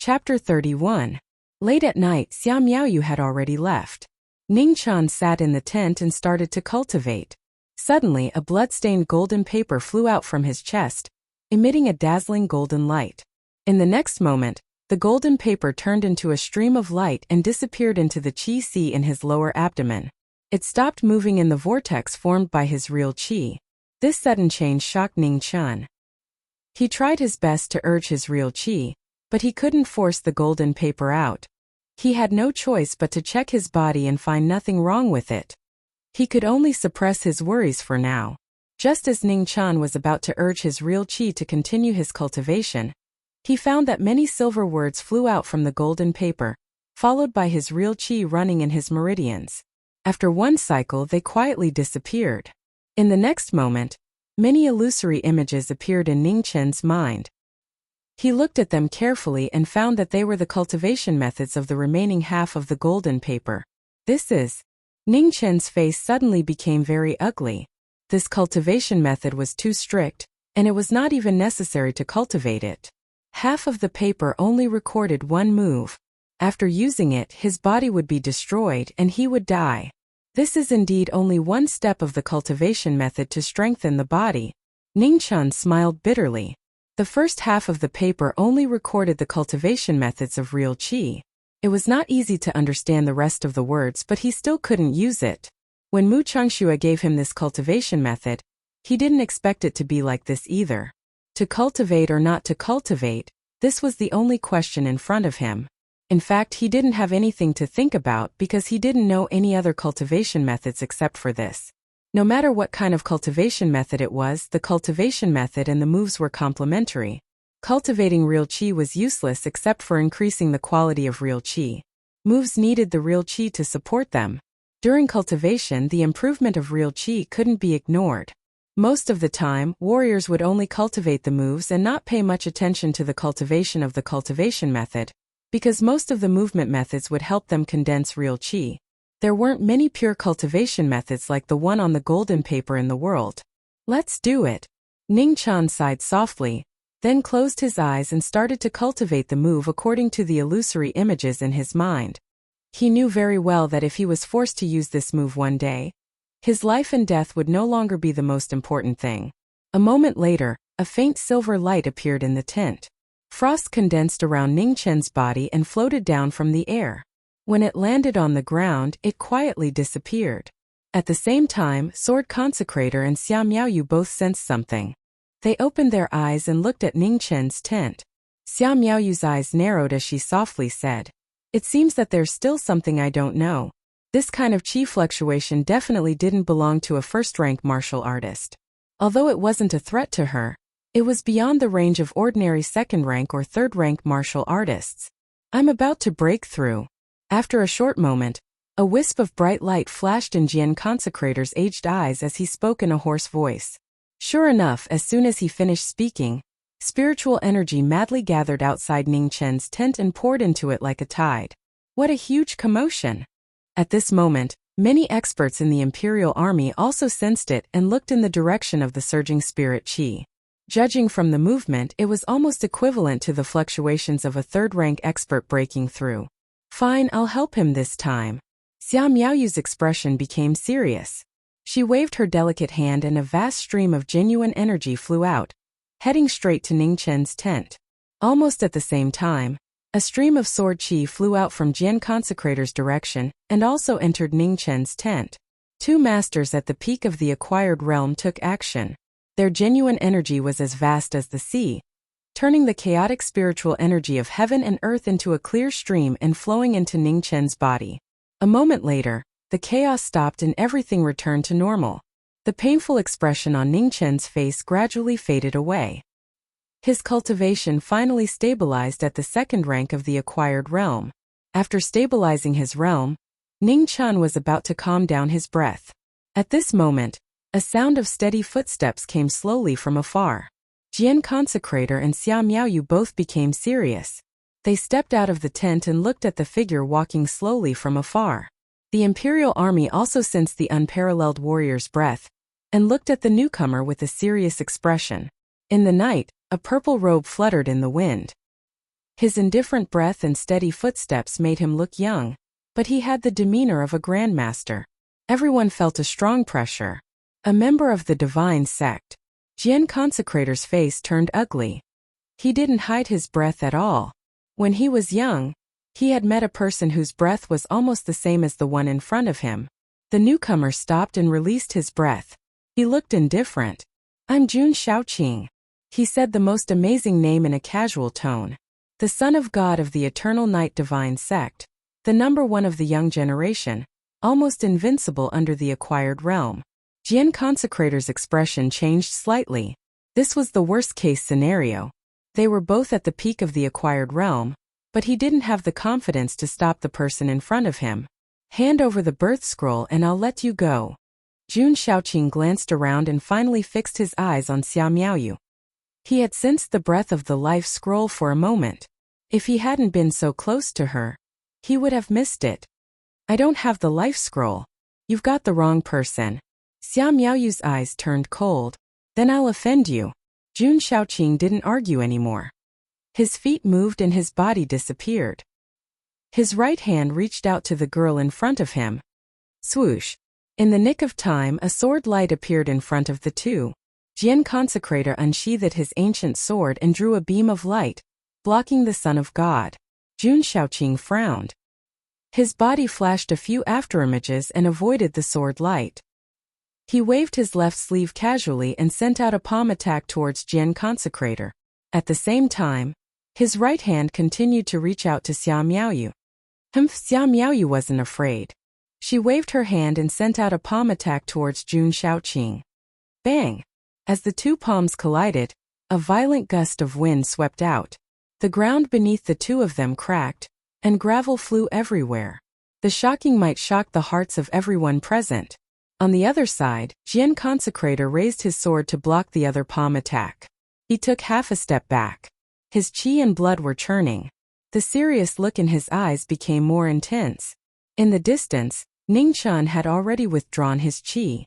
Chapter 31. Late at night, Xia Miaoyu had already left. Ning Chan sat in the tent and started to cultivate. Suddenly, a blood-stained golden paper flew out from his chest, emitting a dazzling golden light. In the next moment, the golden paper turned into a stream of light and disappeared into the qi sea in his lower abdomen. It stopped moving in the vortex formed by his real qi. This sudden change shocked Ning Chan. He tried his best to urge his real qi, but he couldn't force the golden paper out. He had no choice but to check his body and find nothing wrong with it. He could only suppress his worries for now. Just as Ning Chan was about to urge his real qi to continue his cultivation, he found that many silver words flew out from the golden paper, followed by his real qi running in his meridians. After one cycle, they quietly disappeared. In the next moment, many illusory images appeared in Ning Chen's mind. He looked at them carefully and found that they were the cultivation methods of the remaining half of the golden paper. Ning Chen's face suddenly became very ugly. This cultivation method was too strict, and it was not even necessary to cultivate it. Half of the paper only recorded one move. After using it, his body would be destroyed and he would die. This is indeed only one step of the cultivation method to strengthen the body. Ning Chan smiled bitterly. The first half of the paper only recorded the cultivation methods of real qi. It was not easy to understand the rest of the words, but he still couldn't use it. When Mu Changxue gave him this cultivation method, he didn't expect it to be like this either. To cultivate or not to cultivate, this was the only question in front of him. In fact, he didn't have anything to think about because he didn't know any other cultivation methods except for this. No matter what kind of cultivation method it was, the cultivation method and the moves were complementary. Cultivating real qi was useless except for increasing the quality of real qi. Moves needed the real qi to support them. During cultivation, the improvement of real qi couldn't be ignored. Most of the time, warriors would only cultivate the moves and not pay much attention to the cultivation of the cultivation method, because most of the movement methods would help them condense real qi. There weren't many pure cultivation methods like the one on the golden paper in the world. Let's do it. Ning Chan sighed softly, then closed his eyes and started to cultivate the move according to the illusory images in his mind. He knew very well that if he was forced to use this move one day, his life and death would no longer be the most important thing. A moment later, a faint silver light appeared in the tent. Frost condensed around Ning Chen's body and floated down from the air. When it landed on the ground, it quietly disappeared. At the same time, Sword Consecrator and Xia Miaoyu both sensed something. They opened their eyes and looked at Ning Chen's tent. Xia Miaoyu's eyes narrowed as she softly said, "It seems that there's still something I don't know." This kind of qi fluctuation definitely didn't belong to a first-rank martial artist. Although it wasn't a threat to her, it was beyond the range of ordinary second-rank or third-rank martial artists. "I'm about to break through." After a short moment, a wisp of bright light flashed in Jian Consecrator's aged eyes as he spoke in a hoarse voice. Sure enough, as soon as he finished speaking, spiritual energy madly gathered outside Ning Chen's tent and poured into it like a tide. What a huge commotion! At this moment, many experts in the Imperial Army also sensed it and looked in the direction of the surging spirit qi. Judging from the movement, it was almost equivalent to the fluctuations of a third-rank expert breaking through. "Fine, I'll help him this time." Xia Miaoyu's expression became serious. She waved her delicate hand and a vast stream of genuine energy flew out, heading straight to Ning Chen's tent. Almost at the same time, a stream of sword qi flew out from Jian Consecrator's direction and also entered Ning Chen's tent. Two masters at the peak of the acquired realm took action. Their genuine energy was as vast as the sea, turning the chaotic spiritual energy of heaven and earth into a clear stream and flowing into Ning Chen's body. A moment later, the chaos stopped and everything returned to normal. The painful expression on Ning Chen's face gradually faded away. His cultivation finally stabilized at the second rank of the acquired realm. After stabilizing his realm, Ning Chan was about to calm down his breath. At this moment, a sound of steady footsteps came slowly from afar. Jian Consecrator and Xia Miaoyu both became serious. They stepped out of the tent and looked at the figure walking slowly from afar. The Imperial Army also sensed the unparalleled warrior's breath and looked at the newcomer with a serious expression. In the night, a purple robe fluttered in the wind. His indifferent breath and steady footsteps made him look young, but he had the demeanor of a grandmaster. Everyone felt a strong pressure. A member of the divine sect. Jian Consecrator's face turned ugly. He didn't hide his breath at all. When he was young, he had met a person whose breath was almost the same as the one in front of him. The newcomer stopped and released his breath. He looked indifferent. "I'm Jun Shaoqing," he said, the most amazing name in a casual tone. "The son of God of the Eternal Night Divine Sect, the number one of the young generation, almost invincible under the acquired realm." Jian Consecrator's expression changed slightly. This was the worst-case scenario. They were both at the peak of the acquired realm, but he didn't have the confidence to stop the person in front of him. "Hand over the birth scroll and I'll let you go." Jun Shaoqing glanced around and finally fixed his eyes on Xia Miaoyu. He had sensed the breath of the life scroll for a moment. If he hadn't been so close to her, he would have missed it. "I don't have the life scroll. You've got the wrong person." Xia Miaoyu's eyes turned cold. "Then I'll offend you." Jun Shaoqing didn't argue anymore. His feet moved and his body disappeared. His right hand reached out to the girl in front of him. Swoosh! In the nick of time, a sword light appeared in front of the two. Jian Consecrator unsheathed his ancient sword and drew a beam of light, blocking the Son of God. Jun Shaoqing frowned. His body flashed a few afterimages and avoided the sword light. He waved his left sleeve casually and sent out a palm attack towards Jian Consecrator. At the same time, his right hand continued to reach out to Xia Miaoyu. Xia Miaoyu wasn't afraid. She waved her hand and sent out a palm attack towards Jun Shaoqing. Bang! As the two palms collided, a violent gust of wind swept out. The ground beneath the two of them cracked, and gravel flew everywhere. The shocking might shocked the hearts of everyone present. On the other side, Jian Consecrator raised his sword to block the other palm attack. He took half a step back. His qi and blood were churning. The serious look in his eyes became more intense. In the distance, Ningchen had already withdrawn his qi.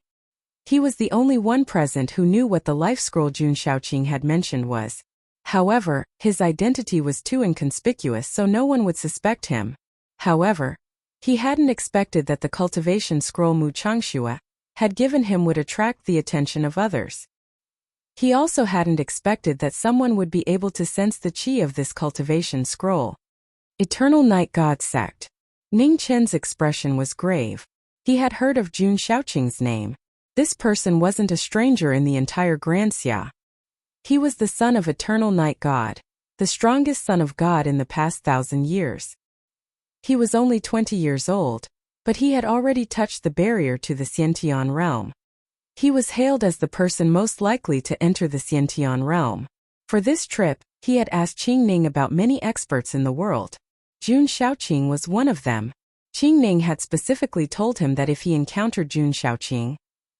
He was the only one present who knew what the life scroll Jun Shaoqing had mentioned was. However, his identity was too inconspicuous so no one would suspect him. However, he hadn't expected that the cultivation scroll Mu Changxue had given him would attract the attention of others. He also hadn't expected that someone would be able to sense the qi of this cultivation scroll. Eternal Night God Sect. Ning Chen's expression was grave. He had heard of Jun Shaoqing's name. This person wasn't a stranger in the entire Grand Xia. He was the son of Eternal Night God, the strongest son of God in the past 1,000 years. He was only 20 years old, but he had already touched the barrier to the Xiantian realm. He was hailed as the person most likely to enter the Xiantian realm. For this trip, he had asked Qing Ning about many experts in the world. Jun Shaoqing was one of them. Qing Ning had specifically told him that if he encountered Jun Shaoqing,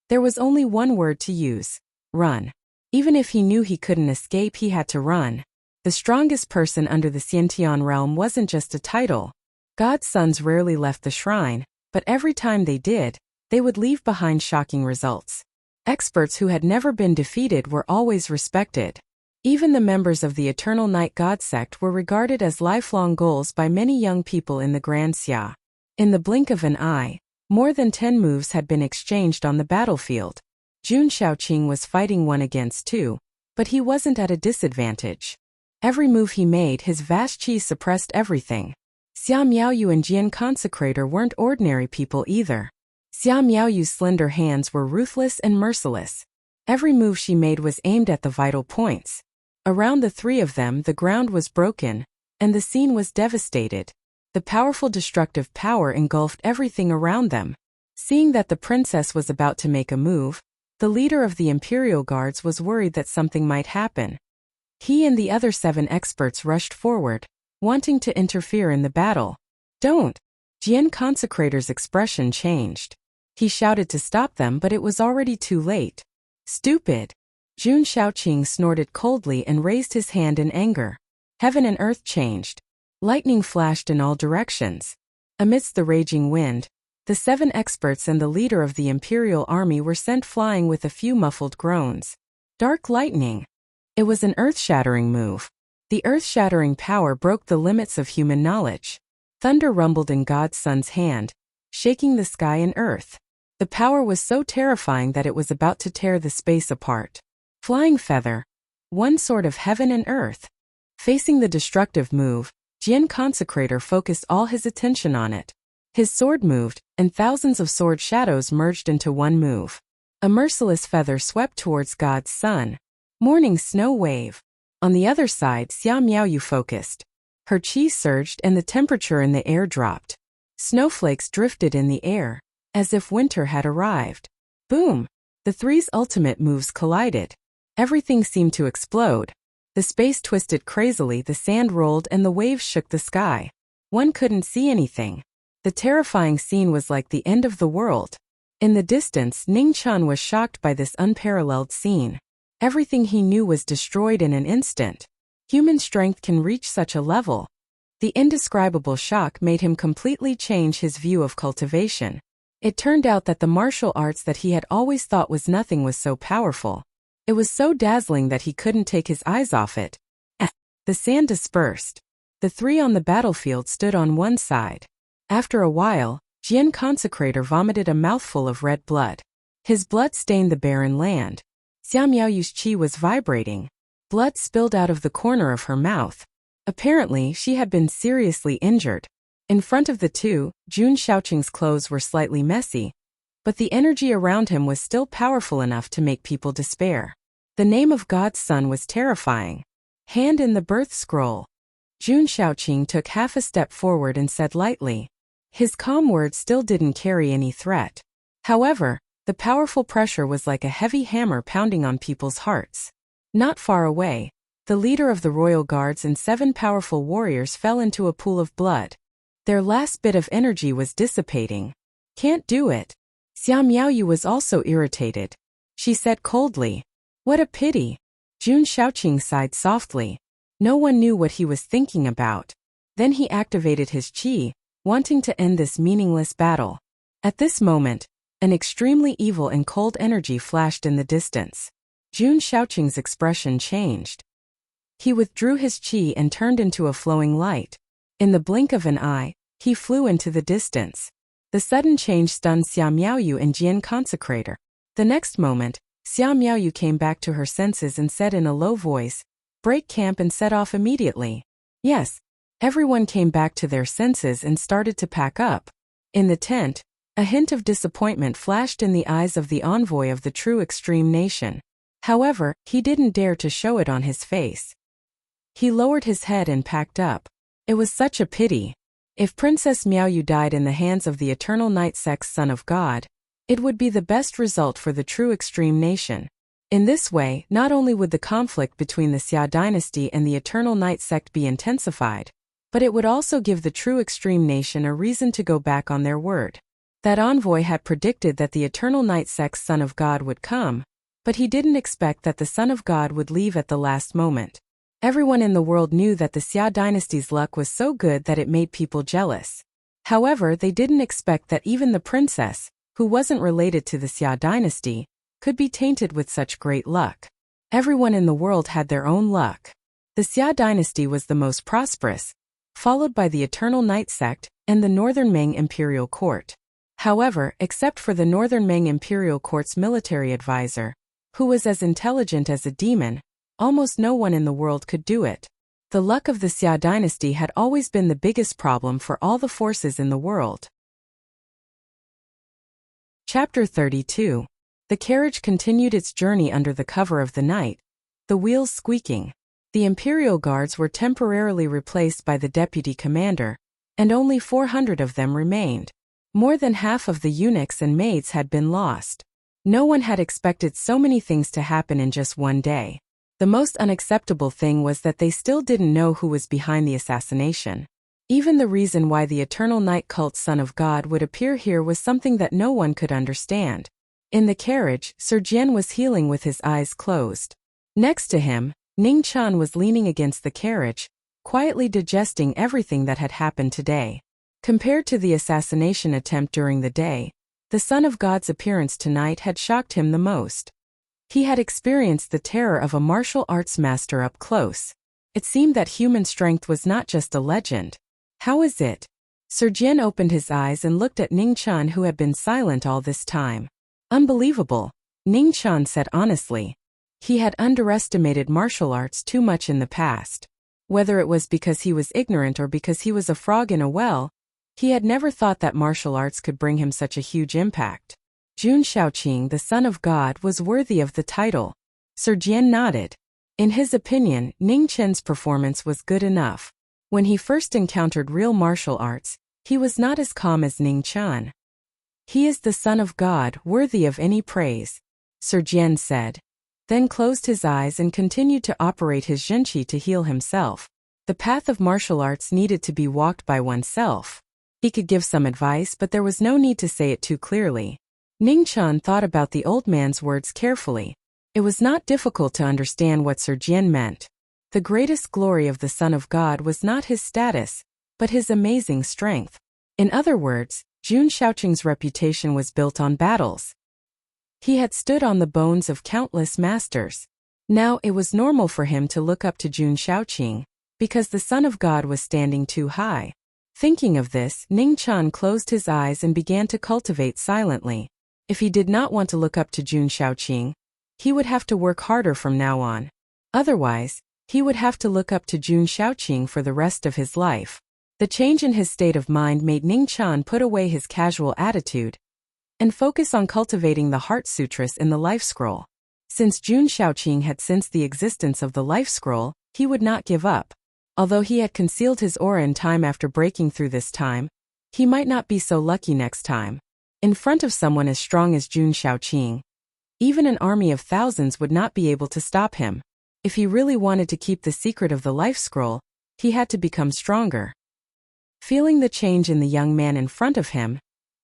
there was only one word to use: run. Even if he knew he couldn't escape, he had to run. The strongest person under the Xiantian realm wasn't just a title. God's sons rarely left the shrine, but every time they did, they would leave behind shocking results. Experts who had never been defeated were always respected. Even the members of the Eternal Night God Sect were regarded as lifelong goals by many young people in the Grand Xia. In the blink of an eye, more than 10 moves had been exchanged on the battlefield. Jun Shaoqing was fighting 1 against 2, but he wasn't at a disadvantage. Every move he made, his vast qi suppressed everything. Xia Miaoyu and Jian Consecrator weren't ordinary people either. Xia Miaoyu's slender hands were ruthless and merciless. Every move she made was aimed at the vital points. Around the three of them, the ground was broken, and the scene was devastated. The powerful destructive power engulfed everything around them. Seeing that the princess was about to make a move, the leader of the Imperial Guards was worried that something might happen. He and the other 7 experts rushed forward, wanting to interfere in the battle. "Don't!" Jian Consecrator's expression changed. He shouted to stop them, but it was already too late. "Stupid!" Jun Shaoqing snorted coldly and raised his hand in anger. Heaven and earth changed. Lightning flashed in all directions. Amidst the raging wind, the 7 experts and the leader of the Imperial Army were sent flying with a few muffled groans. Dark lightning. It was an earth-shattering move. The earth-shattering power broke the limits of human knowledge. Thunder rumbled in God's Son's hand, shaking the sky and earth. The power was so terrifying that it was about to tear the space apart. Flying feather, one sword of heaven and earth. Facing the destructive move, Jian Consecrator focused all his attention on it. His sword moved, and thousands of sword shadows merged into one move. A merciless feather swept towards God's Son. Morning snow wave. On the other side, Xia Miaoyu focused. Her qi surged and the temperature in the air dropped. Snowflakes drifted in the air, as if winter had arrived. Boom! The three's ultimate moves collided. Everything seemed to explode. The space twisted crazily, the sand rolled and the waves shook the sky. One couldn't see anything. The terrifying scene was like the end of the world. In the distance, Ning Chun was shocked by this unparalleled scene. Everything he knew was destroyed in an instant. Human strength can reach such a level. The indescribable shock made him completely change his view of cultivation. It turned out that the martial arts that he had always thought was nothing was so powerful. It was so dazzling that he couldn't take his eyes off it. The sand dispersed. The three on the battlefield stood on one side. After a while, Jian Consecrator vomited a mouthful of red blood. His blood stained the barren land. Xia Miaoyu's qi was vibrating. Blood spilled out of the corner of her mouth. Apparently, she had been seriously injured. In front of the two, Jun Shaoqing's clothes were slightly messy, but the energy around him was still powerful enough to make people despair. The name of God's Son was terrifying. Hand in the birth scroll. Jun Shaoqing took half a step forward and said lightly. His calm words still didn't carry any threat. However, the powerful pressure was like a heavy hammer pounding on people's hearts. Not far away, the leader of the royal guards and 7 powerful warriors fell into a pool of blood. Their last bit of energy was dissipating. Can't do it. Xia Miaoyu was also irritated. She said coldly, "What a pity." Jun Shaoqing sighed softly. No one knew what he was thinking about. Then he activated his qi, wanting to end this meaningless battle. At this moment, an extremely evil and cold energy flashed in the distance. Jun Shaoqing's expression changed. He withdrew his qi and turned into a flowing light. In the blink of an eye, he flew into the distance. The sudden change stunned Xia Miaoyu and Jian Consecrator. The next moment, Xia Miaoyu came back to her senses and said in a low voice, "Break camp and set off immediately." Yes, everyone came back to their senses and started to pack up. In the tent, a hint of disappointment flashed in the eyes of the envoy of the true extreme nation. However, he didn't dare to show it on his face. He lowered his head and packed up. It was such a pity. If Princess Miaoyu died in the hands of the eternal night sect's Son of God, it would be the best result for the true extreme nation. In this way, not only would the conflict between the Xia dynasty and the eternal night sect be intensified, but it would also give the true extreme nation a reason to go back on their word. That envoy had predicted that the eternal night sect's Son of God would come, but he didn't expect that the Son of God would leave at the last moment. Everyone in the world knew that the Xia dynasty's luck was so good that it made people jealous. However, they didn't expect that even the princess, who wasn't related to the Xia dynasty, could be tainted with such great luck. Everyone in the world had their own luck. The Xia dynasty was the most prosperous, followed by the Eternal Night Sect and the Northern Ming Imperial Court. However, except for the Northern Ming Imperial Court's military advisor, who was as intelligent as a demon, almost no one in the world could do it. The luck of the Xia dynasty had always been the biggest problem for all the forces in the world. Chapter 32. The carriage continued its journey under the cover of the night, the wheels squeaking. The Imperial Guards were temporarily replaced by the deputy commander, and only 400 of them remained. More than half of the eunuchs and maids had been lost. No one had expected so many things to happen in just one day. The most unacceptable thing was that they still didn't know who was behind the assassination. Even the reason why the Eternal Night Cult's Son of God would appear here was something that no one could understand. In the carriage, Sir Jian was healing with his eyes closed. Next to him, Ning Chan was leaning against the carriage, quietly digesting everything that had happened today. Compared to the assassination attempt during the day, the Son of God's appearance tonight had shocked him the most. He had experienced the terror of a martial arts master up close. It seemed that human strength was not just a legend. How is it? Sir Jian opened his eyes and looked at Ningqian, who had been silent all this time. Unbelievable, Ningqian said honestly. He had underestimated martial arts too much in the past. Whether it was because he was ignorant or because he was a frog in a well, he had never thought that martial arts could bring him such a huge impact. Jun Shaoqing, the son of God, was worthy of the title. Sir Jian nodded. In his opinion, Ningqian's performance was good enough. When he first encountered real martial arts, he was not as calm as Ningqian. He is the son of God, worthy of any praise, Sir Jian said. Then closed his eyes and continued to operate his zhenqi to heal himself. The path of martial arts needed to be walked by oneself. He could give some advice, but there was no need to say it too clearly. Ningqian thought about the old man's words carefully. It was not difficult to understand what Sir Jian meant. The greatest glory of the Son of God was not his status, but his amazing strength. In other words, Jun Shaoqing's reputation was built on battles. He had stood on the bones of countless masters. Now it was normal for him to look up to Jun Shaoqing, because the Son of God was standing too high. Thinking of this, Ningqian closed his eyes and began to cultivate silently. If he did not want to look up to Jun Shaoqing, he would have to work harder from now on. Otherwise, he would have to look up to Jun Shaoqing for the rest of his life. The change in his state of mind made Ningqian put away his casual attitude and focus on cultivating the Heart Sutras in the Life Scroll. Since Jun Shaoqing had sensed the existence of the Life Scroll, he would not give up. Although he had concealed his aura in time after breaking through this time, he might not be so lucky next time. In front of someone as strong as Jun Shaoqing, even an army of thousands would not be able to stop him. If he really wanted to keep the secret of the Life Scroll, he had to become stronger. Feeling the change in the young man in front of him,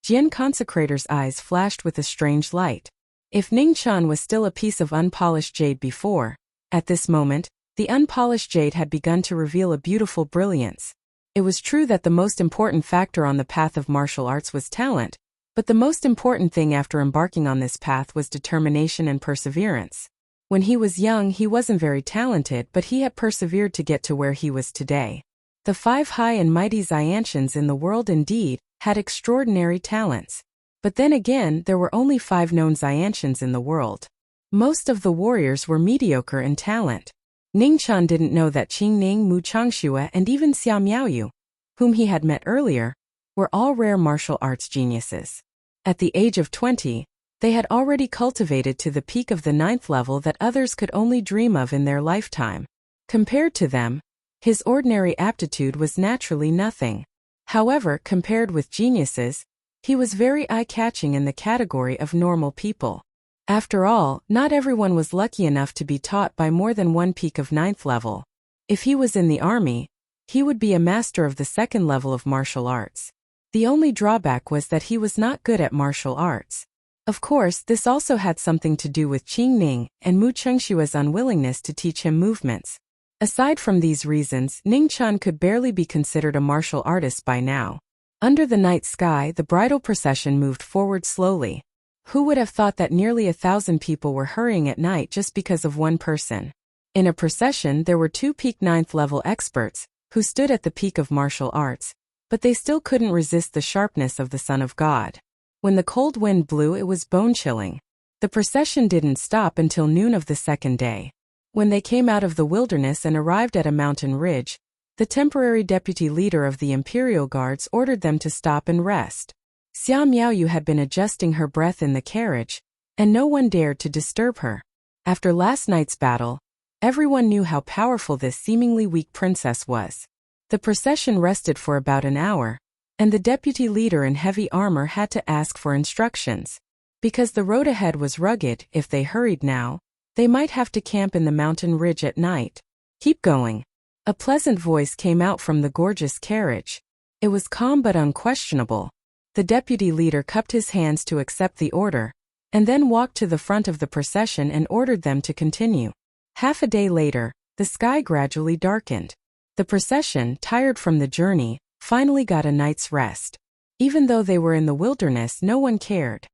Jian Consecrator's eyes flashed with a strange light. If Ningqian was still a piece of unpolished jade before, at this moment, the unpolished jade had begun to reveal a beautiful brilliance. It was true that the most important factor on the path of martial arts was talent, but the most important thing after embarking on this path was determination and perseverance. When he was young, he wasn't very talented, but he had persevered to get to where he was today. The 5 high and mighty Xiantians in the world indeed had extraordinary talents. But then again, there were only 5 known Xiantians in the world. Most of the warriors were mediocre in talent. Ningqian didn't know that Qingning, Mu Changxue, and even Xia Miaoyu, whom he had met earlier, were all rare martial arts geniuses. At the age of 20, they had already cultivated to the peak of the 9th level that others could only dream of in their lifetime. Compared to them, his ordinary aptitude was naturally nothing. However, compared with geniuses, he was very eye-catching in the category of normal people. After all, not everyone was lucky enough to be taught by more than one peak of 9th level. If he was in the army, he would be a master of the 2nd level of martial arts. The only drawback was that he was not good at martial arts. Of course, this also had something to do with Qingning and Mu Chengshua's unwillingness to teach him movements. Aside from these reasons, Ningqian could barely be considered a martial artist by now. Under the night sky, the bridal procession moved forward slowly. Who would have thought that nearly 1,000 people were hurrying at night just because of one person? In a procession, there were 2 peak 9th level experts, who stood at the peak of martial arts, but they still couldn't resist the sharpness of the Son of God. When the cold wind blew, it was bone-chilling. The procession didn't stop until noon of the 2nd day. When they came out of the wilderness and arrived at a mountain ridge, the temporary deputy leader of the Imperial Guards ordered them to stop and rest. Xia Miaoyu had been adjusting her breath in the carriage, and no one dared to disturb her. After last night's battle, everyone knew how powerful this seemingly weak princess was. The procession rested for about an hour, and the deputy leader in heavy armor had to ask for instructions. Because the road ahead was rugged, if they hurried now, they might have to camp in the mountain ridge at night. "Keep going." A pleasant voice came out from the gorgeous carriage. It was calm but unquestionable. The deputy leader cupped his hands to accept the order, and then walked to the front of the procession and ordered them to continue. Half a day later, the sky gradually darkened. The procession, tired from the journey, finally got a night's rest. Even though they were in the wilderness, no one cared.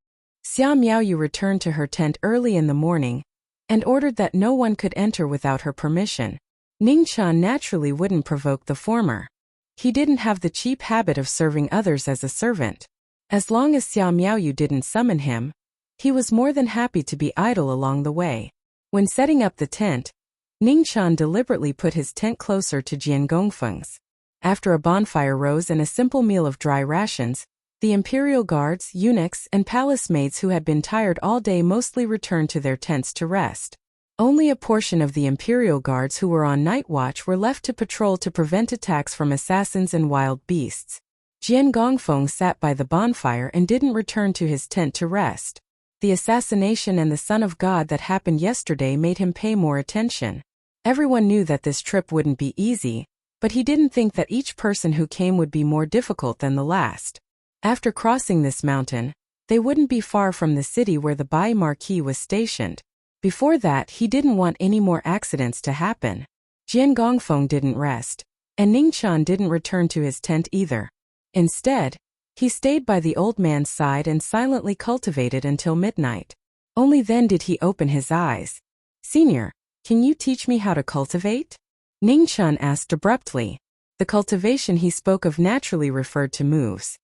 Xia Miaoyu returned to her tent early in the morning, and ordered that no one could enter without her permission. Ning Chan naturally wouldn't provoke the former. He didn't have the cheap habit of serving others as a servant. As long as Xia Miaoyu didn't summon him, he was more than happy to be idle along the way. When setting up the tent, Ning Chan deliberately put his tent closer to Jian Gongfeng's. After a bonfire rose and a simple meal of dry rations, the imperial guards, eunuchs, and palace maids who had been tired all day mostly returned to their tents to rest. Only a portion of the imperial guards who were on night watch were left to patrol to prevent attacks from assassins and wild beasts. Jian Gongfeng sat by the bonfire and didn't return to his tent to rest. The assassination and the Son of God that happened yesterday made him pay more attention. Everyone knew that this trip wouldn't be easy, but he didn't think that each person who came would be more difficult than the last. After crossing this mountain, they wouldn't be far from the city where the Marquis was stationed. Before that, he didn't want any more accidents to happen. Jian Gongfeng didn't rest, and Ning Chan didn't return to his tent either. Instead, he stayed by the old man's side and silently cultivated until midnight. Only then did he open his eyes. "Senior, can you teach me how to cultivate?" Ning Chan asked abruptly. The cultivation he spoke of naturally referred to moves.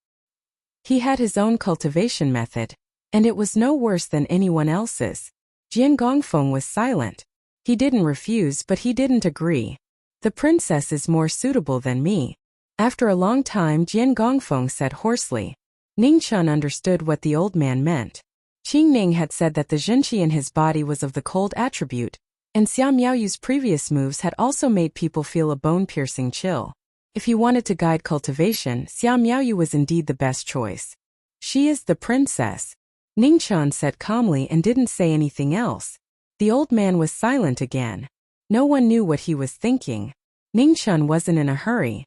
He had his own cultivation method, and it was no worse than anyone else's. Jian Gongfeng was silent. He didn't refuse, but he didn't agree. "The princess is more suitable than me." After a long time, Jian Gongfeng said hoarsely. Ning Chan understood what the old man meant. Qing Ning had said that the zhenqi in his body was of the cold attribute, and Xia Miaoyu's previous moves had also made people feel a bone-piercing chill. If he wanted to guide cultivation, Xia Miaoyu was indeed the best choice. "She is the princess," Ning Chan said calmly and didn't say anything else. The old man was silent again. No one knew what he was thinking. Ning Chan wasn't in a hurry.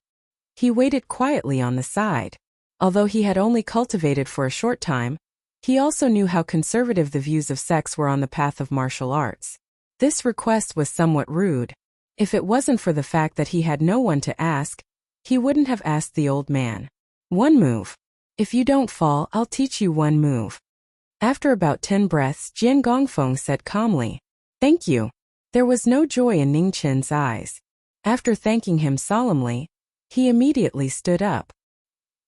He waited quietly on the side. Although he had only cultivated for a short time, he also knew how conservative the views of sex were on the path of martial arts. This request was somewhat rude. If it wasn't for the fact that he had no one to ask, he wouldn't have asked the old man. "One move. If you don't fall, I'll teach you one move." After about 10 breaths, Jian Gongfeng said calmly, "Thank you." There was no joy in Ning Chen's eyes. After thanking him solemnly, he immediately stood up.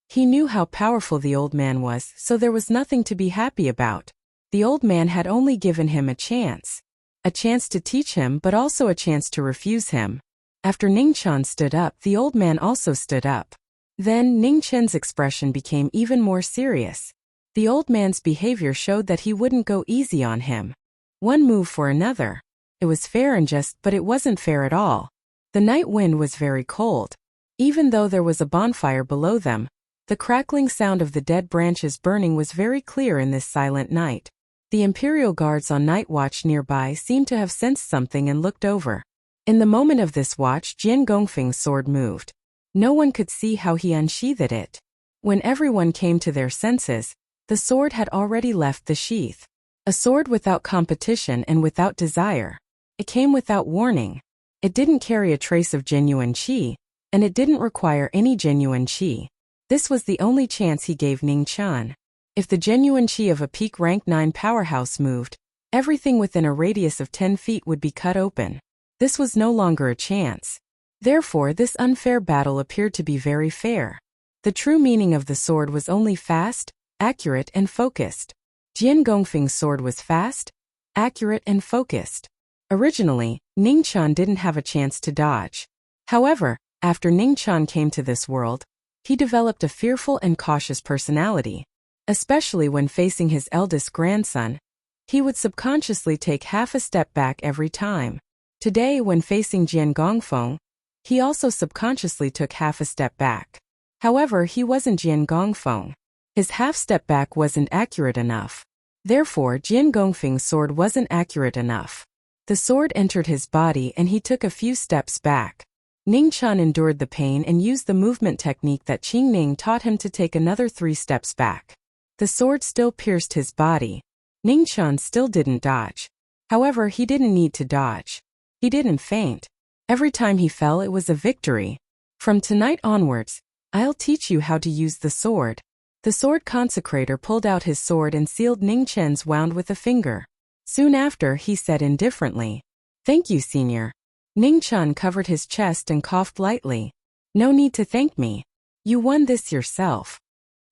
He knew how powerful the old man was, so there was nothing to be happy about. The old man had only given him a chance. A chance to teach him, but also a chance to refuse him. After Ning Chan stood up, the old man also stood up. Then Ning Chen's expression became even more serious. The old man's behavior showed that he wouldn't go easy on him. One move for another. It was fair and just, but it wasn't fair at all. The night wind was very cold. Even though there was a bonfire below them, the crackling sound of the dead branches burning was very clear in this silent night. The imperial guards on night watch nearby seemed to have sensed something and looked over. In the moment of this watch, Jian Gongfeng's sword moved. No one could see how he unsheathed it. When everyone came to their senses, the sword had already left the sheath. A sword without competition and without desire. It came without warning. It didn't carry a trace of genuine qi, and it didn't require any genuine qi. This was the only chance he gave Ning Chan. If the genuine qi of a peak rank 9 powerhouse moved, everything within a radius of 10 feet would be cut open. This was no longer a chance. Therefore, this unfair battle appeared to be very fair. The true meaning of the sword was only fast, accurate, and focused. Jian Gongfeng's sword was fast, accurate, and focused. Originally, Ning Chan didn't have a chance to dodge. However, after Ning Chan came to this world, he developed a fearful and cautious personality. Especially when facing his eldest grandson, he would subconsciously take half a step back every time. Today, when facing Jian Gongfeng, he also subconsciously took half a step back. However, he wasn't Jian Gongfeng. His half step back wasn't accurate enough. Therefore, Jian Gongfeng's sword wasn't accurate enough. The sword entered his body and he took a few steps back. Ning Chan endured the pain and used the movement technique that Qing Ning taught him to take another 3 steps back. The sword still pierced his body. Ning Chan still didn't dodge. However, he didn't need to dodge. He didn't faint. Every time he fell, it was a victory. "From tonight onwards, I'll teach you how to use the sword." The sword consecrator pulled out his sword and sealed Ning Chen's wound with a finger. Soon after, he said indifferently, "Thank you, senior." Ningchen covered his chest and coughed lightly. No need to thank me. You won this yourself.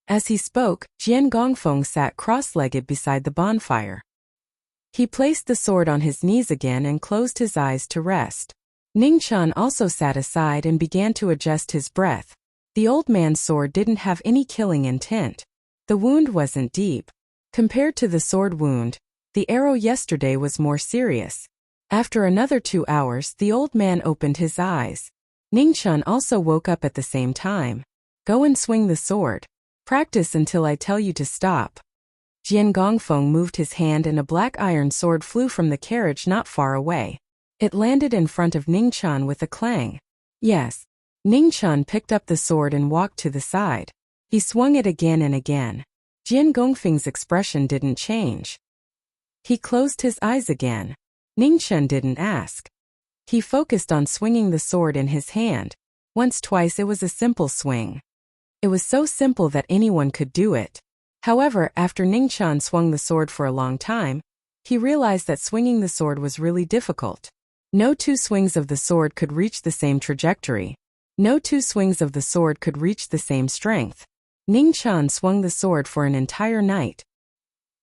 As he spoke, Jian Gongfeng sat cross-legged beside the bonfire. He placed the sword on his knees again and closed his eyes to rest. Ningchen also sat aside and began to adjust his breath. The old man's sword didn't have any killing intent. The wound wasn't deep. Compared to the sword wound, the arrow yesterday was more serious. After another 2 hours, the old man opened his eyes. Ningchen also woke up at the same time. Go and swing the sword. Practice until I tell you to stop. Jian Gongfeng moved his hand and a black iron sword flew from the carriage not far away. It landed in front of Ningchen with a clang. Yes. Ningchen picked up the sword and walked to the side. He swung it again and again. Jian Gongfeng's expression didn't change. He closed his eyes again. Ningchen didn't ask. He focused on swinging the sword in his hand. Once, twice it was a simple swing. It was so simple that anyone could do it. However, after Ningchen swung the sword for a long time, he realized that swinging the sword was really difficult. No 2 swings of the sword could reach the same trajectory. No 2 swings of the sword could reach the same strength. Ningchen swung the sword for an entire night.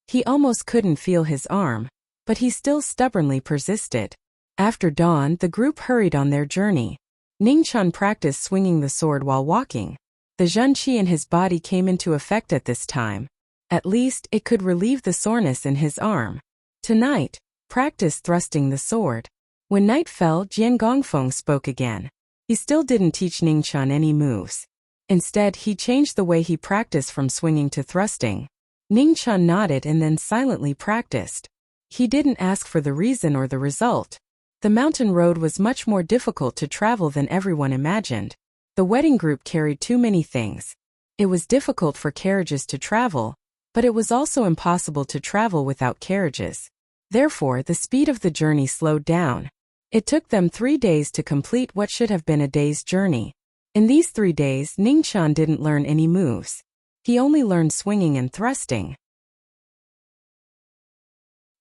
He almost couldn't feel his arm, but he still stubbornly persisted. After dawn, the group hurried on their journey. Ningchen practiced swinging the sword while walking. The zhenqi in his body came into effect at this time. At least, it could relieve the soreness in his arm. Tonight, practice thrusting the sword. When night fell, Jian Gongfeng spoke again. He still didn't teach Ningchen any moves. Instead, he changed the way he practiced from swinging to thrusting. Ningchen nodded and then silently practiced. He didn't ask for the reason or the result. The mountain road was much more difficult to travel than everyone imagined. The wedding group carried too many things. It was difficult for carriages to travel, but it was also impossible to travel without carriages. Therefore, the speed of the journey slowed down. It took them 3 days to complete what should have been a day's journey. In these 3 days, Ningchen didn't learn any moves. He only learned swinging and thrusting.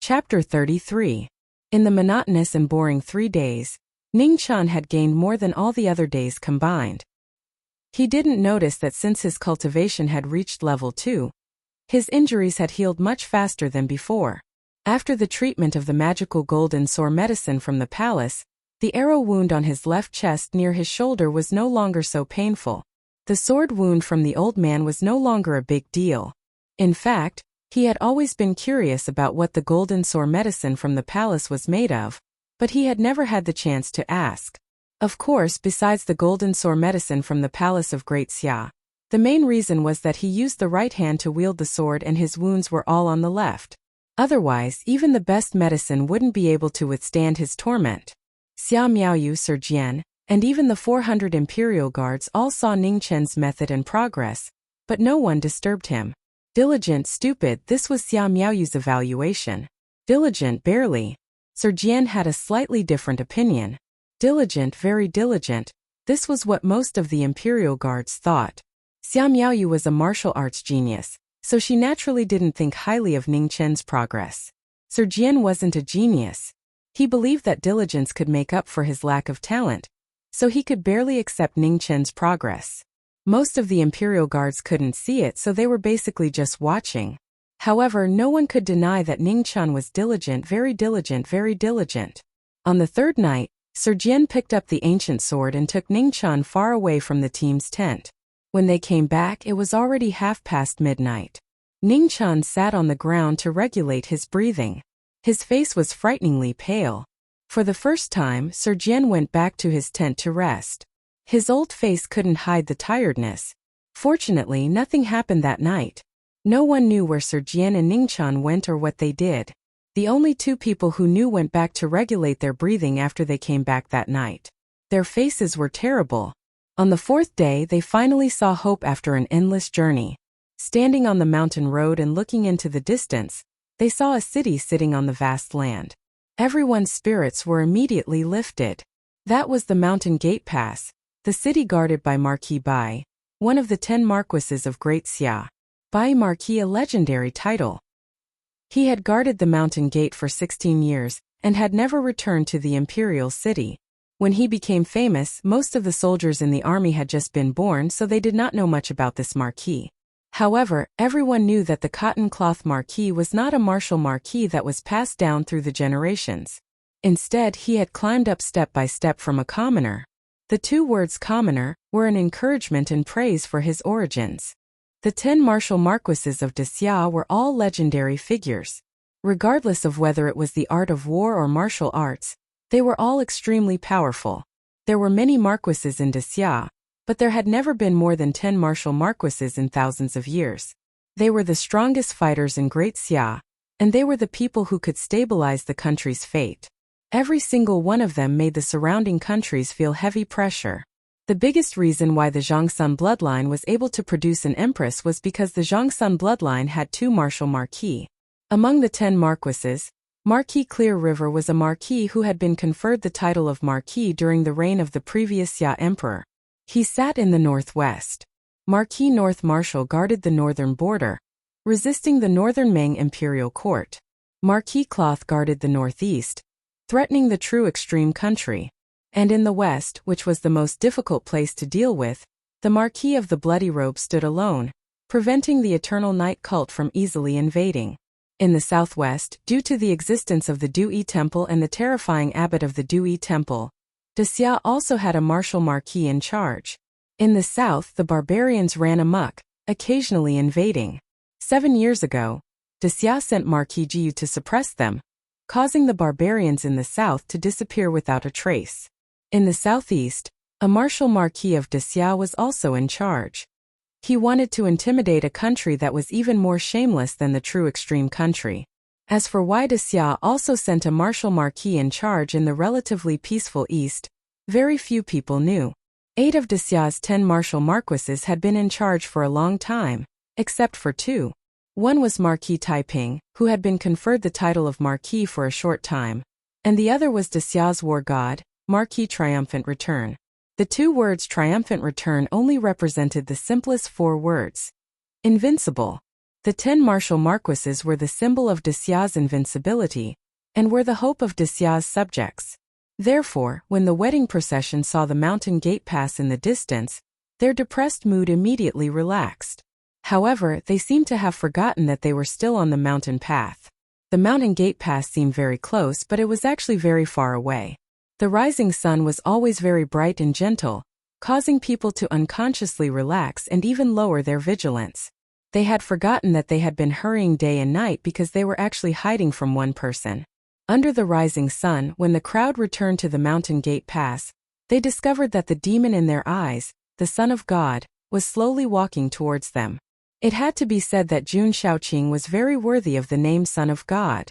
Chapter 33. In the monotonous and boring 3 days, Ningchen had gained more than all the other days combined. He didn't notice that since his cultivation had reached level 2, his injuries had healed much faster than before. After the treatment of the magical golden sore medicine from the palace, the arrow wound on his left chest near his shoulder was no longer so painful. The sword wound from the old man was no longer a big deal. In fact, he had always been curious about what the golden sore medicine from the palace was made of, but he had never had the chance to ask. Of course, besides the golden sore medicine from the palace of Great Xia, the main reason was that he used the right hand to wield the sword and his wounds were all on the left. Otherwise, even the best medicine wouldn't be able to withstand his torment. Xia Miaoyu, Sir Jian, and even the 400 imperial guards all saw Ningchen's method and progress, but no one disturbed him. Diligent, stupid, this was Xia Miaoyu's evaluation. Diligent, barely. Sir Jian had a slightly different opinion. Diligent, very diligent, this was what most of the imperial guards thought. Xia Miaoyu was a martial arts genius, so she naturally didn't think highly of Ningchen's progress. Sir Jian wasn't a genius. He believed that diligence could make up for his lack of talent, so he could barely accept Ningchen's progress. Most of the imperial guards couldn't see it, so they were basically just watching. However, no one could deny that Ningchen was diligent, very diligent, very diligent. On the 3rd night, Sir Jian picked up the ancient sword and took Ningchen far away from the team's tent. When they came back, it was already past midnight. Ningchen sat on the ground to regulate his breathing. His face was frighteningly pale. For the first time, Sir Jian went back to his tent to rest. His old face couldn't hide the tiredness. Fortunately, nothing happened that night. No one knew where Sir Jian and Ningchen went or what they did. The only 2 people who knew went back to regulate their breathing after they came back that night. Their faces were terrible. On the 4th day, they finally saw hope after an endless journey. Standing on the mountain road and looking into the distance, they saw a city sitting on the vast land. Everyone's spirits were immediately lifted. That was the Mountain Gate Pass, the city guarded by Marquis Bai, one of the 10 marquises of Great Xia. Bai Marquis, a legendary title. He had guarded the mountain gate for 16 years, and had never returned to the imperial city. When he became famous, most of the soldiers in the army had just been born, so they did not know much about this Marquis. However, everyone knew that the cotton cloth Marquis was not a martial Marquis that was passed down through the generations. Instead, he had climbed up step by step from a commoner. The two words commoner were an encouragement and praise for his origins. The 10 martial marquises of Wuxia were all legendary figures. Regardless of whether it was the art of war or martial arts, they were all extremely powerful. There were many marquises in Wuxia, but there had never been more than 10 martial marquises in thousands of years. They were the strongest fighters in Great Xia, and they were the people who could stabilize the country's fate. Every single one of them made the surrounding countries feel heavy pressure. The biggest reason why the Zhongsun bloodline was able to produce an empress was because the Zhongsun bloodline had 2 martial marquis. Among the 10 marquises, Marquis Clear River was a marquis who had been conferred the title of marquis during the reign of the previous Xia emperor. He sat in the northwest. Marquis North Marshal guarded the northern border, resisting the northern Ming imperial court. Marquis Cloth guarded the northeast, threatening the true extreme country. And in the west, which was the most difficult place to deal with, the Marquis of the Bloody Robe stood alone, preventing the eternal night cult from easily invading. In the southwest, due to the existence of the Dui Temple and the terrifying abbot of the Dui Temple, Wuxia also had a martial marquis in charge. In the south, the barbarians ran amok, occasionally invading. 7 years ago, Wuxia sent Marquis Jiu to suppress them, causing the barbarians in the south to disappear without a trace. In the southeast, a martial marquis of Wuxia was also in charge. He wanted to intimidate a country that was even more shameless than the true extreme country. As for why Wuxia also sent a martial marquis in charge in the relatively peaceful east, very few people knew. 8 of Wuxia's 10 martial marquises had been in charge for a long time, except for 2. One was Marquis Taiping, who had been conferred the title of Marquis for a short time, and the other was Wuxia's war god, Marquis Triumphant Return. The 2 words Triumphant Return only represented the simplest 4 words. Invincible. The 10 martial marquises were the symbol of Wuxia's invincibility, and were the hope of Wuxia's subjects. Therefore, when the wedding procession saw the mountain gate pass in the distance, their depressed mood immediately relaxed. However, they seemed to have forgotten that they were still on the mountain path. The mountain gate pass seemed very close, but it was actually very far away. The rising sun was always very bright and gentle, causing people to unconsciously relax and even lower their vigilance. They had forgotten that they had been hurrying day and night because they were actually hiding from one person. Under the rising sun, when the crowd returned to the mountain gate pass, they discovered that the demon in their eyes, the Son of God, was slowly walking towards them. It had to be said that Jun Shaoqing was very worthy of the name Son of God.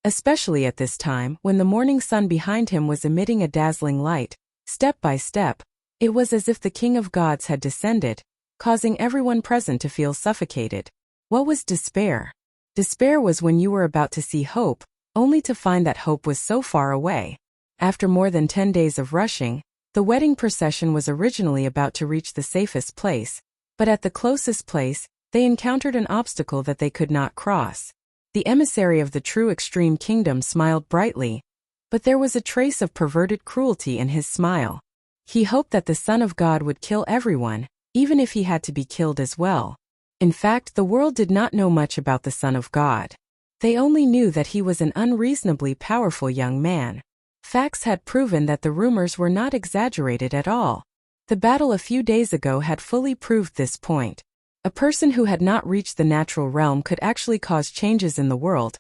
Especially at this time, when the morning sun behind him was emitting a dazzling light, step by step, it was as if the King of Gods had descended, causing everyone present to feel suffocated. What was despair? Despair was when you were about to see hope, only to find that hope was so far away. After more than 10 days of rushing, the wedding procession was originally about to reach the safest place, but at the closest place, they encountered an obstacle that they could not cross. The emissary of the true extreme kingdom smiled brightly, but there was a trace of perverted cruelty in his smile. He hoped that the Son of God would kill everyone, even if he had to be killed as well. In fact, the world did not know much about the Son of God. They only knew that he was an unreasonably powerful young man. Facts had proven that the rumors were not exaggerated at all. The battle a few days ago had fully proved this point. A person who had not reached the natural realm could actually cause changes in the world,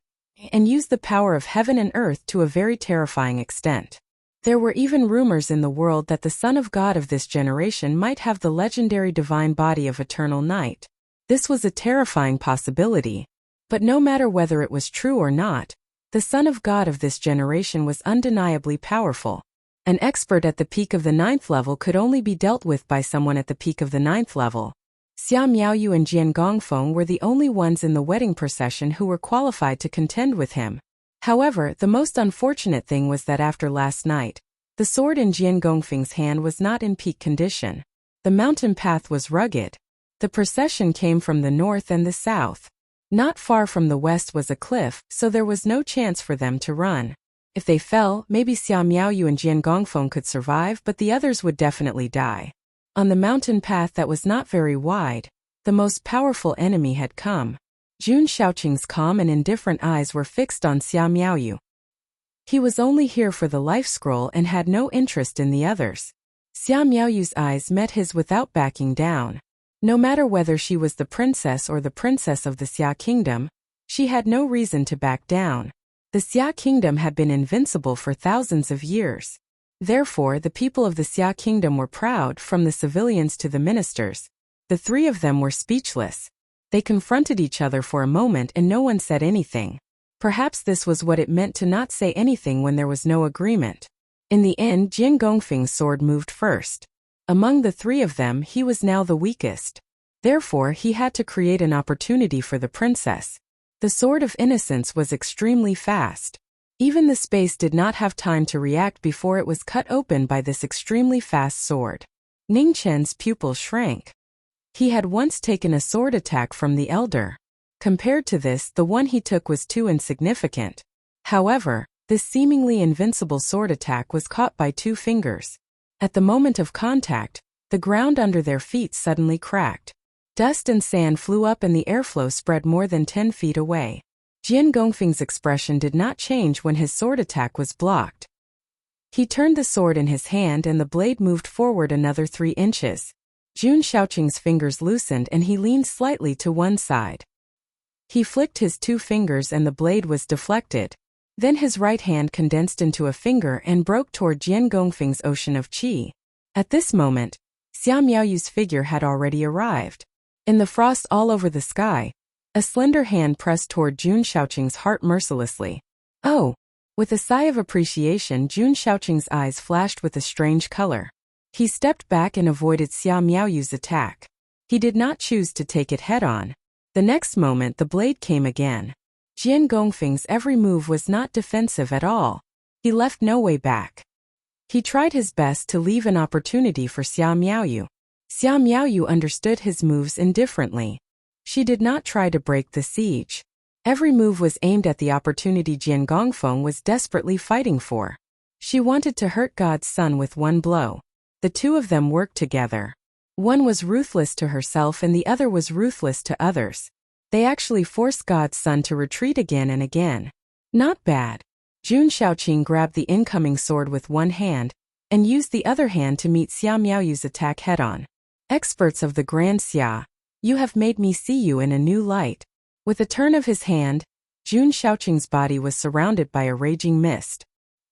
and use the power of heaven and earth to a very terrifying extent. There were even rumors in the world that the Son of God of this generation might have the legendary divine body of eternal night. This was a terrifying possibility. But no matter whether it was true or not, the Son of God of this generation was undeniably powerful. An expert at the peak of the 9th level could only be dealt with by someone at the peak of the 9th level. Xia Miaoyu and Jian Gongfeng were the only ones in the wedding procession who were qualified to contend with him. However, the most unfortunate thing was that after last night, the sword in Jian Gongfeng's hand was not in peak condition. The mountain path was rugged. The procession came from the north and the south. Not far from the west was a cliff, so there was no chance for them to run. If they fell, maybe Xia Miaoyu and Jian Gongfeng could survive, but the others would definitely die. On the mountain path that was not very wide, the most powerful enemy had come. Jun Shaoqing's calm and indifferent eyes were fixed on Xia Miaoyu. He was only here for the life scroll and had no interest in the others. Xia Miaoyu's eyes met his without backing down. No matter whether she was the princess or the princess of the Xia kingdom, she had no reason to back down. The Xia kingdom had been invincible for thousands of years. Therefore, the people of the Xia kingdom were proud, from the civilians to the ministers. The three of them were speechless. They confronted each other for a moment and no one said anything. Perhaps this was what it meant to not say anything when there was no agreement. In the end, Jian Gongfeng's sword moved first. Among the three of them, he was now the weakest. Therefore, he had to create an opportunity for the princess. The sword of innocence was extremely fast. Even the space did not have time to react before it was cut open by this extremely fast sword. Ning Chen's pupil shrank. He had once taken a sword attack from the elder. Compared to this, the one he took was too insignificant. However, this seemingly invincible sword attack was caught by 2 fingers. At the moment of contact, the ground under their feet suddenly cracked. Dust and sand flew up and the airflow spread more than 10 feet away. Jian Gongfeng's expression did not change when his sword attack was blocked. He turned the sword in his hand and the blade moved forward another 3 inches. Jun Shaoqing's fingers loosened and he leaned slightly to one side. He flicked his 2 fingers and the blade was deflected. Then his right hand condensed into a finger and broke toward Jian Gongfeng's ocean of qi. At this moment, Xia Miaoyu's figure had already arrived. In the frost all over the sky, a slender hand pressed toward Jun Shaoqing's heart mercilessly. Oh! With a sigh of appreciation, Jun Shaoqing's eyes flashed with a strange color. He stepped back and avoided Xia Miaoyu's attack. He did not choose to take it head-on. The next moment the blade came again. Jian Gongfeng's every move was not defensive at all. He left no way back. He tried his best to leave an opportunity for Xia Miaoyu. Xia Miaoyu understood his moves indifferently. She did not try to break the siege. Every move was aimed at the opportunity Jian Gongfeng was desperately fighting for. She wanted to hurt God's son with one blow. The 2 of them worked together. One was ruthless to herself and the other was ruthless to others. They actually forced God's son to retreat again and again. Not bad. Jun Shaoqing grabbed the incoming sword with one hand and used the other hand to meet Xia Miaoyu's attack head-on. Experts of the Grand Xia, you have made me see you in a new light. With a turn of his hand, Jun Shaoqing's body was surrounded by a raging mist.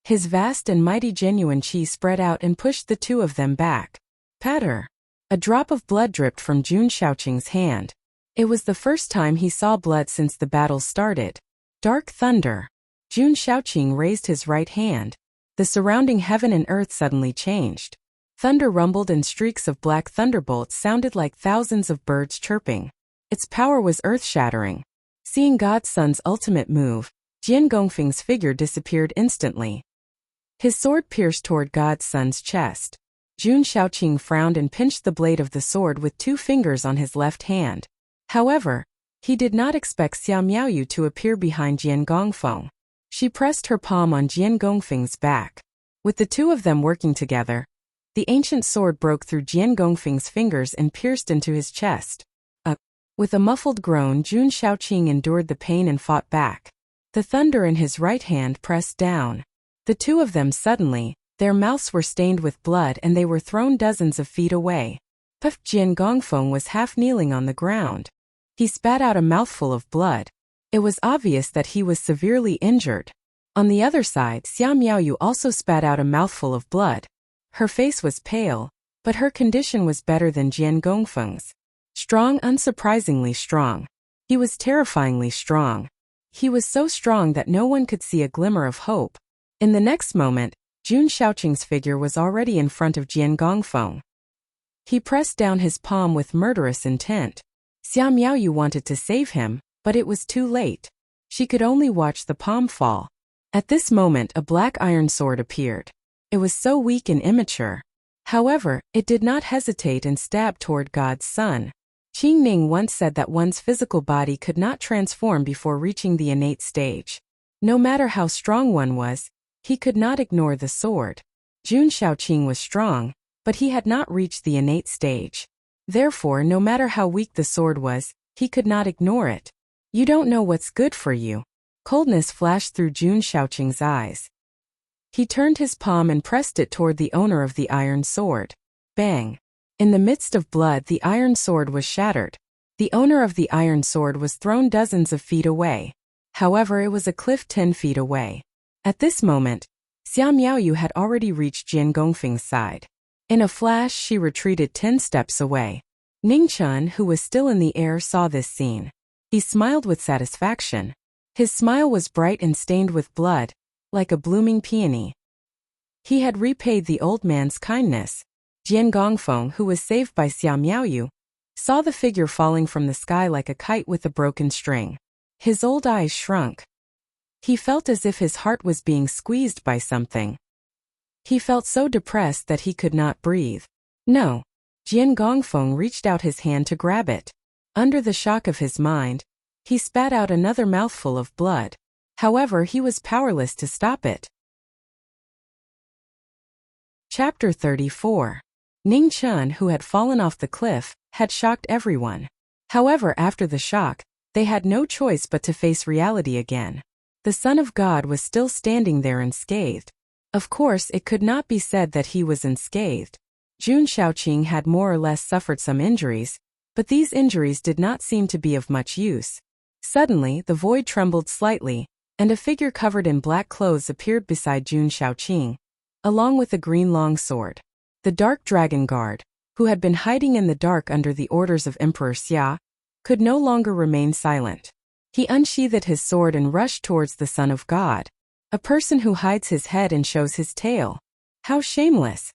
His vast and mighty genuine qi spread out and pushed the 2 of them back. Patter! A drop of blood dripped from Jun Shaoqing's hand. It was the first time he saw blood since the battle started. Dark thunder. Jun Shaoqing raised his right hand. The surrounding heaven and earth suddenly changed. Thunder rumbled and streaks of black thunderbolts sounded like thousands of birds chirping. Its power was earth-shattering. Seeing God's son's ultimate move, Jian Gongfeng's figure disappeared instantly. His sword pierced toward God's son's chest. Jun Shaoqing frowned and pinched the blade of the sword with 2 fingers on his left hand. However, he did not expect Xia Miaoyu to appear behind Jian Gongfeng. She pressed her palm on Jian Gongfeng's back. With the 2 of them working together, the ancient sword broke through Jian Gongfeng's fingers and pierced into his chest. With a muffled groan, Jun Shaoqing endured the pain and fought back. The thunder in his right hand pressed down. The 2 of them suddenly, their mouths were stained with blood and they were thrown dozens of feet away. Puff! Jian Gongfeng was half kneeling on the ground. He spat out a mouthful of blood. It was obvious that he was severely injured. On the other side, Xia Miaoyu also spat out a mouthful of blood. Her face was pale, but her condition was better than Jian Gongfeng's. Strong, unsurprisingly strong. He was terrifyingly strong. He was so strong that no one could see a glimmer of hope. In the next moment, Jun Shaoqing's figure was already in front of Jian Gongfeng. He pressed down his palm with murderous intent. Xia Miaoyu wanted to save him, but it was too late. She could only watch the palm fall. At this moment a black iron sword appeared. It was so weak and immature. However, it did not hesitate and stabbed toward God's son. Qing Ning once said that one's physical body could not transform before reaching the innate stage. No matter how strong one was, He could not ignore the sword. Jun Shaoqing was strong, but he had not reached the innate stage. Therefore, no matter how weak the sword was, he could not ignore it. You don't know what's good for you. Coldness flashed through Jun Shaoqing's eyes. He turned his palm and pressed it toward the owner of the iron sword. Bang! In the midst of blood, the iron sword was shattered. The owner of the iron sword was thrown dozens of feet away. However, it was a cliff 10 feet away. At this moment, Xia Miaoyu had already reached Jian Gongfeng's side. In a flash, she retreated 10 steps away. Ning Chun, who was still in the air, saw this scene. He smiled with satisfaction. His smile was bright and stained with blood, like a blooming peony. He had repaid the old man's kindness. Jian Gongfeng, who was saved by Xia Miaoyu, saw the figure falling from the sky like a kite with a broken string. His old eyes shrunk. He felt as if his heart was being squeezed by something. He felt so depressed that he could not breathe. No. Jian Gongfeng reached out his hand to grab it. Under the shock of his mind, he spat out another mouthful of blood. However, he was powerless to stop it. Chapter 34. Ning Chun, who had fallen off the cliff, had shocked everyone. However, after the shock, they had no choice but to face reality again. The Son of God was still standing there unscathed. Of course, it could not be said that he was unscathed. Jun Shaoqing had more or less suffered some injuries, but these injuries did not seem to be of much use. Suddenly, the void trembled slightly, and a figure covered in black clothes appeared beside Jun Shaoqing, along with a green longsword. The Dark Dragon Guard, who had been hiding in the dark under the orders of Emperor Xia, could no longer remain silent. He unsheathed his sword and rushed towards the Son of God. A person who hides his head and shows his tail. How shameless!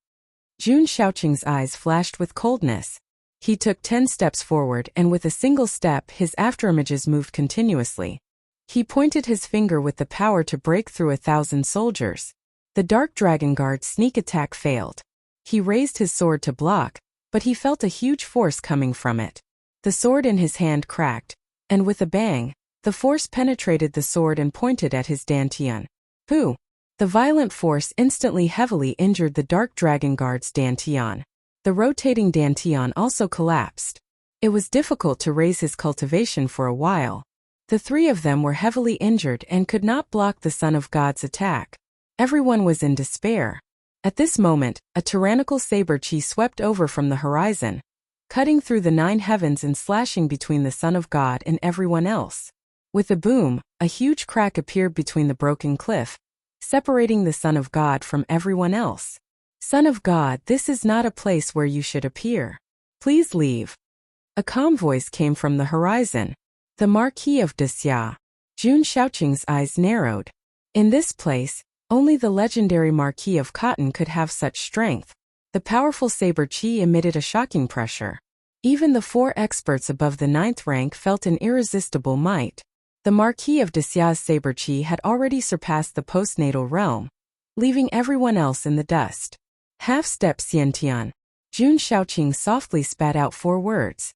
Jun Shaoqing's eyes flashed with coldness. He took 10 steps forward, and with a single step his afterimages moved continuously. He pointed his finger with the power to break through 1,000 soldiers. The Dark Dragon Guard's sneak attack failed. He raised his sword to block, but he felt a huge force coming from it. The sword in his hand cracked, and with a bang, the force penetrated the sword and pointed at his dantian. Pooh! The violent force instantly heavily injured the Dark Dragon Guard's dantian. The rotating dantian also collapsed. It was difficult to raise his cultivation for a while. The three of them were heavily injured and could not block the Son of God's attack. Everyone was in despair. At this moment, a tyrannical saber chi swept over from the horizon, cutting through the 9 heavens and slashing between the Son of God and everyone else. With a boom, a huge crack appeared between the broken cliff, separating the Son of God from everyone else. Son of God, this is not a place where you should appear. Please leave. A calm voice came from the horizon. The Marquis of Wuxia. Jun Shaoqing's eyes narrowed. In this place, only the legendary Marquis of Cotton could have such strength. The powerful saber chi emitted a shocking pressure. Even the 4 experts above the 9th rank felt an irresistible might. The Marquis of Wuxia's saber chi had already surpassed the postnatal realm, leaving everyone else in the dust. Half-step Xiantian. Jun Shaoqing softly spat out 4 words.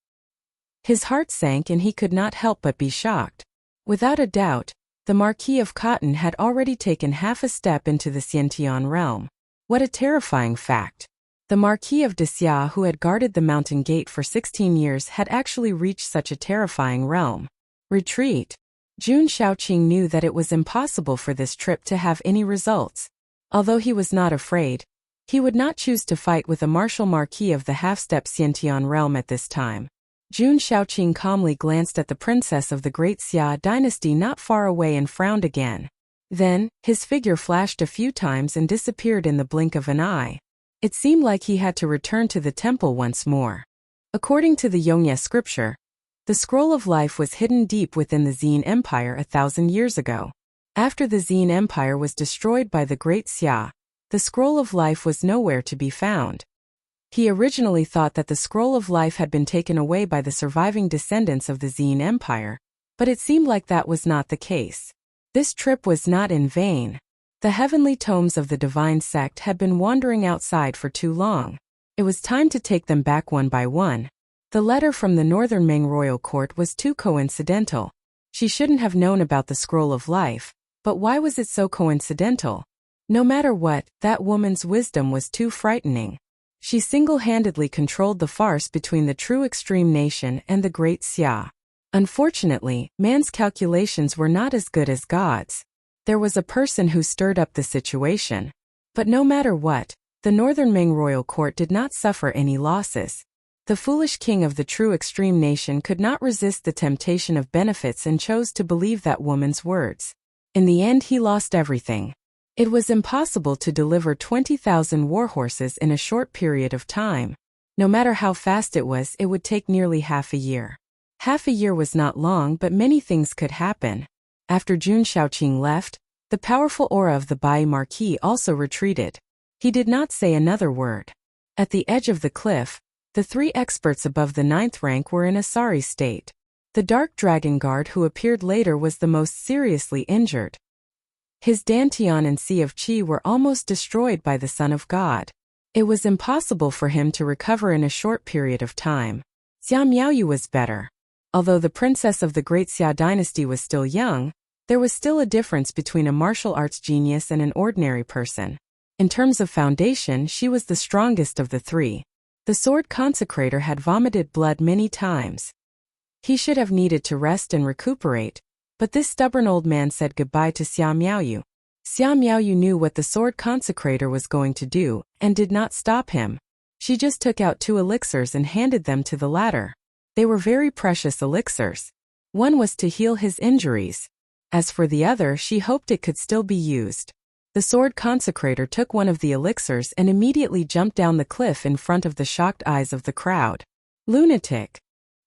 His heart sank and he could not help but be shocked. Without a doubt, the Marquis of Cotton had already taken half a step into the Xiantian realm. What a terrifying fact. The Marquis of Wuxia, who had guarded the mountain gate for 16 years, had actually reached such a terrifying realm. Retreat. Jun Shaoqing knew that it was impossible for this trip to have any results. Although he was not afraid, he would not choose to fight with a martial Marquis of the half-step Xiantian realm at this time. Jun Shaoqing calmly glanced at the princess of the great Xia dynasty not far away and frowned again. Then, his figure flashed a few times and disappeared in the blink of an eye. It seemed like he had to return to the temple once more. According to the Yongye scripture, the scroll of life was hidden deep within the Xin Empire 1,000 years ago. After the Xin Empire was destroyed by the great Xia, the scroll of life was nowhere to be found. He originally thought that the scroll of life had been taken away by the surviving descendants of the Xin Empire, but it seemed like that was not the case. This trip was not in vain. The heavenly tomes of the divine sect had been wandering outside for too long. It was time to take them back one by one. The letter from the northern Ming royal court was too coincidental. She shouldn't have known about the scroll of life, but why was it so coincidental? No matter what, that woman's wisdom was too frightening. She single-handedly controlled the farce between the true extreme nation and the great Xia. Unfortunately, man's calculations were not as good as God's. There was a person who stirred up the situation. But no matter what, the Northern Ming royal court did not suffer any losses. The foolish king of the true extreme nation could not resist the temptation of benefits and chose to believe that woman's words. In the end, he lost everything. It was impossible to deliver 20,000 warhorses in a short period of time. No matter how fast it would take nearly half a year. Half a year was not long, but many things could happen. After Jun Shaoqing left, the powerful aura of the Bai Marquis also retreated. He did not say another word. At the edge of the cliff, the three experts above the 9th rank were in a sorry state. The Dark Dragon Guard who appeared later was the most seriously injured. His Dantian and Sea of Qi were almost destroyed by the Son of God. It was impossible for him to recover in a short period of time. Xia Miaoyu was better. Although the princess of the Great Xia dynasty was still young, there was still a difference between a martial arts genius and an ordinary person. In terms of foundation, she was the strongest of the three. The sword consecrator had vomited blood many times. He should have needed to rest and recuperate, but this stubborn old man said goodbye to Xia Miaoyu. Xia Miaoyu knew what the sword consecrator was going to do, and did not stop him. She just took out 2 elixirs and handed them to the latter. They were very precious elixirs. One was to heal his injuries. As for the other, she hoped it could still be used. The sword consecrator took one of the elixirs and immediately jumped down the cliff in front of the shocked eyes of the crowd. Lunatic!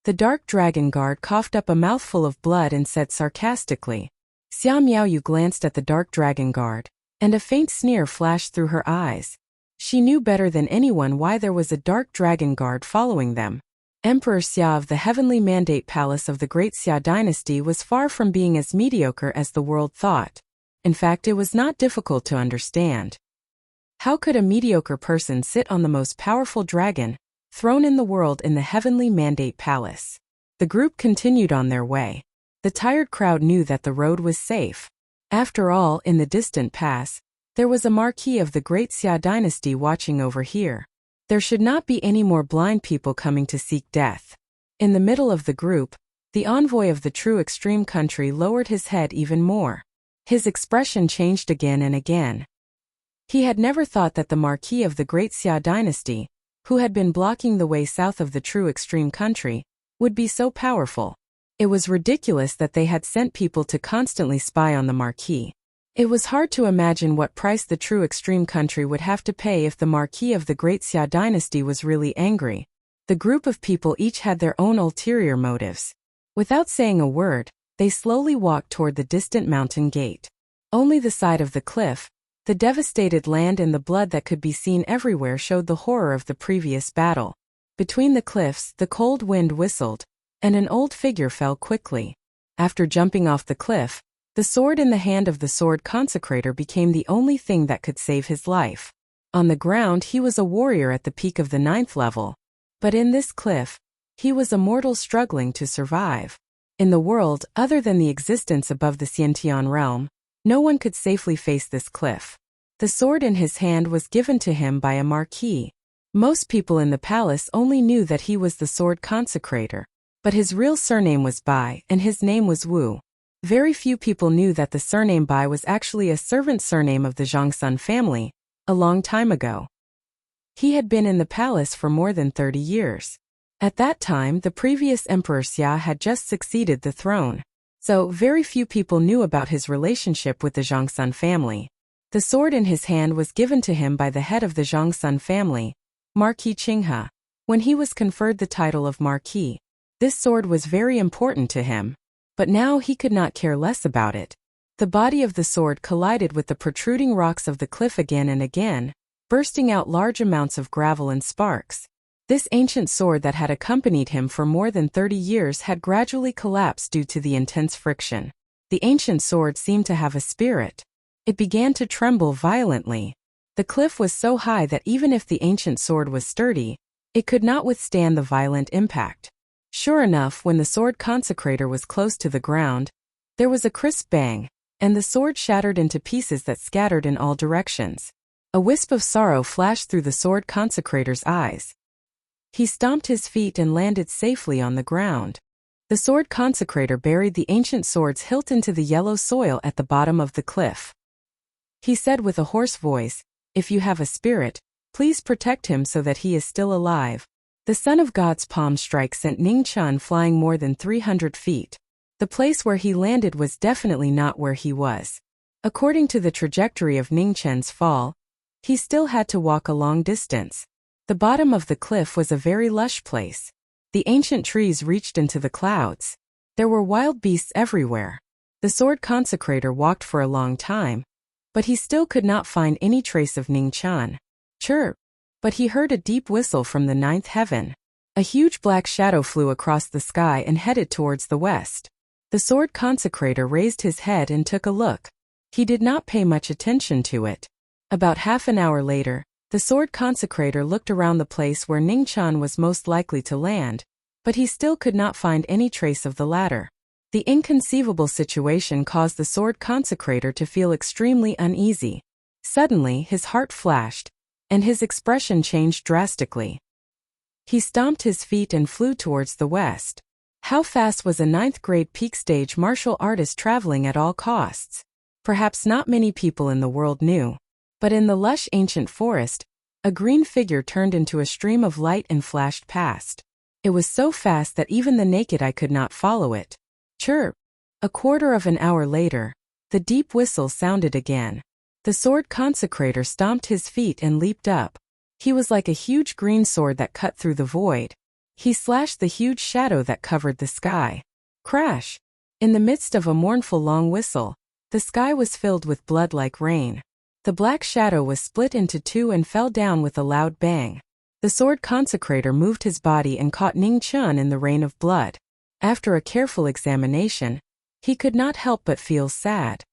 The Dark Dragon Guard coughed up a mouthful of blood and said sarcastically. Xia Miaoyu glanced at the Dark Dragon Guard, and a faint sneer flashed through her eyes. She knew better than anyone why there was a Dark Dragon Guard following them. Emperor Xia of the Heavenly Mandate Palace of the Great Xia dynasty was far from being as mediocre as the world thought. In fact, it was not difficult to understand. How could a mediocre person sit on the most powerful dragon throne in the world in the Heavenly Mandate Palace? The group continued on their way. The tired crowd knew that the road was safe. After all, in the distant pass, there was a Marquis of the Great Xia dynasty watching over here. There should not be any more blind people coming to seek death. In the middle of the group, the envoy of the true extreme country lowered his head even more. His expression changed again and again. He had never thought that the Marquis of the Great Xia dynasty, who had been blocking the way south of the true extreme country, would be so powerful. It was ridiculous that they had sent people to constantly spy on the Marquis. It was hard to imagine what price the true extreme country would have to pay if the Marquis of the Great Xia dynasty was really angry. The group of people each had their own ulterior motives. Without saying a word, they slowly walked toward the distant mountain gate. Only the side of the cliff, the devastated land and the blood that could be seen everywhere showed the horror of the previous battle. Between the cliffs, the cold wind whistled, and an old figure fell quickly. After jumping off the cliff, the sword in the hand of the sword consecrator became the only thing that could save his life. On the ground, he was a warrior at the peak of the 9th level. But in this cliff, he was a mortal struggling to survive. In the world, other than the existence above the Xiantian realm, no one could safely face this cliff. The sword in his hand was given to him by a marquis. Most people in the palace only knew that he was the sword consecrator. But his real surname was Bai, and his name was Wu. Very few people knew that the surname Bai was actually a servant surname of the Zhongsun family, a long time ago. He had been in the palace for more than 30 years. At that time, the previous Emperor Xia had just succeeded the throne. So, very few people knew about his relationship with the Zhongsun family. The sword in his hand was given to him by the head of the Zhongsun family, Marquis Qinghe. When he was conferred the title of Marquis, this sword was very important to him. But now he could not care less about it. The body of the sword collided with the protruding rocks of the cliff again and again, bursting out large amounts of gravel and sparks. This ancient sword that had accompanied him for more than 30 years had gradually collapsed due to the intense friction. The ancient sword seemed to have a spirit. It began to tremble violently. The cliff was so high that even if the ancient sword was sturdy, it could not withstand the violent impact. Sure enough, when the sword consecrator was close to the ground, there was a crisp bang, and the sword shattered into pieces that scattered in all directions. A wisp of sorrow flashed through the sword consecrator's eyes. He stomped his feet and landed safely on the ground. The sword consecrator buried the ancient sword's hilt into the yellow soil at the bottom of the cliff. He said with a hoarse voice, "If you have a spirit, please protect him so that he is still alive." The Son of God's palm strike sent Ningchen flying more than 300 feet. The place where he landed was definitely not where he was. According to the trajectory of Ningchen's fall, he still had to walk a long distance. The bottom of the cliff was a very lush place. The ancient trees reached into the clouds. There were wild beasts everywhere. The sword consecrator walked for a long time, but he still could not find any trace of Ningchen. Chirp! But he heard a deep whistle from the ninth heaven. A huge black shadow flew across the sky and headed towards the west. The sword consecrator raised his head and took a look. He did not pay much attention to it. About half an hour later, the sword consecrator looked around the place where Ningchen was most likely to land, but he still could not find any trace of the latter. The inconceivable situation caused the sword consecrator to feel extremely uneasy. Suddenly, his heart flashed, and his expression changed drastically. He stomped his feet and flew towards the west. How fast was a ninth-grade peak stage martial artist traveling at all costs? Perhaps not many people in the world knew. But in the lush ancient forest, a green figure turned into a stream of light and flashed past. It was so fast that even the naked eye could not follow it. Chirp! A quarter of an hour later, the deep whistle sounded again. The sword consecrator stomped his feet and leaped up. He was like a huge green sword that cut through the void. He slashed the huge shadow that covered the sky. Crash! In the midst of a mournful long whistle, the sky was filled with blood like rain. The black shadow was split into two and fell down with a loud bang. The sword consecrator moved his body and caught Ningchen in the rain of blood. After a careful examination, he could not help but feel sad.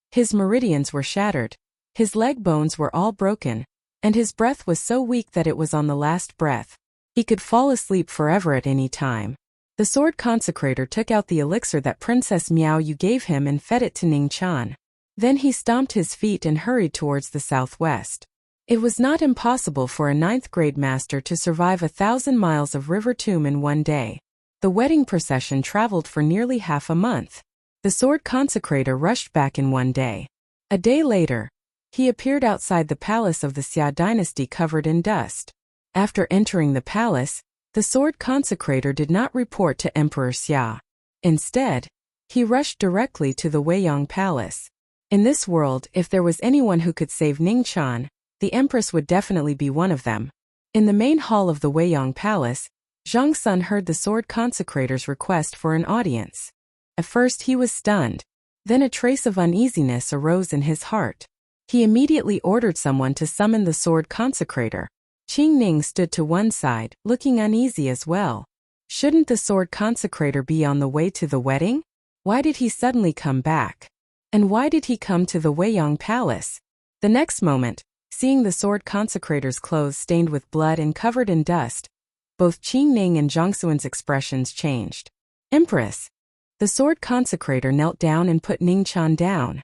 His meridians were shattered, his leg bones were all broken, and his breath was so weak that it was on the last breath. He could fall asleep forever at any time. The sword consecrator took out the elixir that Princess Miao Yu gave him and fed it to Ningchen. Then he stomped his feet and hurried towards the southwest. It was not impossible for a ninth-grade master to survive 1,000 miles of river tomb in one day. The wedding procession traveled for nearly half a month. The sword consecrator rushed back in one day. A day later, he appeared outside the palace of the Xia dynasty covered in dust. After entering the palace, the sword consecrator did not report to Emperor Xia. Instead, he rushed directly to the Weiyang Palace. In this world, if there was anyone who could save Ningchen, the Empress would definitely be one of them. In the main hall of the Weiyang Palace, Zhang Sun heard the sword consecrator's request for an audience. At first he was stunned. Then a trace of uneasiness arose in his heart. He immediately ordered someone to summon the sword consecrator. Qing Ning stood to one side, looking uneasy as well. Shouldn't the sword consecrator be on the way to the wedding? Why did he suddenly come back? And why did he come to the Weiyang Palace? The next moment, seeing the sword consecrator's clothes stained with blood and covered in dust, both Qing Ning and Zhang Sun's expressions changed. Empress! The sword consecrator knelt down and put Ningchen down.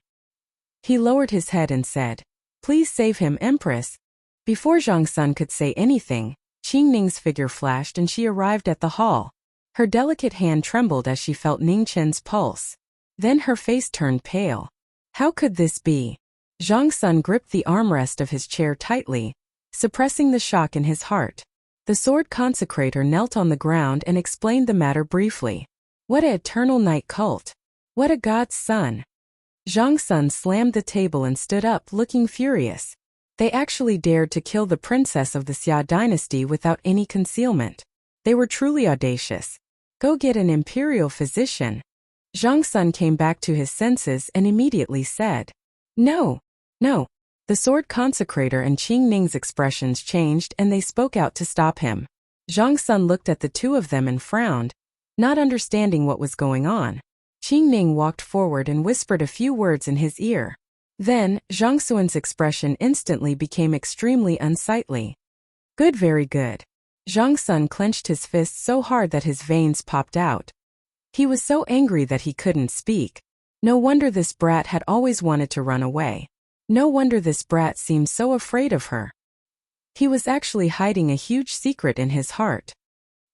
He lowered his head and said, "Please save him, Empress." Before Zhang Sun could say anything, Qing Ning's figure flashed and she arrived at the hall. Her delicate hand trembled as she felt Ningchen's pulse. Then her face turned pale. How could this be? Zhang Sun gripped the armrest of his chair tightly, suppressing the shock in his heart. The sword consecrator knelt on the ground and explained the matter briefly. What an eternal night cult! What a god's son! Zhang Sun slammed the table and stood up, looking furious. They actually dared to kill the princess of the Xia dynasty without any concealment. They were truly audacious. Go get an imperial physician. Zhang Sun came back to his senses and immediately said, "No, no." The sword consecrator and Qing Ning's expressions changed and they spoke out to stop him. Zhang Sun looked at the two of them and frowned, not understanding what was going on. Qing Ning walked forward and whispered a few words in his ear. Then, Zhang Sun's expression instantly became extremely unsightly. Good, very good. Zhang Sun clenched his fists so hard that his veins popped out. He was so angry that he couldn't speak. No wonder this brat had always wanted to run away. No wonder this brat seemed so afraid of her. He was actually hiding a huge secret in his heart.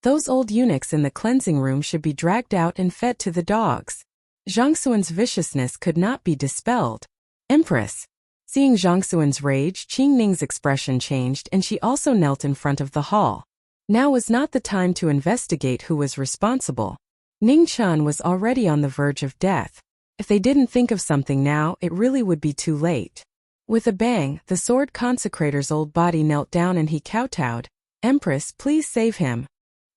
Those old eunuchs in the cleansing room should be dragged out and fed to the dogs. Zhang Xuan's viciousness could not be dispelled. Empress. Seeing Zhang Xuan's rage, Qing Ning's expression changed and she also knelt in front of the hall. Now was not the time to investigate who was responsible. Ning Chan was already on the verge of death. If they didn't think of something now, it really would be too late. With a bang, the sword consecrator's old body knelt down and he kowtowed. Empress, please save him.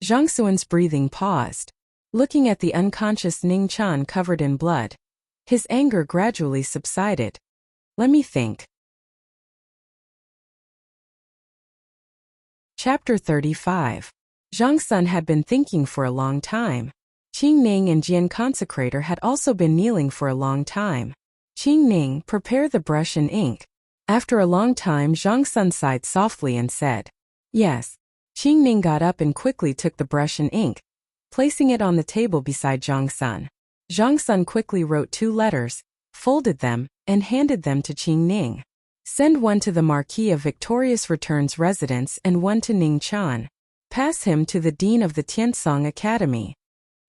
Zhang Xuan's breathing paused. Looking at the unconscious Ning Chan covered in blood, his anger gradually subsided. Let me think. Chapter 35. Zhang Sun had been thinking for a long time. Qing Ning and Jian Consecrator had also been kneeling for a long time. Qing Ning, prepare the brush and ink. After a long time, Zhang Sun sighed softly and said, yes. Qing Ning got up and quickly took the brush and ink, placing it on the table beside Zhang Sun. Zhang Sun quickly wrote 2 letters, folded them, and handed them to Qing Ning. Send one to the Marquis of Victorious Return's residence and one to Ning Chan. Pass him to the Dean of the Tiansong Academy.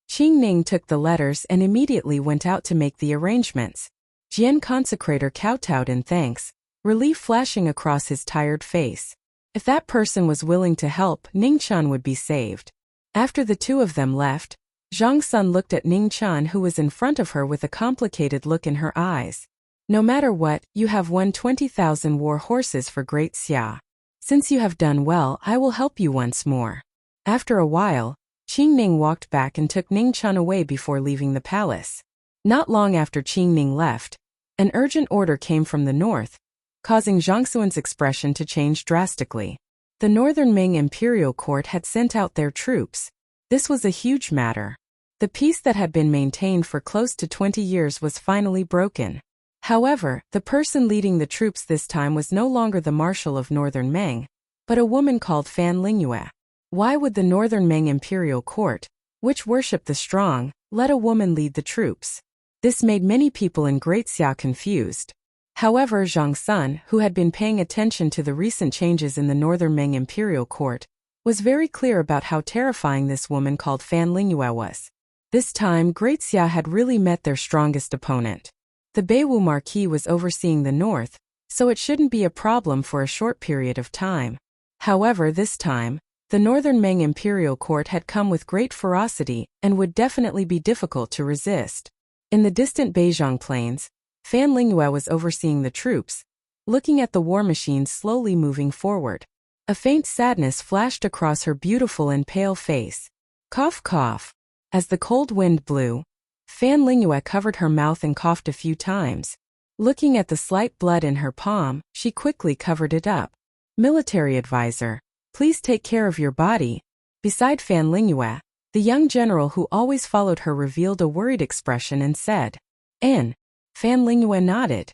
Qing Ning took the letters and immediately went out to make the arrangements. Jian Consecrator kowtowed in thanks, relief flashing across his tired face. If that person was willing to help, Ning Chan would be saved. After the 2 of them left, Zhang Sun looked at Ning Chan who was in front of her with a complicated look in her eyes. No matter what, you have won 20,000 war horses for Great Xia. Since you have done well, I will help you once more. After a while, Qing Ning walked back and took Ning Chan away before leaving the palace. Not long after Qing Ning left, an urgent order came from the north, causing Zhang Xuan's expression to change drastically. The Northern Ming Imperial Court had sent out their troops. This was a huge matter. The peace that had been maintained for close to 20 years was finally broken. However, the person leading the troops this time was no longer the Marshal of Northern Ming, but a woman called Fan Lingyue. Why would the Northern Ming Imperial Court, which worshipped the strong, let a woman lead the troops? This made many people in Great Xia confused. However, Zhang Sun, who had been paying attention to the recent changes in the Northern Ming Imperial Court, was very clear about how terrifying this woman called Fan Lingyue was. This time, Great Xia had really met their strongest opponent. The Beiwu Marquis was overseeing the north, so it shouldn't be a problem for a short period of time. However, this time, the Northern Ming Imperial Court had come with great ferocity and would definitely be difficult to resist. In the distant Beizhong Plains, Fan Lingyue was overseeing the troops, looking at the war machines slowly moving forward. A faint sadness flashed across her beautiful and pale face. Cough, cough. As the cold wind blew, Fan Lingyue covered her mouth and coughed a few times. Looking at the slight blood in her palm, she quickly covered it up. Military advisor, please take care of your body. Beside Fan Lingyue, the young general who always followed her revealed a worried expression and said, "An." Fan Lingyue nodded.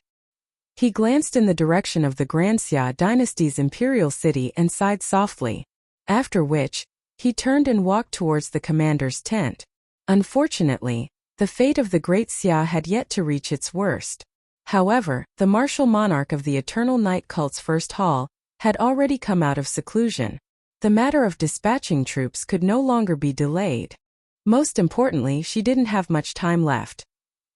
He glanced in the direction of the Grand Xia dynasty's imperial city and sighed softly, after which, he turned and walked towards the commander's tent. Unfortunately, the fate of the Great Xia had yet to reach its worst. However, the martial monarch of the Eternal Night Cult's first hall had already come out of seclusion. The matter of dispatching troops could no longer be delayed. Most importantly, she didn't have much time left.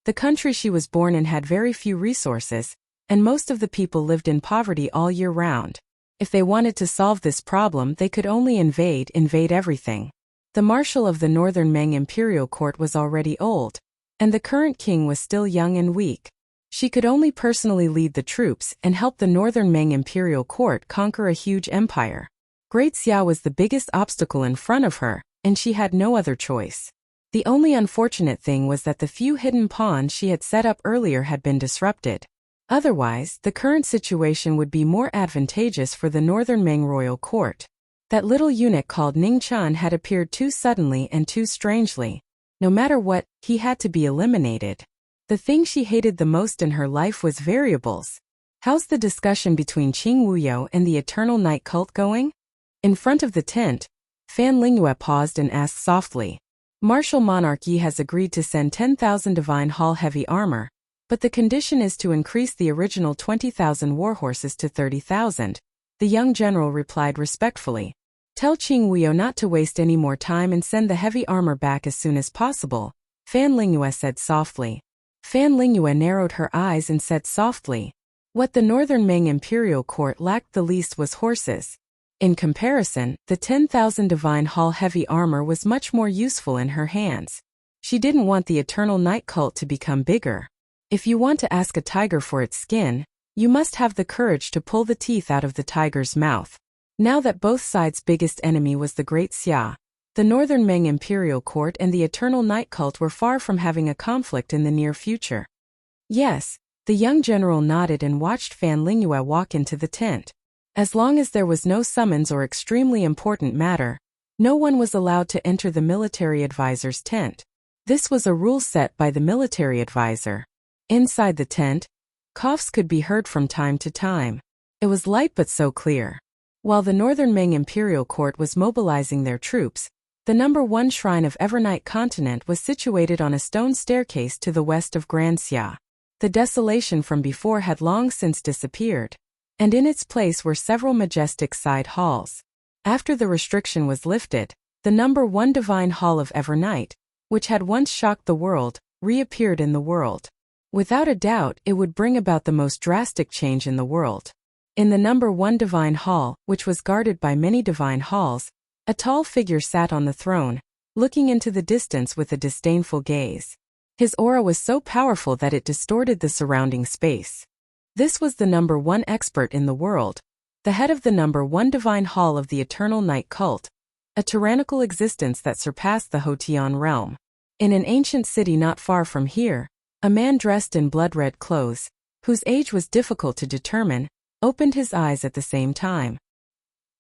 The country she was born in had very few resources, and most of the people lived in poverty all year round. If they wanted to solve this problem, they could only invade everything. The Marshal of the Northern Ming Imperial Court was already old, and the current king was still young and weak. She could only personally lead the troops and help the Northern Ming Imperial Court conquer a huge empire. Great Xia was the biggest obstacle in front of her, and she had no other choice. The only unfortunate thing was that the few hidden pawns she had set up earlier had been disrupted. Otherwise, the current situation would be more advantageous for the Northern Ming Royal Court. That little eunuch called Ning Chan had appeared too suddenly and too strangely. No matter what, he had to be eliminated. The thing she hated the most in her life was variables. How's the discussion between Qing Wuyo and the Eternal Night Cult going? In front of the tent, Fan Lingyue paused and asked softly, Martial Monarchy has agreed to send 10,000 Divine Hall heavy armor, but the condition is to increase the original 20,000 warhorses to 30,000, the young general replied respectfully. Tell Qing Wuyo not to waste any more time and send the heavy armor back as soon as possible, Fan Lingyue said softly. Fan Lingyue narrowed her eyes and said softly, what the northern Ming imperial court lacked the least was horses. In comparison, the 10,000 Divine Hall heavy armor was much more useful in her hands. She didn't want the Eternal Night cult to become bigger. If you want to ask a tiger for its skin, you must have the courage to pull the teeth out of the tiger's mouth. Now that both sides' biggest enemy was the Great Xia, the Northern Ming Imperial Court and the Eternal Night Cult were far from having a conflict in the near future. Yes, the young general nodded and watched Fan Lingyue walk into the tent. As long as there was no summons or extremely important matter, no one was allowed to enter the military advisor's tent. This was a rule set by the military advisor. Inside the tent, coughs could be heard from time to time. It was light but so clear. While the Northern Ming Imperial Court was mobilizing their troops, the number 1 shrine of Evernight Continent was situated on a stone staircase to the west of Grand Xia. The desolation from before had long since disappeared, and in its place were several majestic side halls. After the restriction was lifted, the number 1 Divine Hall of Evernight, which had once shocked the world, reappeared in the world. Without a doubt, it would bring about the most drastic change in the world. In the number 1 Divine Hall, which was guarded by many Divine Halls, a tall figure sat on the throne, looking into the distance with a disdainful gaze. His aura was so powerful that it distorted the surrounding space. This was the number 1 expert in the world, the head of the number 1 Divine Hall of the Eternal Night Cult, a tyrannical existence that surpassed the Hotian realm. In an ancient city not far from here, a man dressed in blood-red clothes, whose age was difficult to determine, opened his eyes at the same time.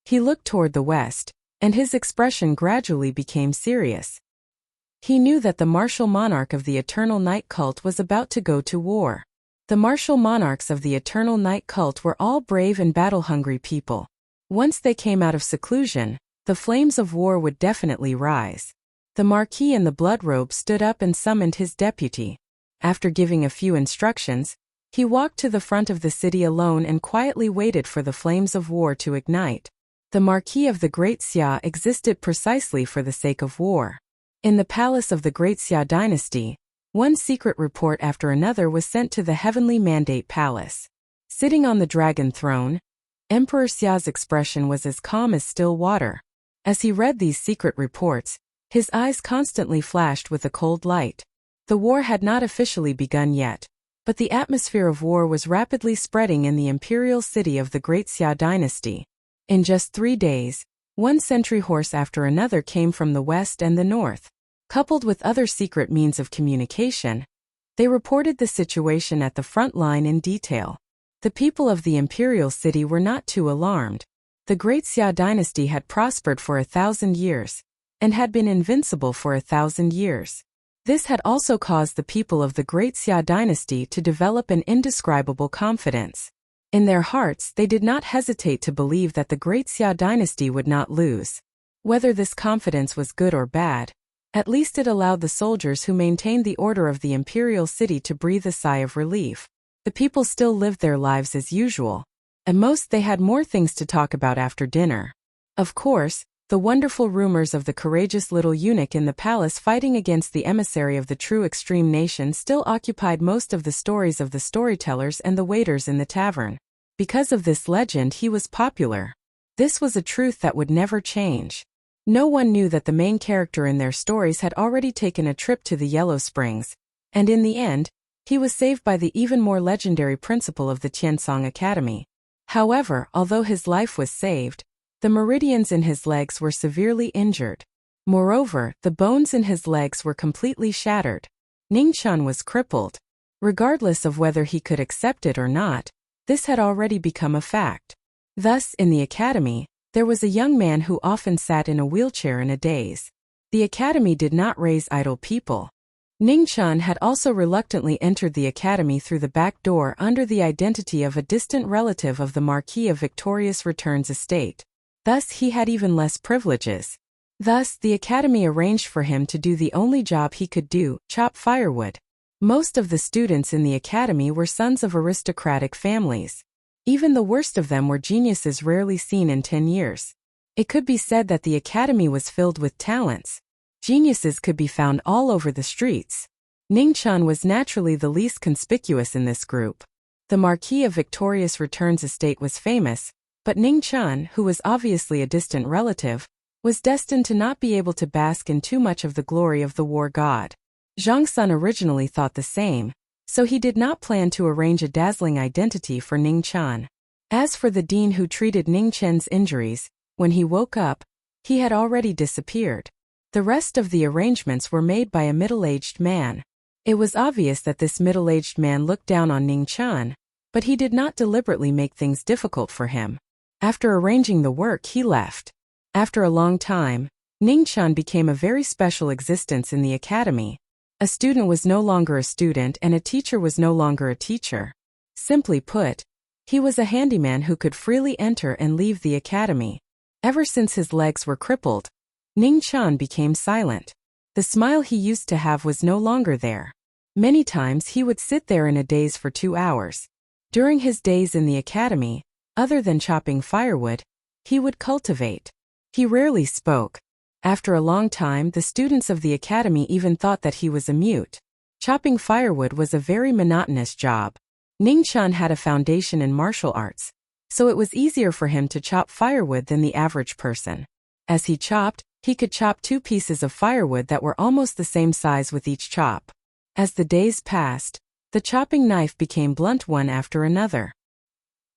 He looked toward the west, and his expression gradually became serious. He knew that the martial monarch of the Eternal Night Cult was about to go to war. The martial monarchs of the Eternal Night Cult were all brave and battle-hungry people. Once they came out of seclusion, the flames of war would definitely rise. The Marquis in the blood robe stood up and summoned his deputy. After giving a few instructions, he walked to the front of the city alone and quietly waited for the flames of war to ignite. The Marquis of the Great Xia existed precisely for the sake of war. In the palace of the Great Xia dynasty, one secret report after another was sent to the Heavenly Mandate Palace. Sitting on the dragon throne, Emperor Xia's expression was as calm as still water. As he read these secret reports, his eyes constantly flashed with a cold light. The war had not officially begun yet, but the atmosphere of war was rapidly spreading in the imperial city of the Great Xia dynasty. In just 3 days, one sentry horse after another came from the west and the north. Coupled with other secret means of communication, they reported the situation at the front line in detail. The people of the imperial city were not too alarmed. The Great Xia dynasty had prospered for 1,000 years, and had been invincible for 1,000 years. This had also caused the people of the Great Xia dynasty to develop an indescribable confidence. In their hearts, they did not hesitate to believe that the Great Xia dynasty would not lose. Whether this confidence was good or bad, at least it allowed the soldiers who maintained the order of the imperial city to breathe a sigh of relief. The people still lived their lives as usual. At most they had more things to talk about after dinner. Of course, the wonderful rumors of the courageous little eunuch in the palace fighting against the emissary of the true extreme nation still occupied most of the stories of the storytellers and the waiters in the tavern. Because of this legend he was popular. This was a truth that would never change. No one knew that the main character in their stories had already taken a trip to the Yellow Springs, and in the end, he was saved by the even more legendary principal of the Tiansong Academy. However, although his life was saved, the meridians in his legs were severely injured. Moreover, the bones in his legs were completely shattered. Ningqian was crippled. Regardless of whether he could accept it or not, this had already become a fact. Thus, in the academy, there was a young man who often sat in a wheelchair in a daze. The academy did not raise idle people. Ningqian had also reluctantly entered the academy through the back door under the identity of a distant relative of the Marquis of Victorious Return's estate. Thus he had even less privileges. Thus, the academy arranged for him to do the only job he could do, chop firewood. Most of the students in the academy were sons of aristocratic families. Even the worst of them were geniuses rarely seen in 10 years. It could be said that the academy was filled with talents. Geniuses could be found all over the streets. Ningchen was naturally the least conspicuous in this group. The Marquis of Victorious Return's estate was famous, but Ningchen, who was obviously a distant relative, was destined to not be able to bask in too much of the glory of the war god. Zhang Sun originally thought the same, so he did not plan to arrange a dazzling identity for Ningchen. As for the dean who treated Ningchen's injuries, when he woke up, he had already disappeared. The rest of the arrangements were made by a middle-aged man. It was obvious that this middle-aged man looked down on Ningchen, but he did not deliberately make things difficult for him. After arranging the work, he left. After a long time, Ningchen became a very special existence in the academy. A student was no longer a student and a teacher was no longer a teacher. Simply put, he was a handyman who could freely enter and leave the academy. Ever since his legs were crippled, Ningchen became silent. The smile he used to have was no longer there. Many times he would sit there in a daze for 2 hours. During his days in the academy, other than chopping firewood, he would cultivate. He rarely spoke. After a long time, the students of the academy even thought that he was a mute. Chopping firewood was a very monotonous job. Ningchen had a foundation in martial arts, so it was easier for him to chop firewood than the average person. As he chopped, he could chop 2 pieces of firewood that were almost the same size with each chop. As the days passed, the chopping knife became blunt one after another.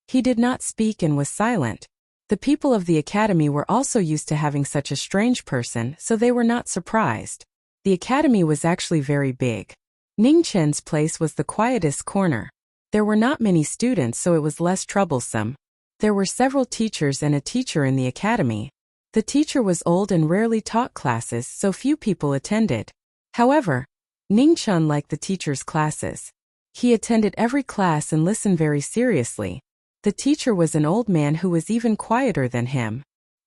He did not speak and was silent. The people of the academy were also used to having such a strange person, so they were not surprised. The academy was actually very big. Ningchen's place was the quietest corner. There were not many students, so it was less troublesome. There were several teachers and a teacher in the academy. The teacher was old and rarely taught classes, so few people attended. However, Ningchen liked the teacher's classes. He attended every class and listened very seriously. The teacher was an old man who was even quieter than him.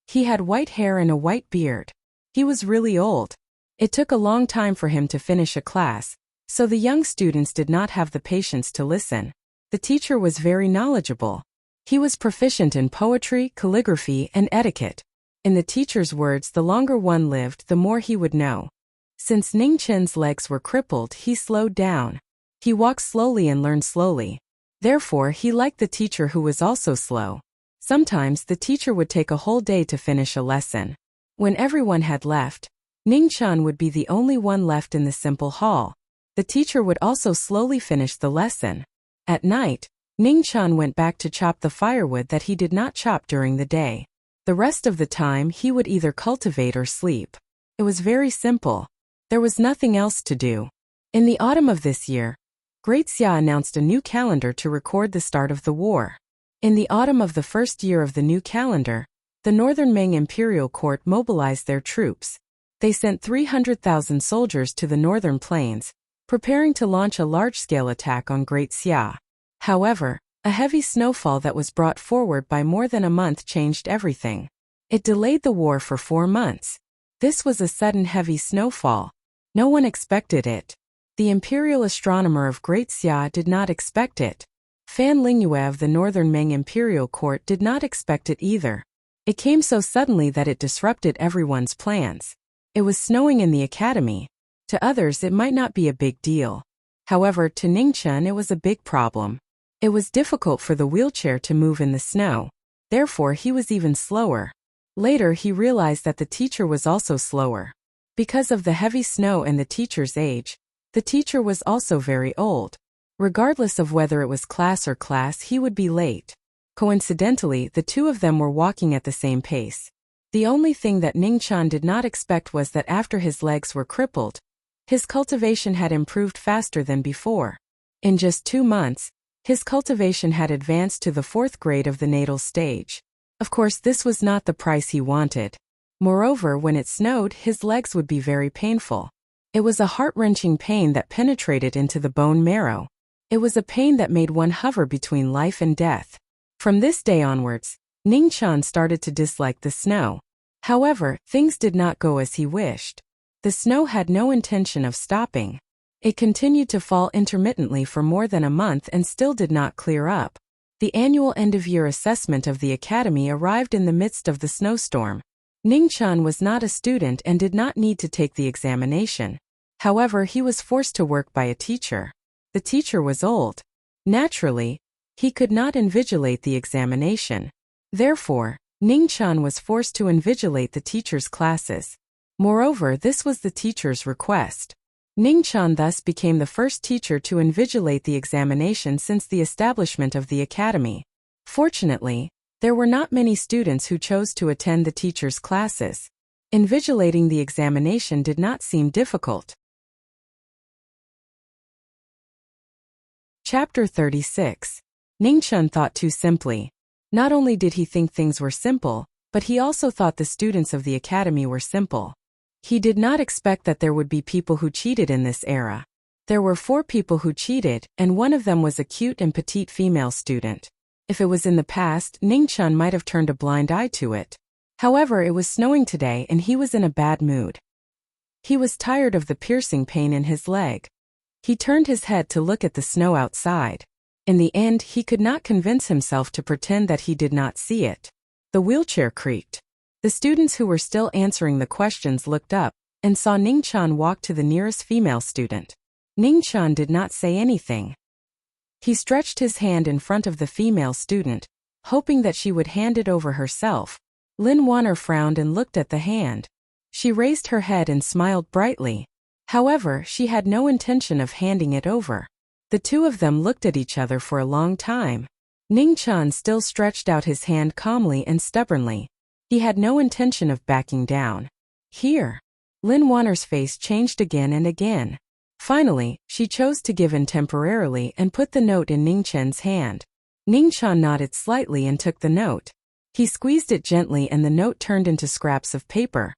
He had white hair and a white beard. He was really old. It took a long time for him to finish a class, so the young students did not have the patience to listen. The teacher was very knowledgeable. He was proficient in poetry, calligraphy, and etiquette. In the teacher's words, the longer one lived, the more he would know. Since Ningchen's legs were crippled, he slowed down. He walked slowly and learned slowly. Therefore, he liked the teacher who was also slow. Sometimes the teacher would take a whole day to finish a lesson. When everyone had left, Ningchen would be the only one left in the simple hall. The teacher would also slowly finish the lesson. At night, Ningchen went back to chop the firewood that he did not chop during the day. The rest of the time he would either cultivate or sleep. It was very simple. There was nothing else to do. In the autumn of this year, Great Xia announced a new calendar to record the start of the war. In the autumn of the first year of the new calendar, the Northern Ming Imperial Court mobilized their troops. They sent 300,000 soldiers to the northern plains, preparing to launch a large-scale attack on Great Xia. However, a heavy snowfall that was brought forward by more than a month changed everything. It delayed the war for 4 months. This was a sudden heavy snowfall. No one expected it. The imperial astronomer of Great Xia did not expect it. Fan Lingyue of the Northern Ming Imperial Court did not expect it either. It came so suddenly that it disrupted everyone's plans. It was snowing in the academy. To others it might not be a big deal. However, to Ningchen it was a big problem. It was difficult for the wheelchair to move in the snow. Therefore he was even slower. Later he realized that the teacher was also slower. Because of the heavy snow and the teacher's age, the teacher was also very old. Regardless of whether it was class or class, he would be late. Coincidentally, the two of them were walking at the same pace. The only thing that Ningchen did not expect was that after his legs were crippled, his cultivation had improved faster than before. In just 2 months, his cultivation had advanced to the 4th grade of the natal stage. Of course, this was not the price he wanted. Moreover, when it snowed, his legs would be very painful. It was a heart-wrenching pain that penetrated into the bone marrow. It was a pain that made one hover between life and death. From this day onwards, Ningchen started to dislike the snow. However, things did not go as he wished. The snow had no intention of stopping. It continued to fall intermittently for more than a month and still did not clear up. The annual end-of-year assessment of the academy arrived in the midst of the snowstorm. Ningqian was not a student and did not need to take the examination. However, he was forced to work by a teacher. The teacher was old. Naturally, he could not invigilate the examination. Therefore, Ningqian was forced to invigilate the teacher's classes. Moreover, this was the teacher's request. Ningqian thus became the first teacher to invigilate the examination since the establishment of the academy. Fortunately, there were not many students who chose to attend the teacher's classes. Invigilating the examination did not seem difficult. Chapter 36. Ningqian thought too simply. Not only did he think things were simple, but he also thought the students of the academy were simple. He did not expect that there would be people who cheated in this era. There were 4 people who cheated, and one of them was a cute and petite female student. If it was in the past, Ningqian might have turned a blind eye to it. However, it was snowing today and he was in a bad mood. He was tired of the piercing pain in his leg. He turned his head to look at the snow outside. In the end, he could not convince himself to pretend that he did not see it. The wheelchair creaked. The students who were still answering the questions looked up and saw Ningqian walk to the nearest female student. Ningqian did not say anything. He stretched his hand in front of the female student, hoping that she would hand it over herself. Lin Wanner frowned and looked at the hand. She raised her head and smiled brightly. However, she had no intention of handing it over. The two of them looked at each other for a long time. Ningqian still stretched out his hand calmly and stubbornly. He had no intention of backing down. Here. Lin Wanner's face changed again and again. Finally, she chose to give in temporarily and put the note in Ningqian's hand. Ningqian nodded slightly and took the note. He squeezed it gently and the note turned into scraps of paper.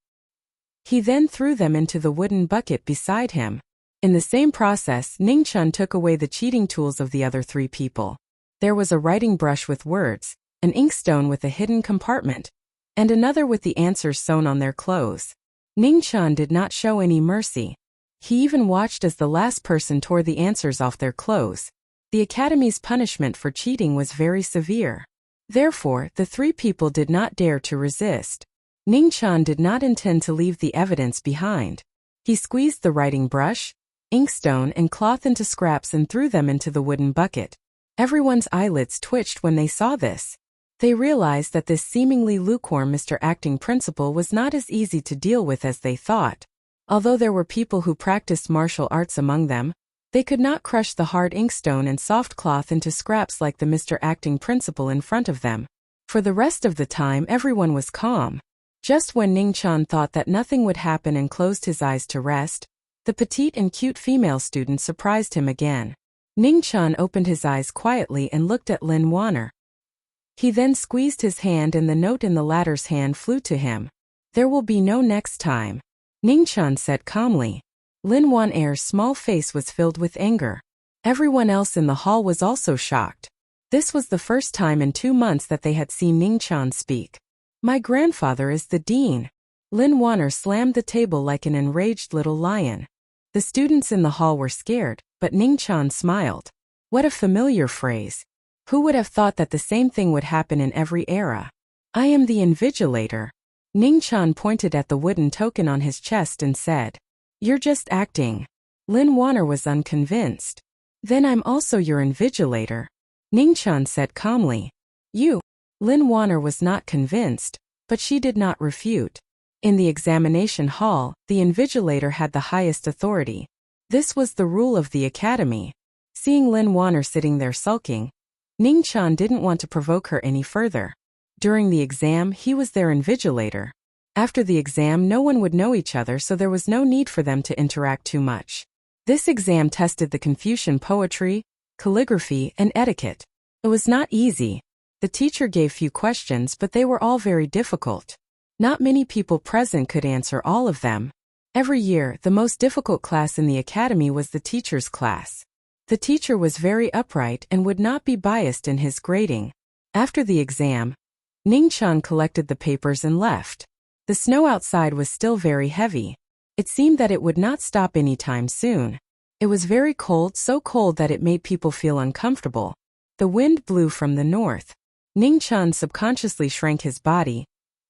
He then threw them into the wooden bucket beside him. In the same process, Ningqian took away the cheating tools of the other 3 people. There was a writing brush with words, an inkstone with a hidden compartment, and another with the answers sewn on their clothes. Ningqian did not show any mercy. He even watched as the last person tore the answers off their clothes. The academy's punishment for cheating was very severe. Therefore, the 3 people did not dare to resist. Ningqian did not intend to leave the evidence behind. He squeezed the writing brush, inkstone and cloth into scraps and threw them into the wooden bucket. Everyone's eyelids twitched when they saw this. They realized that this seemingly lukewarm Mr. Acting principal was not as easy to deal with as they thought. Although there were people who practiced martial arts among them, they could not crush the hard inkstone and soft cloth into scraps like the Mr. Acting principal in front of them. For the rest of the time, everyone was calm. Just when Ningqian thought that nothing would happen and closed his eyes to rest, the petite and cute female student surprised him again. Ningqian opened his eyes quietly and looked at Lin Wanner. He then squeezed his hand and the note in the latter's hand flew to him. "There will be no next time," Ningqian said calmly. Lin Wanner's small face was filled with anger. Everyone else in the hall was also shocked. This was the first time in 2 months that they had seen Ningqian speak. "My grandfather is the dean." Lin Wanner slammed the table like an enraged little lion. The students in the hall were scared, but Ningqian smiled. What a familiar phrase. Who would have thought that the same thing would happen in every era? "I am the invigilator." Ningqian pointed at the wooden token on his chest and said, "You're just acting." Lin Wanner was unconvinced. "Then I'm also your invigilator," Ningqian said calmly. "You." Lin Wanner was not convinced, but she did not refute. In the examination hall, the invigilator had the highest authority. This was the rule of the academy. Seeing Lin Wanner sitting there sulking, Ningqian didn't want to provoke her any further. During the exam, he was their invigilator. After the exam, no one would know each other, so there was no need for them to interact too much. This exam tested the Confucian poetry, calligraphy, and etiquette. It was not easy. The teacher gave few questions, but they were all very difficult. Not many people present could answer all of them. Every year, the most difficult class in the academy was the teacher's class. The teacher was very upright and would not be biased in his grading. After the exam, Ningqian collected the papers and left. The snow outside was still very heavy. It seemed that it would not stop anytime soon. It was very cold, so cold that it made people feel uncomfortable. The wind blew from the north. Ningchen subconsciously shrank his body,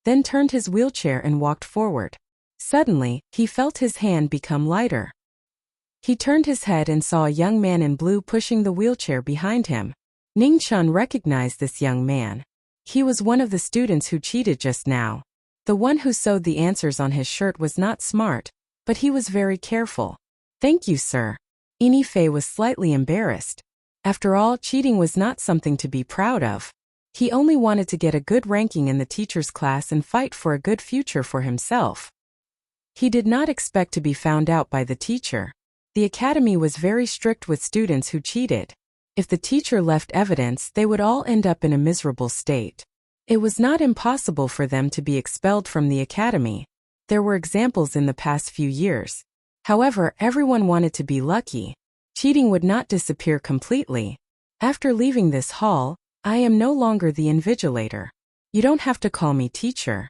then turned his wheelchair and walked forward. Suddenly, he felt his hand become lighter. He turned his head and saw a young man in blue pushing the wheelchair behind him. Ningchen recognized this young man. He was one of the students who cheated just now. The one who sewed the answers on his shirt was not smart, but he was very careful. "Thank you, sir." Inifei was slightly embarrassed. After all, cheating was not something to be proud of. He only wanted to get a good ranking in the teacher's class and fight for a good future for himself. He did not expect to be found out by the teacher. The academy was very strict with students who cheated. If the teacher left evidence, they would all end up in a miserable state. It was not impossible for them to be expelled from the academy. There were examples in the past few years. However, everyone wanted to be lucky. Cheating would not disappear completely. After leaving this hall, I am no longer the invigilator. You don't have to call me teacher.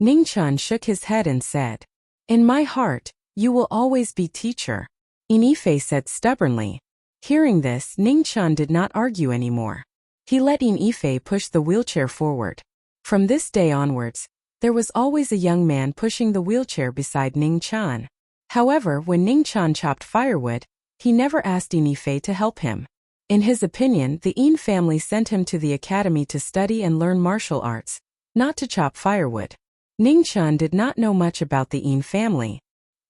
Ningchen shook his head and said, "In my heart, you will always be teacher," Inifei said stubbornly. Hearing this, Ningchen did not argue anymore. He let Inifei push the wheelchair forward. From this day onwards, there was always a young man pushing the wheelchair beside Ningchen. However, when Ningchen chopped firewood, he never asked Inifei to help him. In his opinion, the Yin family sent him to the academy to study and learn martial arts, not to chop firewood. Ningchen did not know much about the Yin family.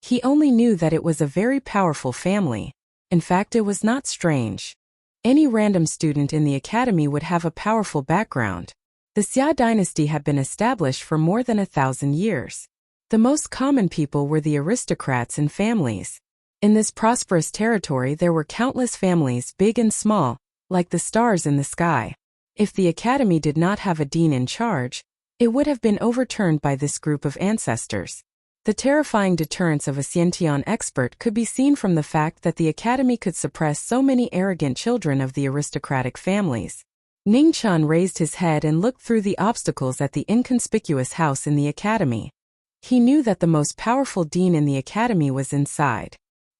He only knew that it was a very powerful family. In fact, it was not strange. Any random student in the academy would have a powerful background. The Xia dynasty had been established for more than 1,000 years. The most common people were the aristocrats and families. In this prosperous territory there were countless families, big and small, like the stars in the sky. If the academy did not have a dean in charge, it would have been overturned by this group of ancestors. The terrifying deterrence of a Xiantian expert could be seen from the fact that the academy could suppress so many arrogant children of the aristocratic families. Ningchen raised his head and looked through the obstacles at the inconspicuous house in the academy. He knew that the most powerful dean in the academy was inside.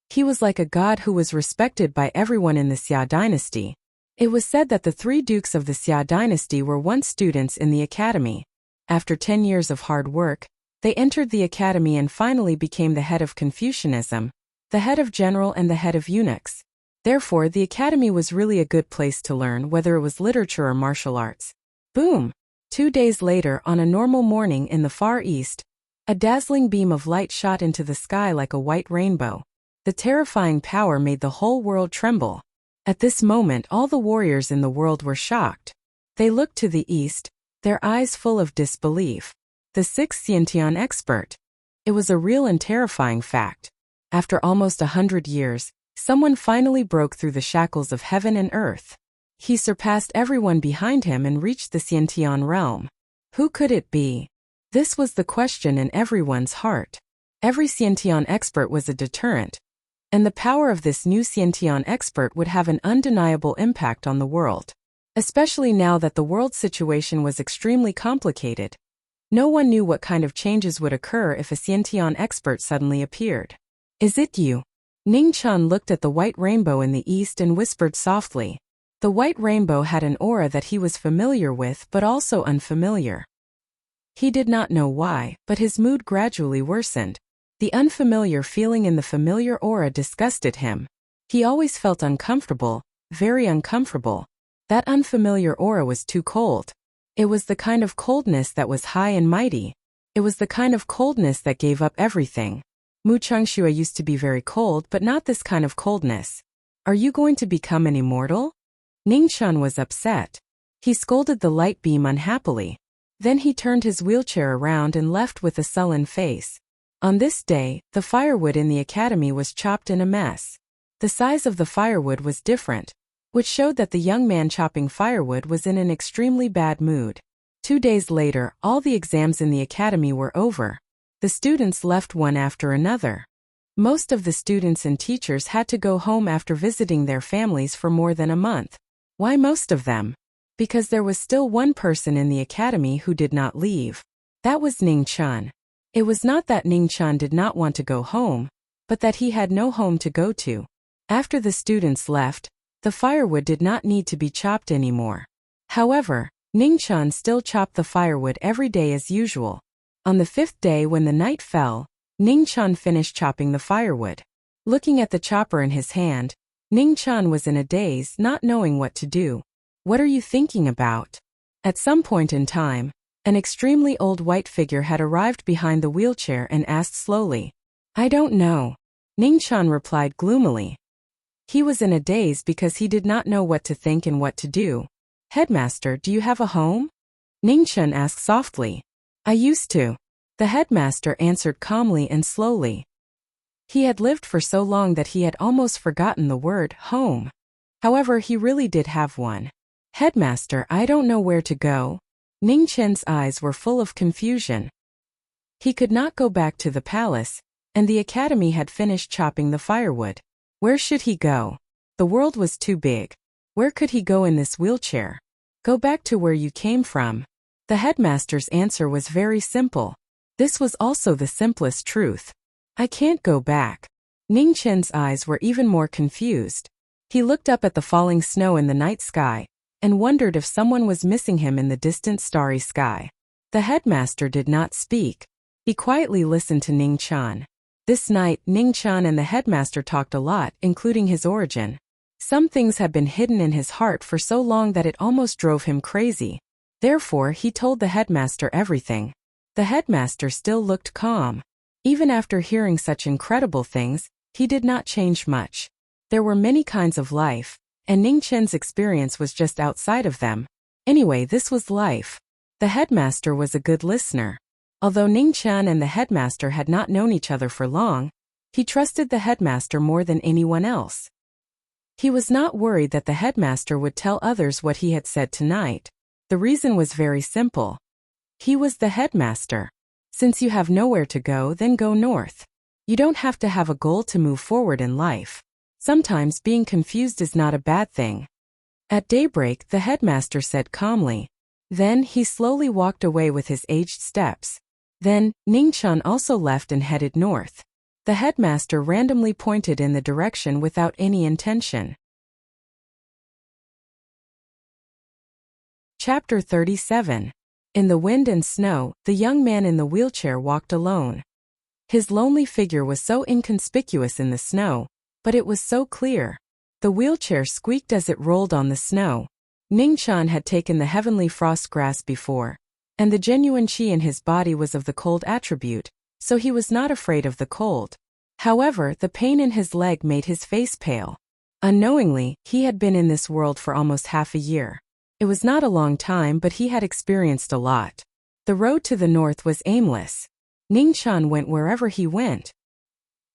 He was like a god who was respected by everyone in the Xia dynasty. It was said that the 3 dukes of the Xia dynasty were once students in the academy. After 10 years of hard work, they entered the academy and finally became the head of Confucianism, the head of general and the head of eunuchs. Therefore, the academy was really a good place to learn, whether it was literature or martial arts. Boom! 2 days later, on a normal morning in the Far East, a dazzling beam of light shot into the sky like a white rainbow. The terrifying power made the whole world tremble. At this moment, all the warriors in the world were shocked. They looked to the east, their eyes full of disbelief. The 6th Xiantian expert. It was a real and terrifying fact. After almost 100 years, someone finally broke through the shackles of heaven and earth. He surpassed everyone behind him and reached the Xiantian realm. Who could it be? This was the question in everyone's heart. Every Xiantian expert was a deterrent, and the power of this new Xiantian expert would have an undeniable impact on the world. Especially now that the world situation was extremely complicated. No one knew what kind of changes would occur if a Xiantian expert suddenly appeared. "Is it you?" Ningchen looked at the white rainbow in the east and whispered softly. The white rainbow had an aura that he was familiar with but also unfamiliar. He did not know why, but his mood gradually worsened. The unfamiliar feeling in the familiar aura disgusted him. He always felt uncomfortable, very uncomfortable. That unfamiliar aura was too cold. It was the kind of coldness that was high and mighty. It was the kind of coldness that gave up everything. Mu Chengxue used to be very cold, but not this kind of coldness. "Are you going to become an immortal?" Ningchen was upset. He scolded the light beam unhappily. Then he turned his wheelchair around and left with a sullen face. On this day, the firewood in the academy was chopped in a mess. The size of the firewood was different, which showed that the young man chopping firewood was in an extremely bad mood. 2 days later, all the exams in the academy were over. The students left one after another. Most of the students and teachers had to go home after visiting their families for more than a month. Why most of them? Because there was still one person in the academy who did not leave. That was Ningchen. It was not that Ningchan did not want to go home, but that he had no home to go to. After the students left, the firewood did not need to be chopped anymore. However, Ningchan still chopped the firewood every day as usual. On the 5th day when the night fell, Ningchan finished chopping the firewood. Looking at the chopper in his hand, Ningchan was in a daze, not knowing what to do. "What are you thinking about?" At some point in time, an extremely old white figure had arrived behind the wheelchair and asked slowly. "I don't know," Ningchan replied gloomily. He was in a daze because he did not know what to think and what to do. "Headmaster, do you have a home?" Ningchan asked softly. "I used to," the headmaster answered calmly and slowly. He had lived for so long that he had almost forgotten the word home. However, he really did have one. "Headmaster, I don't know where to go." Ningchan's eyes were full of confusion. He could not go back to the palace, and the academy had finished chopping the firewood. Where should he go? The world was too big. Where could he go in this wheelchair? "Go back to where you came from." The headmaster's answer was very simple. This was also the simplest truth. "I can't go back." Ningchan's eyes were even more confused. He looked up at the falling snow in the night sky, and wondered if someone was missing him in the distant starry sky. The headmaster did not speak. He quietly listened to Ningchan. This night, Ningchan and the headmaster talked a lot, including his origin. Some things had been hidden in his heart for so long that it almost drove him crazy. Therefore, he told the headmaster everything. The headmaster still looked calm. Even after hearing such incredible things, he did not change much. There were many kinds of life, and Ningchan's experience was just outside of them. Anyway, this was life. The headmaster was a good listener. Although Ningchan and the headmaster had not known each other for long, he trusted the headmaster more than anyone else. He was not worried that the headmaster would tell others what he had said tonight. The reason was very simple. He was the headmaster. Since you have nowhere to go, then go north. You don't have to have a goal to move forward in life. Sometimes being confused is not a bad thing. At daybreak, the headmaster said calmly. Then he slowly walked away with his aged steps. Then, Ningchan also left and headed north. The headmaster randomly pointed in the direction without any intention. Chapter 37. In the wind and snow, the young man in the wheelchair walked alone. His lonely figure was so inconspicuous in the snow, but it was so clear. The wheelchair squeaked as it rolled on the snow. Ningchan had taken the heavenly frost grass before, and the genuine qi in his body was of the cold attribute, so he was not afraid of the cold. However, the pain in his leg made his face pale. Unknowingly, he had been in this world for almost half a year. It was not a long time, but he had experienced a lot. The road to the north was aimless. Ningchan went wherever he went.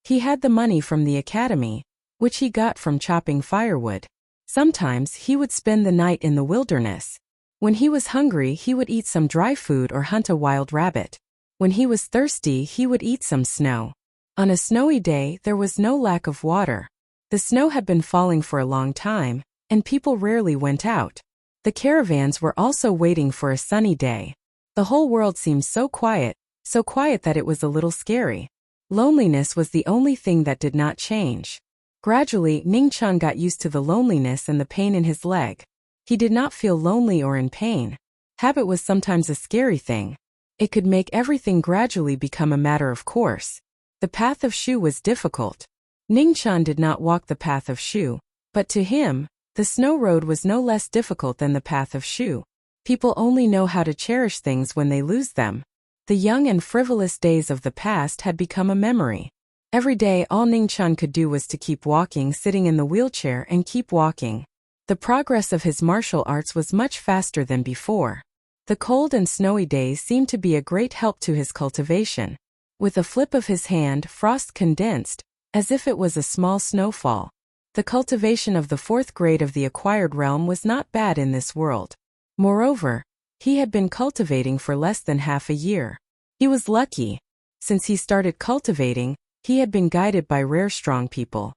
He had the money from the academy, which he got from chopping firewood. Sometimes he would spend the night in the wilderness. When he was hungry, he would eat some dry food or hunt a wild rabbit. When he was thirsty, he would eat some snow. On a snowy day, there was no lack of water. The snow had been falling for a long time, and people rarely went out. The caravans were also waiting for a sunny day. The whole world seemed so quiet that it was a little scary. Loneliness was the only thing that did not change. Gradually, Ningchan got used to the loneliness and the pain in his leg. He did not feel lonely or in pain. Habit was sometimes a scary thing. It could make everything gradually become a matter of course. The path of Shu was difficult. Ningchan did not walk the path of Shu, but to him, the snow road was no less difficult than the path of Shu. People only know how to cherish things when they lose them. The young and frivolous days of the past had become a memory. Every day all Ningchan could do was to keep walking, sitting in the wheelchair, and keep walking. The progress of his martial arts was much faster than before. The cold and snowy days seemed to be a great help to his cultivation. With a flip of his hand, frost condensed, as if it was a small snowfall. The cultivation of the 4th grade of the acquired realm was not bad in this world. Moreover, he had been cultivating for less than half a year. He was lucky. Since he started cultivating, he had been guided by rare strong people.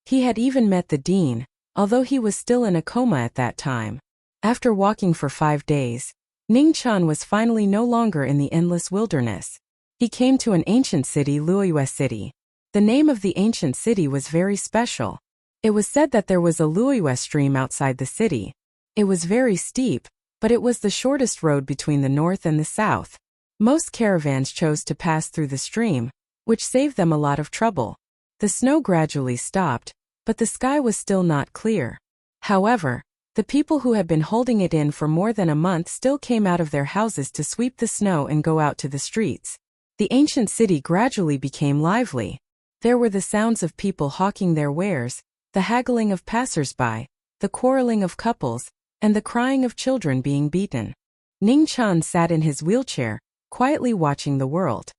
He had even met the dean, although he was still in a coma at that time. After walking for 5 days, Ningchan was finally no longer in the endless wilderness. He came to an ancient city, Wuxia City. The name of the ancient city was very special. It was said that there was a Wuxia stream outside the city. It was very steep, but it was the shortest road between the north and the south. Most caravans chose to pass through the stream, which saved them a lot of trouble. The snow gradually stopped, but the sky was still not clear. However, the people who had been holding it in for more than a month still came out of their houses to sweep the snow and go out to the streets. The ancient city gradually became lively. There were the sounds of people hawking their wares, the haggling of passers-by, the quarreling of couples, and the crying of children being beaten. Ning Chan sat in his wheelchair, quietly watching the world.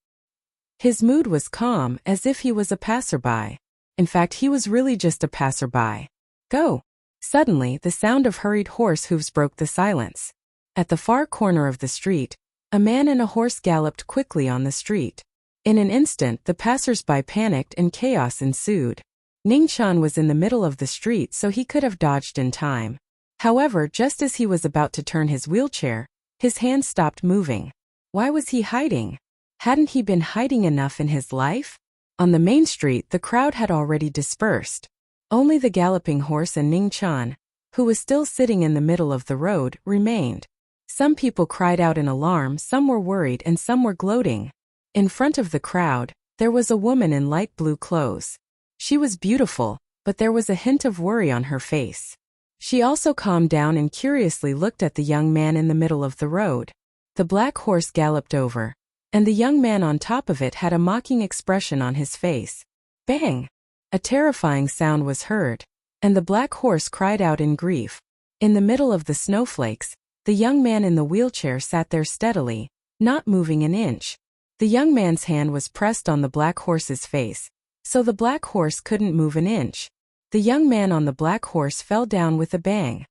His mood was calm, as if he was a passerby. In fact, he was really just a passerby. Go! Suddenly, the sound of hurried horse hooves broke the silence. At the far corner of the street, a man and a horse galloped quickly on the street. In an instant, the passers-by panicked and chaos ensued. Ning Chan was in the middle of the street, so he could have dodged in time. However, just as he was about to turn his wheelchair, his hand stopped moving. Why was he hiding? Hadn't he been hiding enough in his life? On the main street, the crowd had already dispersed. Only the galloping horse and Ning Chan, who was still sitting in the middle of the road, remained. Some people cried out in alarm, some were worried, and some were gloating. In front of the crowd, there was a woman in light blue clothes. She was beautiful, but there was a hint of worry on her face. She also calmed down and curiously looked at the young man in the middle of the road. The black horse galloped over, and the young man on top of it had a mocking expression on his face. Bang! A terrifying sound was heard, and the black horse cried out in grief. In the middle of the snowflakes, the young man in the wheelchair sat there steadily, not moving an inch. The young man's hand was pressed on the black horse's face, so the black horse couldn't move an inch. The young man on the black horse fell down with a bang.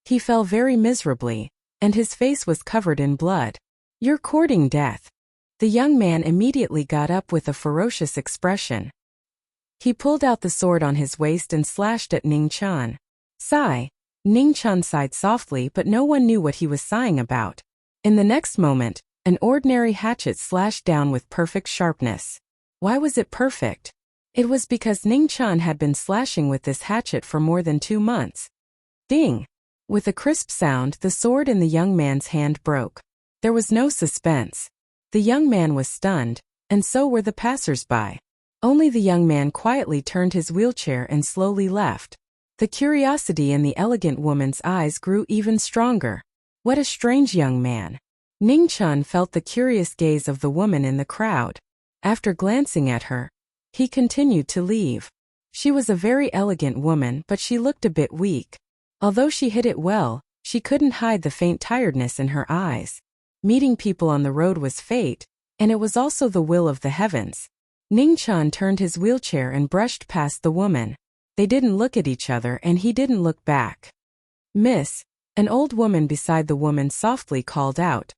He fell very miserably, and his face was covered in blood. You're courting death. The young man immediately got up with a ferocious expression. He pulled out the sword on his waist and slashed at Ning Chan. Sigh. Ning Chan sighed softly, but no one knew what he was sighing about. In the next moment, an ordinary hatchet slashed down with perfect sharpness. Why was it perfect? It was because Ning Chan had been slashing with this hatchet for more than 2 months. Ding! With a crisp sound, the sword in the young man's hand broke. There was no suspense. The young man was stunned, and so were the passers-by. Only the young man quietly turned his wheelchair and slowly left. The curiosity in the elegant woman's eyes grew even stronger. What a strange young man. Ning Chan felt the curious gaze of the woman in the crowd. After glancing at her, he continued to leave. She was a very elegant woman, but she looked a bit weak. Although she hid it well, she couldn't hide the faint tiredness in her eyes. Meeting people on the road was fate, and it was also the will of the heavens. Ning Chan turned his wheelchair and brushed past the woman. They didn't look at each other, and he didn't look back. Miss, an old woman beside the woman softly called out.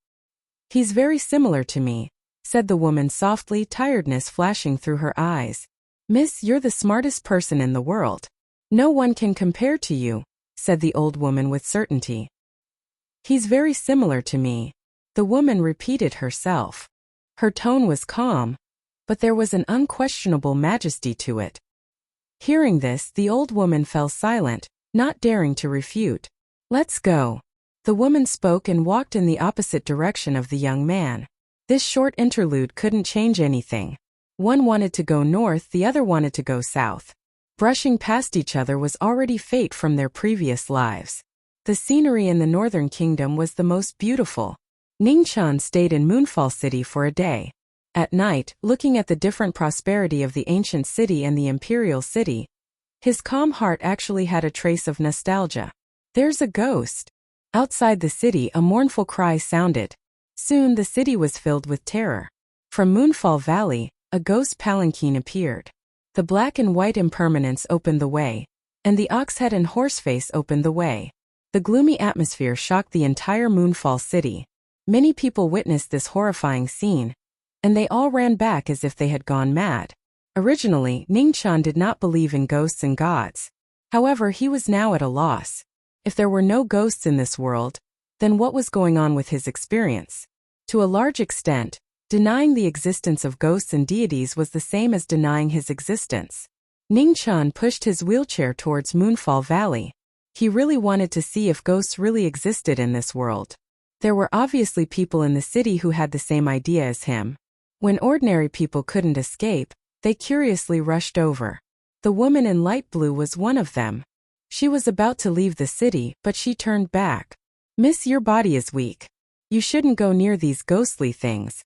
He's very similar to me, said the woman softly, tiredness flashing through her eyes. Miss, you're the smartest person in the world. No one can compare to you, said the old woman with certainty. He's very similar to me, the woman repeated herself. Her tone was calm, but there was an unquestionable majesty to it. Hearing this, the old woman fell silent, not daring to refute. Let's go. The woman spoke and walked in the opposite direction of the young man. This short interlude couldn't change anything. One wanted to go north, the other wanted to go south. Brushing past each other was already fate from their previous lives. The scenery in the northern kingdom was the most beautiful. Ning Chan stayed in Moonfall City for a day. At night, looking at the different prosperity of the ancient city and the imperial city, his calm heart actually had a trace of nostalgia. There's a ghost. Outside the city, a mournful cry sounded. Soon the city was filled with terror. From Moonfall Valley, a ghost palanquin appeared. The black and white impermanence opened the way, and the ox-head and horseface opened the way. The gloomy atmosphere shocked the entire Moonfall City. Many people witnessed this horrifying scene, and they all ran back as if they had gone mad. Originally, Ning Chan did not believe in ghosts and gods. However, he was now at a loss. If there were no ghosts in this world, then what was going on with his experience? To a large extent, Denying the existence of ghosts and deities was the same as denying his existence. Ning Chan pushed his wheelchair towards Moonfall Valley. He really wanted to see if ghosts really existed in this world. There were obviously people in the city who had the same idea as him. When ordinary people couldn't escape, they curiously rushed over. The woman in light blue was one of them. She was about to leave the city, but she turned back. "Miss, your body is weak. You shouldn't go near these ghostly things."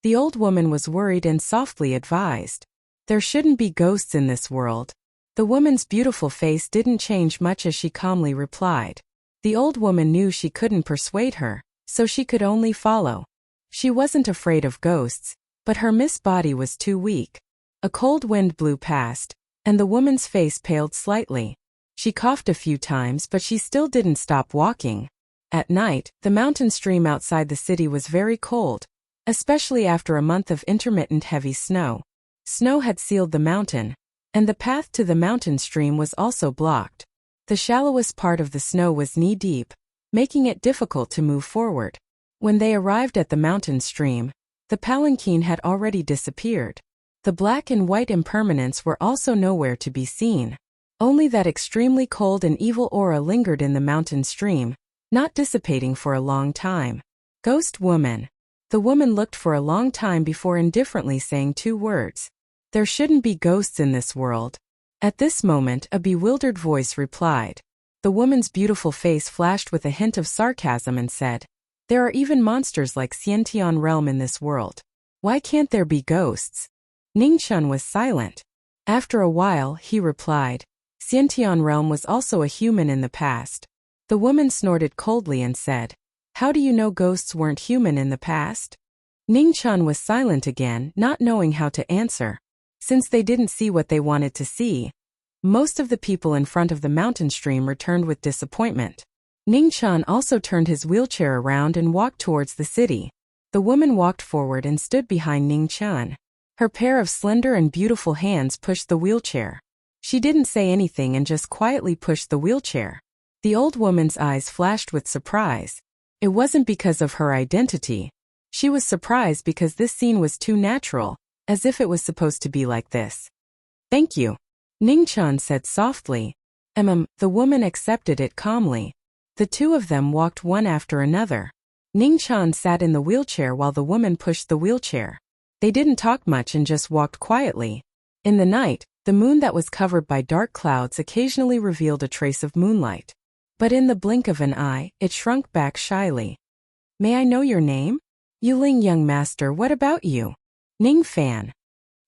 The old woman was worried and softly advised. "There shouldn't be ghosts in this world." The woman's beautiful face didn't change much as she calmly replied. The old woman knew she couldn't persuade her, so she could only follow. She wasn't afraid of ghosts, but her Miss body was too weak. A cold wind blew past, and the woman's face paled slightly. She coughed a few times, but she still didn't stop walking. At night, the mountain stream outside the city was very cold, especially after a month of intermittent heavy snow. Snow had sealed the mountain, and the path to the mountain stream was also blocked. The shallowest part of the snow was knee-deep, making it difficult to move forward. When they arrived at the mountain stream, the palanquin had already disappeared. The black and white impermanents were also nowhere to be seen. Only that extremely cold and evil aura lingered in the mountain stream, not dissipating for a long time. "Ghost woman." The woman looked for a long time before indifferently saying two words. "There shouldn't be ghosts in this world." At this moment, a bewildered voice replied. The woman's beautiful face flashed with a hint of sarcasm and said, "There are even monsters like Xiantian realm in this world. Why can't there be ghosts?" Ning Chun was silent. After a while, he replied, "Xiantian realm was also a human in the past." The woman snorted coldly and said, "How do you know ghosts weren't human in the past?" Ning Chun was silent again, not knowing how to answer. Since they didn't see what they wanted to see, most of the people in front of the mountain stream returned with disappointment. Ning Chun also turned his wheelchair around and walked towards the city. The woman walked forward and stood behind Ning Chun. Her pair of slender and beautiful hands pushed the wheelchair. She didn't say anything and just quietly pushed the wheelchair. The old woman's eyes flashed with surprise. It wasn't because of her identity. She was surprised because this scene was too natural, as if it was supposed to be like this. "Thank you," Ning Chun said softly. The woman accepted it calmly. The two of them walked one after another. Ning Chun sat in the wheelchair while the woman pushed the wheelchair. They didn't talk much and just walked quietly. In the night, the moon that was covered by dark clouds occasionally revealed a trace of moonlight. But in the blink of an eye, it shrunk back shyly. "May I know your name?" "Yuling, young master. What about you?" "Ning Fan."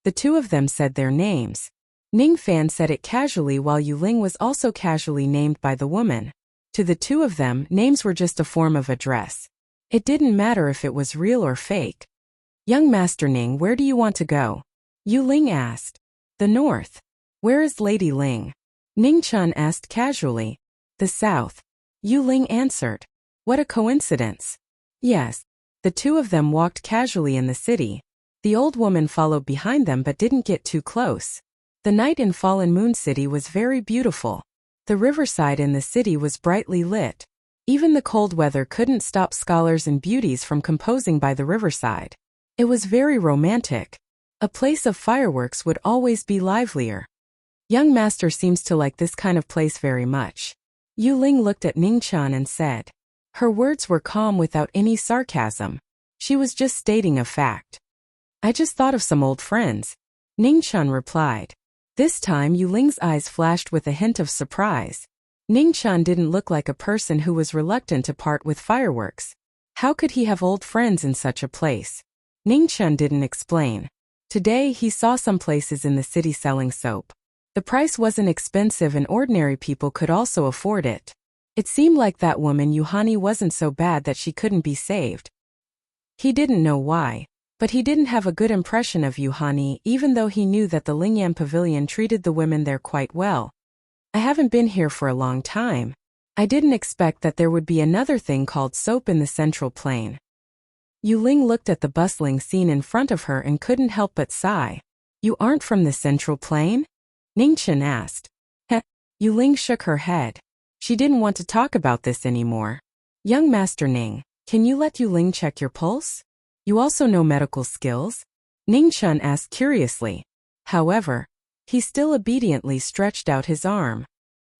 The two of them said their names. Ning Fan said it casually while Yuling was also casually named by the woman. To the two of them, names were just a form of address. It didn't matter if it was real or fake. "Young Master Ning, where do you want to go?" Yuling asked. "The north." "Where is Lady Ling?" Ning Chun asked casually. "The south." Yuling answered. "What a coincidence." "Yes." The two of them walked casually in the city. The old woman followed behind them but didn't get too close. The night in Fallen Moon City was very beautiful. The riverside in the city was brightly lit. Even the cold weather couldn't stop scholars and beauties from composing by the riverside. It was very romantic. A place of fireworks would always be livelier. Young master seems to like this kind of place very much. Yuling looked at Ning Chun and said. Her words were calm without any sarcasm. She was just stating a fact. "I just thought of some old friends," Ning Chun replied. This time Yuling's eyes flashed with a hint of surprise. Ning Chun didn't look like a person who was reluctant to part with fireworks. How could he have old friends in such a place? Ning Chun didn't explain. Today he saw some places in the city selling soap. The price wasn't expensive and ordinary people could also afford it. It seemed like that woman Yuhani wasn't so bad that she couldn't be saved. He didn't know why, but he didn't have a good impression of Yuhani even though he knew that the Lingyam Pavilion treated the women there quite well. "I haven't been here for a long time. I didn't expect that there would be another thing called soap in the Central Plain." Yuling looked at the bustling scene in front of her and couldn't help but sigh. "You aren't from the Central Plain?" Ningchen asked. Heh. Yuling shook her head. She didn't want to talk about this anymore. "Young Master Ning, can you let Yuling check your pulse?" You also know medical skills? Ning Chun asked curiously. However, he still obediently stretched out his arm.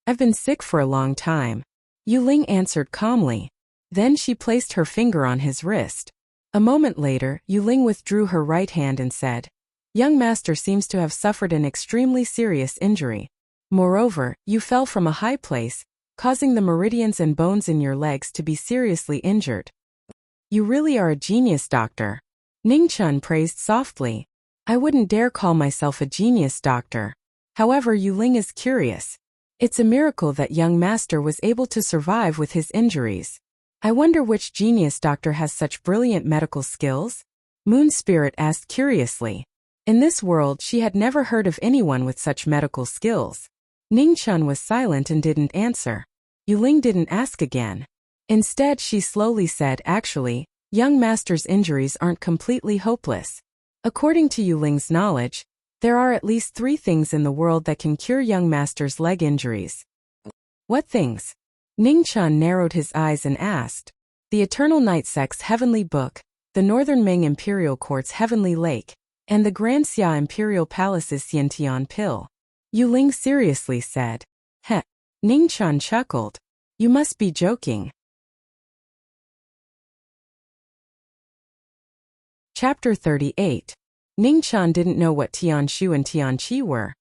I've been sick for a long time. Yu Ling answered calmly. Then she placed her finger on his wrist. A moment later, Yu Ling withdrew her right hand and said, Young master seems to have suffered an extremely serious injury. Moreover, you fell from a high place, causing the meridians and bones in your legs to be seriously injured. You really are a genius, doctor. Ning Chun praised softly. I wouldn't dare call myself a genius, doctor. However, Yu Ling is curious. It's a miracle that young master was able to survive with his injuries. I wonder which genius doctor has such brilliant medical skills? Moon Spirit asked curiously. In this world, she had never heard of anyone with such medical skills. Ning Chun was silent and didn't answer. Yu Ling didn't ask again. Instead, she slowly said, Actually, young master's injuries aren't completely hopeless. According to Yu Ling's knowledge, there are at least 3 things in the world that can cure young master's leg injuries. What things? Ning Chun narrowed his eyes and asked. The Eternal Night Sect's Heavenly Book, the Northern Ming Imperial Court's Heavenly Lake, and the Grand Xia Imperial Palace's Xiantian Pill. Yu Ling seriously said. Heh. Ning Chun chuckled. You must be joking. Chapter 38. Ning Chun didn't know what Tian Shu and Tian Qi were.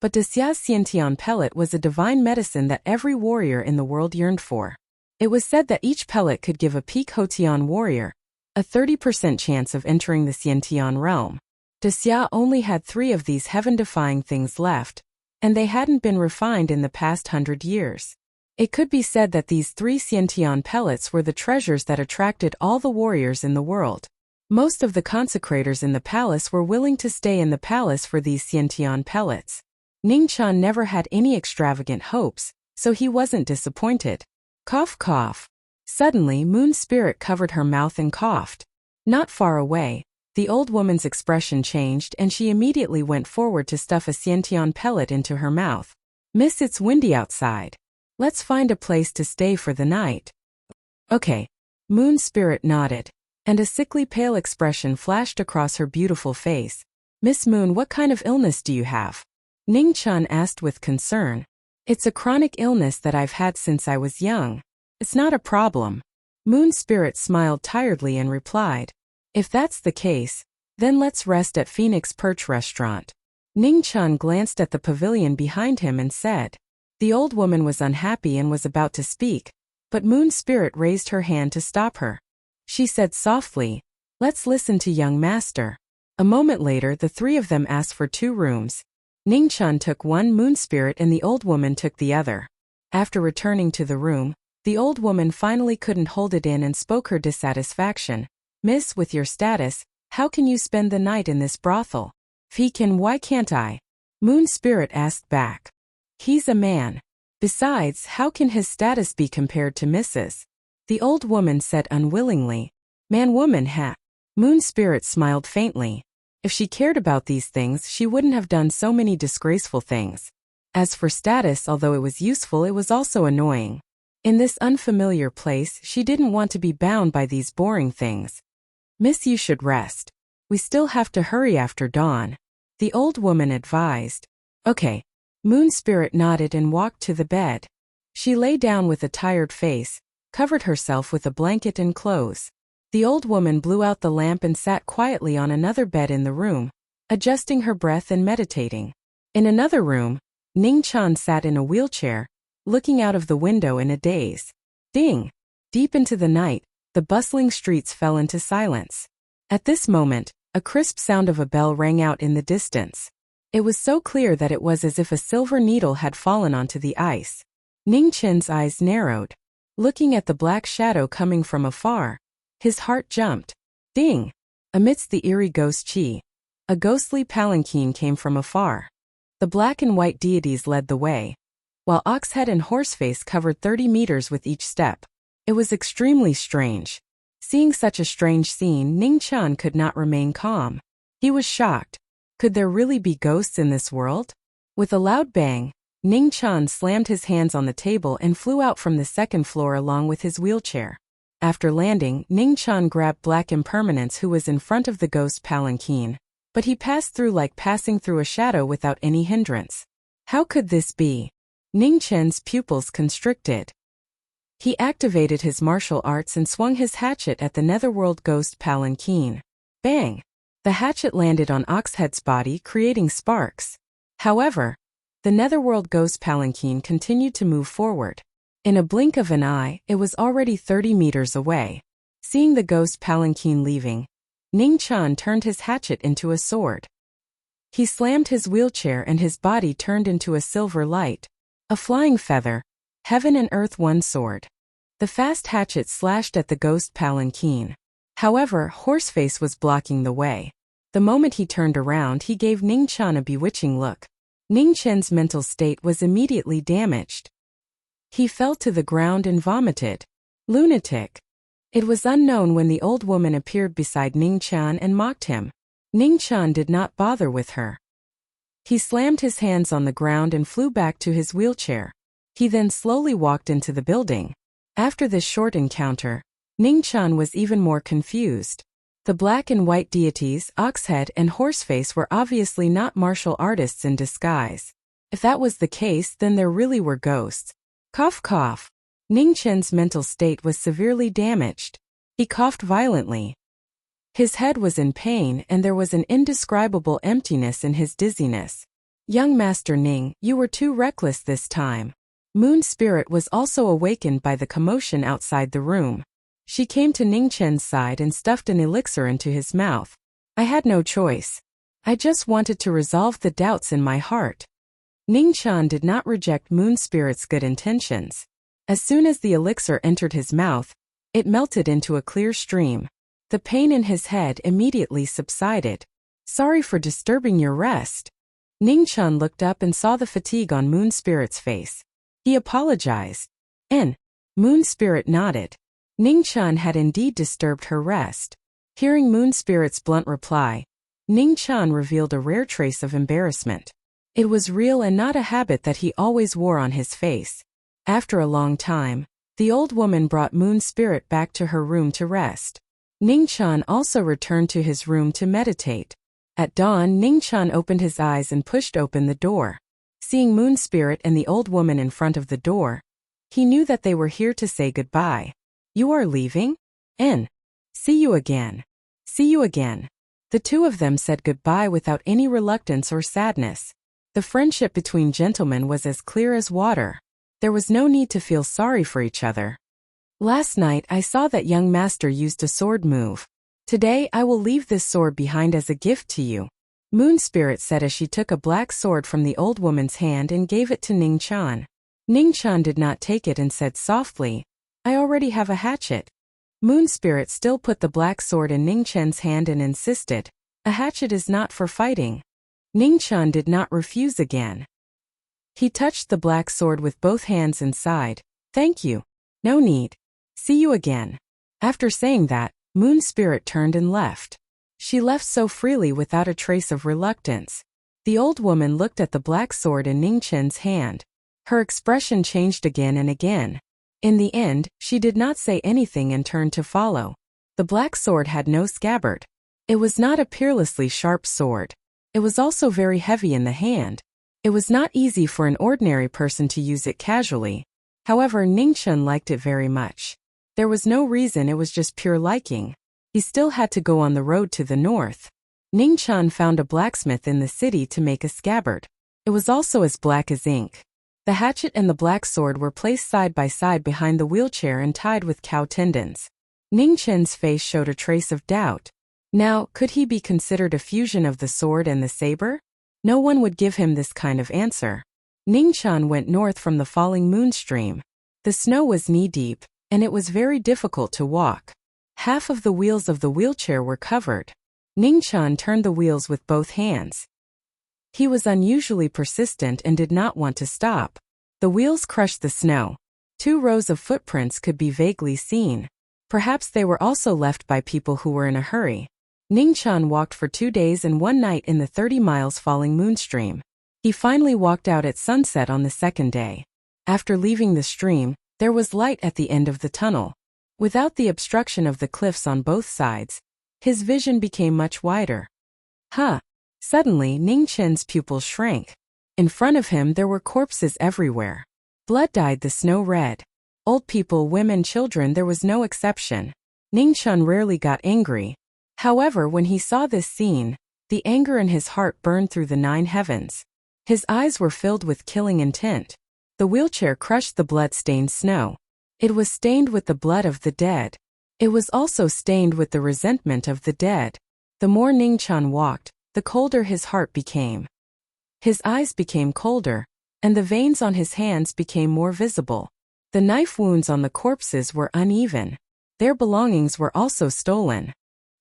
But De Xia's Xiantian pellet was a divine medicine that every warrior in the world yearned for. It was said that each pellet could give a peak Hotian warrior a 30% chance of entering the Xiantian realm. De Xia only had 3 of these heaven-defying things left, and they hadn't been refined in the past 100 years. It could be said that these 3 Xiantian pellets were the treasures that attracted all the warriors in the world. Most of the consecrators in the palace were willing to stay in the palace for these Xiantian pellets. Ning Chun never had any extravagant hopes, so he wasn't disappointed. Cough cough. Suddenly, Moon Spirit covered her mouth and coughed. Not far away, the old woman's expression changed and she immediately went forward to stuff a Xiantian pellet into her mouth. Miss, it's windy outside. Let's find a place to stay for the night. Okay. Moon Spirit nodded, and a sickly pale expression flashed across her beautiful face. Miss Moon, what kind of illness do you have? Ning Chun asked with concern. It's a chronic illness that I've had since I was young. It's not a problem. Moon Spirit smiled tiredly and replied. If that's the case, then let's rest at Phoenix Perch Restaurant. Ning Chun glanced at the pavilion behind him and said. The old woman was unhappy and was about to speak, but Moon Spirit raised her hand to stop her. She said softly, Let's listen to young master. A moment later, the 3 of them asked for 2 rooms. Ning Chun took one, Moon Spirit and the old woman took the other. After returning to the room, the old woman finally couldn't hold it in and spoke her dissatisfaction. Miss, with your status, how can you spend the night in this brothel? He can, why can't I? Moon Spirit asked back. He's a man. Besides, how can his status be compared to Mrs.? The old woman said unwillingly. Man-woman, ha. Moon Spirit smiled faintly. If she cared about these things, she wouldn't have done so many disgraceful things. As for status, although it was useful, it was also annoying. In this unfamiliar place, she didn't want to be bound by these boring things. Miss, you should rest. We still have to hurry after dawn. The old woman advised. Okay. Moon Spirit nodded and walked to the bed. She lay down with a tired face, covered herself with a blanket and clothes. The old woman blew out the lamp and sat quietly on another bed in the room, adjusting her breath and meditating. In another room, Ning Chun sat in a wheelchair, looking out of the window in a daze. Ding! Deep into the night, the bustling streets fell into silence. At this moment, a crisp sound of a bell rang out in the distance. It was so clear that it was as if a silver needle had fallen onto the ice. Ning Chun's eyes narrowed. Looking at the black shadow coming from afar, his heart jumped. Ding! Amidst the eerie ghost chi, a ghostly palanquin came from afar. The black and white deities led the way, while Oxhead and Horseface covered 30 meters with each step. It was extremely strange. Seeing such a strange scene, Ning Chun could not remain calm. He was shocked. Could there really be ghosts in this world? With a loud bang, Ning Chun slammed his hands on the table and flew out from the 2nd floor along with his wheelchair. After landing, Ning Chan grabbed Black Impermanence, who was in front of the ghost palanquin, but he passed through like passing through a shadow without any hindrance. How could this be? Ning Chen's pupils constricted. He activated his martial arts and swung his hatchet at the netherworld ghost palanquin. Bang! The hatchet landed on Oxhead's body, creating sparks. However, the netherworld ghost palanquin continued to move forward. In a blink of an eye, it was already 30 meters away. Seeing the ghost palanquin leaving, Ning Chan turned his hatchet into a sword. He slammed his wheelchair and his body turned into a silver light. A flying feather. Heaven and earth, one sword. The fast hatchet slashed at the ghost palanquin. However, Horseface was blocking the way. The moment he turned around, he gave Ning Chan a bewitching look. Ning Chen's mental state was immediately damaged. He fell to the ground and vomited. Lunatic. It was unknown when the old woman appeared beside Ning Chan and mocked him. Ning Chan did not bother with her. He slammed his hands on the ground and flew back to his wheelchair. He then slowly walked into the building. After this short encounter, Ning Chan was even more confused. The black and white deities, Oxhead and Horseface, were obviously not martial artists in disguise. If that was the case, then there really were ghosts. Cough cough. Ning Chen's mental state was severely damaged. He coughed violently. His head was in pain and there was an indescribable emptiness in his dizziness. Young Master Ning, you were too reckless this time. Moon Spirit was also awakened by the commotion outside the room. She came to Ning Chen's side and stuffed an elixir into his mouth. I had no choice. I just wanted to resolve the doubts in my heart. Ning Chan did not reject Moon Spirit's good intentions. As soon as the elixir entered his mouth, it melted into a clear stream. The pain in his head immediately subsided. Sorry for disturbing your rest. Ning Chan looked up and saw the fatigue on Moon Spirit's face. He apologized. Moon Spirit nodded. Ning Chan had indeed disturbed her rest. Hearing Moon Spirit's blunt reply, Ning Chan revealed a rare trace of embarrassment. It was real and not a habit that he always wore on his face. After a long time, the old woman brought Moon Spirit back to her room to rest. Ning Chan also returned to his room to meditate. At dawn, Ning Chan opened his eyes and pushed open the door. Seeing Moon Spirit and the old woman in front of the door, he knew that they were here to say goodbye. You are leaving? See you again. See you again. The two of them said goodbye without any reluctance or sadness. The friendship between gentlemen was as clear as water. There was no need to feel sorry for each other. Last night I saw that young master used a sword move. Today I will leave this sword behind as a gift to you. Moon Spirit said as she took a black sword from the old woman's hand and gave it to Ning Chan. Ning Chan did not take it and said softly, I already have a hatchet. Moon Spirit still put the black sword in Ning Chen's hand and insisted, a hatchet is not for fighting. Ning Chan did not refuse again. He touched the black sword with both hands and sighed, thank you. No need. See you again. After saying that, Moon Spirit turned and left. She left so freely without a trace of reluctance. The old woman looked at the black sword in Ning Chen's hand. Her expression changed again and again. In the end, she did not say anything and turned to follow. The black sword had no scabbard. It was not a peerlessly sharp sword. It was also very heavy in the hand. It was not easy for an ordinary person to use it casually. However, Ning Chan liked it very much. There was no reason, it was just pure liking. He still had to go on the road to the north. Ning Chan found a blacksmith in the city to make a scabbard. It was also as black as ink. The hatchet and the black sword were placed side by side behind the wheelchair and tied with cow tendons. Ning Chen's face showed a trace of doubt. Now, could he be considered a fusion of the sword and the saber? No one would give him this kind of answer. Ning Chan went north from the falling moon stream. The snow was knee-deep, and it was very difficult to walk. Half of the wheels of the wheelchair were covered. Ning Chan turned the wheels with both hands. He was unusually persistent and did not want to stop. The wheels crushed the snow. 2 rows of footprints could be vaguely seen. Perhaps they were also left by people who were in a hurry. Ning Chan walked for 2 days and 1 night in the 30 miles falling moonstream. He finally walked out at sunset on the 2nd day. After leaving the stream, there was light at the end of the tunnel. Without the obstruction of the cliffs on both sides, his vision became much wider. Huh! Suddenly Ning Chen's pupils shrank. In front of him there were corpses everywhere. Blood dyed the snow red. Old people, women, children, there was no exception. Ning Chen rarely got angry. However, when he saw this scene, the anger in his heart burned through the 9 heavens. His eyes were filled with killing intent. The wheelchair crushed the blood-stained snow. It was stained with the blood of the dead. It was also stained with the resentment of the dead. The more Ning Chen walked, the colder his heart became. His eyes became colder, and the veins on his hands became more visible. The knife wounds on the corpses were uneven. Their belongings were also stolen.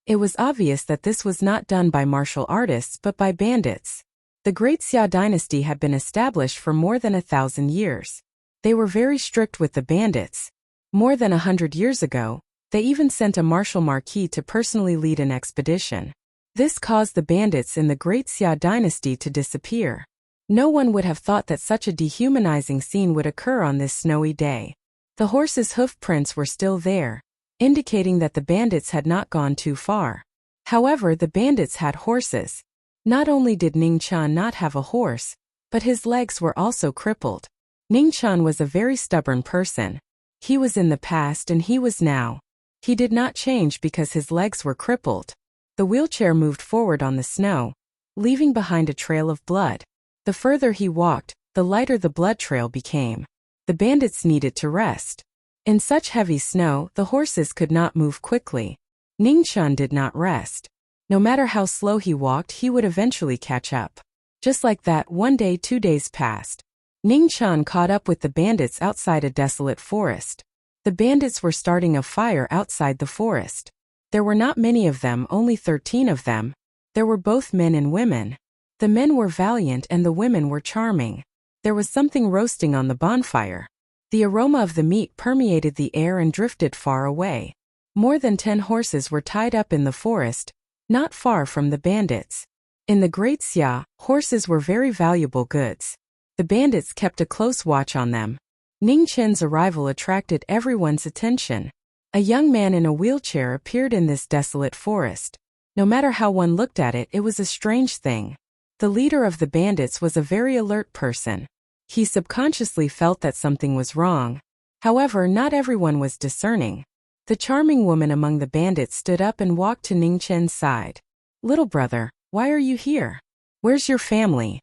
It was obvious that this was not done by martial artists but by bandits. The Great Xia dynasty had been established for more than 1,000 years. They were very strict with the bandits. More than 100 years ago, they even sent a Marquis to personally lead an expedition. This caused the bandits in the Great Xia dynasty to disappear. No one would have thought that such a dehumanizing scene would occur on this snowy day. The horses' hoof prints were still there, indicating that the bandits had not gone too far. However, the bandits had horses. Not only did Ning Chen not have a horse, but his legs were also crippled. Ning Chen was a very stubborn person. He was in the past and he was now. He did not change because his legs were crippled. The wheelchair moved forward on the snow, leaving behind a trail of blood. The further he walked, the lighter the blood trail became. The bandits needed to rest. In such heavy snow, the horses could not move quickly. Ning Chen did not rest. No matter how slow he walked, he would eventually catch up. Just like that, 1 day, 2 days passed. Ning Chen caught up with the bandits outside a desolate forest. The bandits were starting a fire outside the forest. There were not many of them, only 13 of them. There were both men and women. The men were valiant and the women were charming. There was something roasting on the bonfire. The aroma of the meat permeated the air and drifted far away. More than 10 horses were tied up in the forest, not far from the bandits. In the Great Xia, horses were very valuable goods. The bandits kept a close watch on them. Ning Chen's arrival attracted everyone's attention. A young man in a wheelchair appeared in this desolate forest. No matter how one looked at it, it was a strange thing. The leader of the bandits was a very alert person. He subconsciously felt that something was wrong. However, not everyone was discerning. The charming woman among the bandits stood up and walked to Ning Chen's side. "Little brother, why are you here? Where's your family?"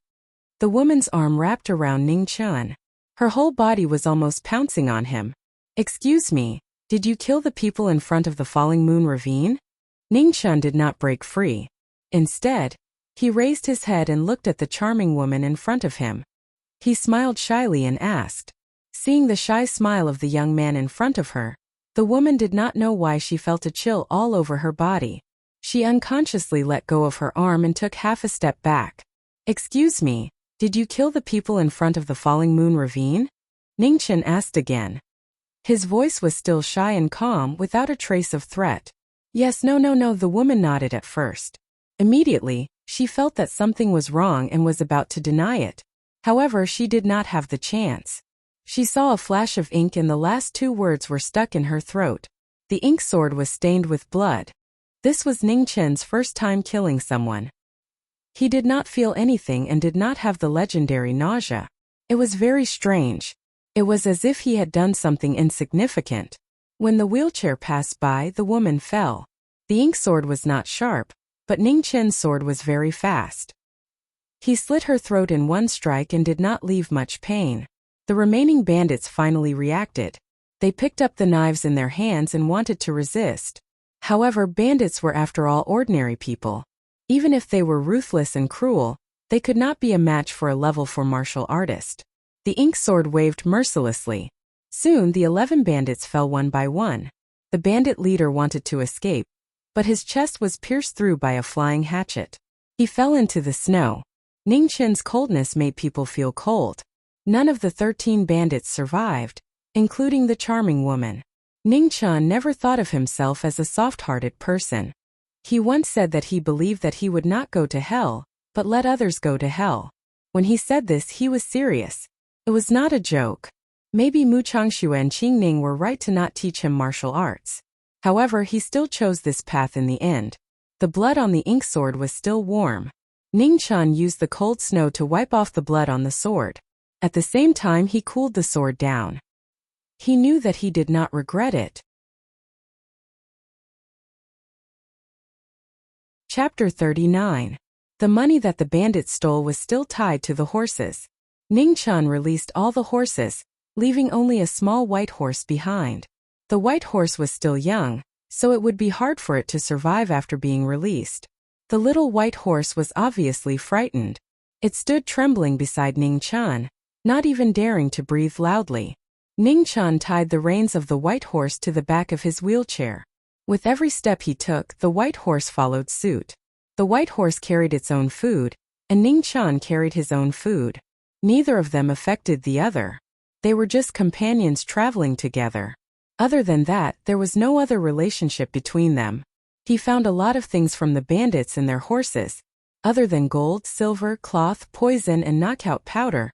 The woman's arm wrapped around Ning Chen. Her whole body was almost pouncing on him. "Excuse me, did you kill the people in front of the Falling Moon Ravine?" Ning Chen did not break free. Instead, he raised his head and looked at the charming woman in front of him. He smiled shyly and asked. Seeing the shy smile of the young man in front of her, the woman did not know why she felt a chill all over her body. She unconsciously let go of her arm and took half a step back. "Excuse me, did you kill the people in front of the Falling Moon Ravine?" Ning Chen asked again. His voice was still shy and calm, without a trace of threat. "Yes, no, the woman nodded at first. Immediately, she felt that something was wrong and was about to deny it. However, she did not have the chance. She saw a flash of ink and the last 2 words were stuck in her throat. The ink sword was stained with blood. This was Ning Chen's first time killing someone. He did not feel anything and did not have the legendary nausea. It was very strange. It was as if he had done something insignificant. When the wheelchair passed by, the woman fell. The ink sword was not sharp, but Ning Chen's sword was very fast. He slit her throat in one strike and did not leave much pain. The remaining bandits finally reacted. They picked up the knives in their hands and wanted to resist. However, bandits were after all ordinary people. Even if they were ruthless and cruel, they could not be a match for a level 4 martial artist. The ink sword waved mercilessly. Soon the 11 bandits fell one by one. The bandit leader wanted to escape, but his chest was pierced through by a flying hatchet. He fell into the snow. Ning Chen's coldness made people feel cold. None of the 13 bandits survived, including the charming woman. Ning Chen never thought of himself as a soft-hearted person. He once said that he believed that he would not go to hell, but let others go to hell. When he said this, he was serious. It was not a joke. Maybe Mu Changxue and Qingning were right to not teach him martial arts. However, he still chose this path in the end. The blood on the ink sword was still warm. Ningqian used the cold snow to wipe off the blood on the sword. At the same time, he cooled the sword down. He knew that he did not regret it. Chapter 39. The money that the bandits stole was still tied to the horses. Ningqian released all the horses, leaving only a small white horse behind. The white horse was still young, so it would be hard for it to survive after being released. The little white horse was obviously frightened. It stood trembling beside Ningqian, not even daring to breathe loudly. Ningqian tied the reins of the white horse to the back of his wheelchair. With every step he took, the white horse followed suit. The white horse carried its own food, and Ningqian carried his own food. Neither of them affected the other. They were just companions traveling together. Other than that, there was no other relationship between them. He found a lot of things from the bandits and their horses. Other than gold, silver, cloth, poison, and knockout powder,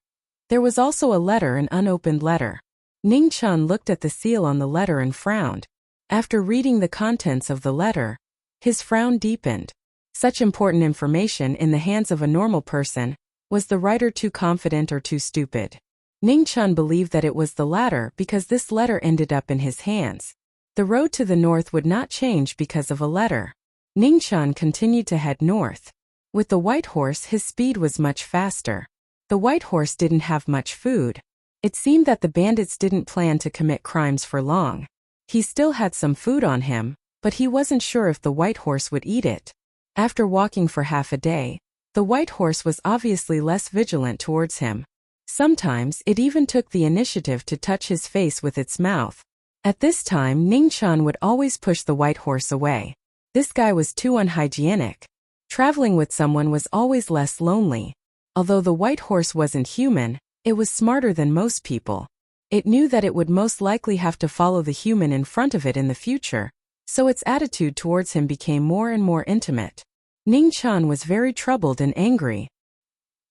there was also a letter, an unopened letter. Ningqian looked at the seal on the letter and frowned. After reading the contents of the letter, his frown deepened. Such important information in the hands of a normal person. Was the writer too confident or too stupid? Ningqian believed that it was the latter because this letter ended up in his hands. The road to the north would not change because of a letter. Ningqian continued to head north. With the white horse, his speed was much faster. The white horse didn't have much food. It seemed that the bandits didn't plan to commit crimes for long. He still had some food on him, but he wasn't sure if the white horse would eat it. After walking for half a day, the white horse was obviously less vigilant towards him. Sometimes it even took the initiative to touch his face with its mouth. At this time, Ningqian would always push the white horse away. This guy was too unhygienic. Traveling with someone was always less lonely. Although the white horse wasn't human, it was smarter than most people. It knew that it would most likely have to follow the human in front of it in the future, so its attitude towards him became more and more intimate. Ningqian was very troubled and angry.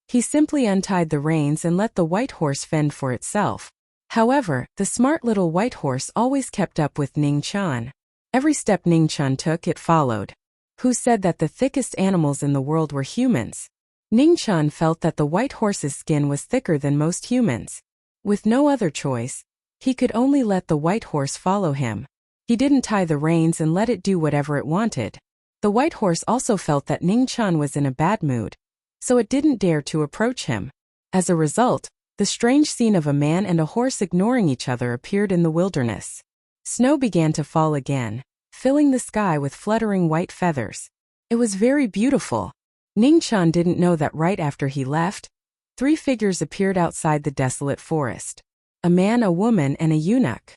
He simply untied the reins and let the white horse fend for itself. However, the smart little white horse always kept up with Ningqian. Every step Ningqian took, it followed. Who said that the thickest animals in the world were humans? Ningqian felt that the white horse's skin was thicker than most humans. With no other choice, he could only let the white horse follow him. He didn't tie the reins and let it do whatever it wanted. The white horse also felt that Ningqian was in a bad mood, so it didn't dare to approach him. As a result, the strange scene of a man and a horse ignoring each other appeared in the wilderness. Snow began to fall again, filling the sky with fluttering white feathers. It was very beautiful. Ningqian didn't know that right after he left, 3 figures appeared outside the desolate forest. A man, a woman, and a eunuch.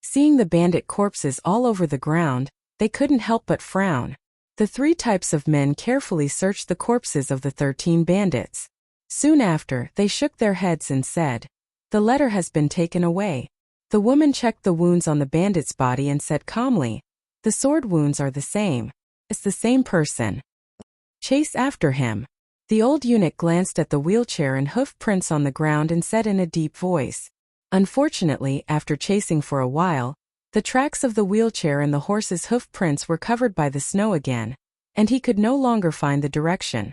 Seeing the bandit corpses all over the ground, they couldn't help but frown. The 3 types of men carefully searched the corpses of the 13 bandits. Soon after, they shook their heads and said, "The letter has been taken away." The woman checked the wounds on the bandit's body and said calmly, "The sword wounds are the same. It's the same person. Chase after him." The old eunuch glanced at the wheelchair and hoof prints on the ground and said in a deep voice. Unfortunately, after chasing for a while, the tracks of the wheelchair and the horse's hoof prints were covered by the snow again, and he could no longer find the direction.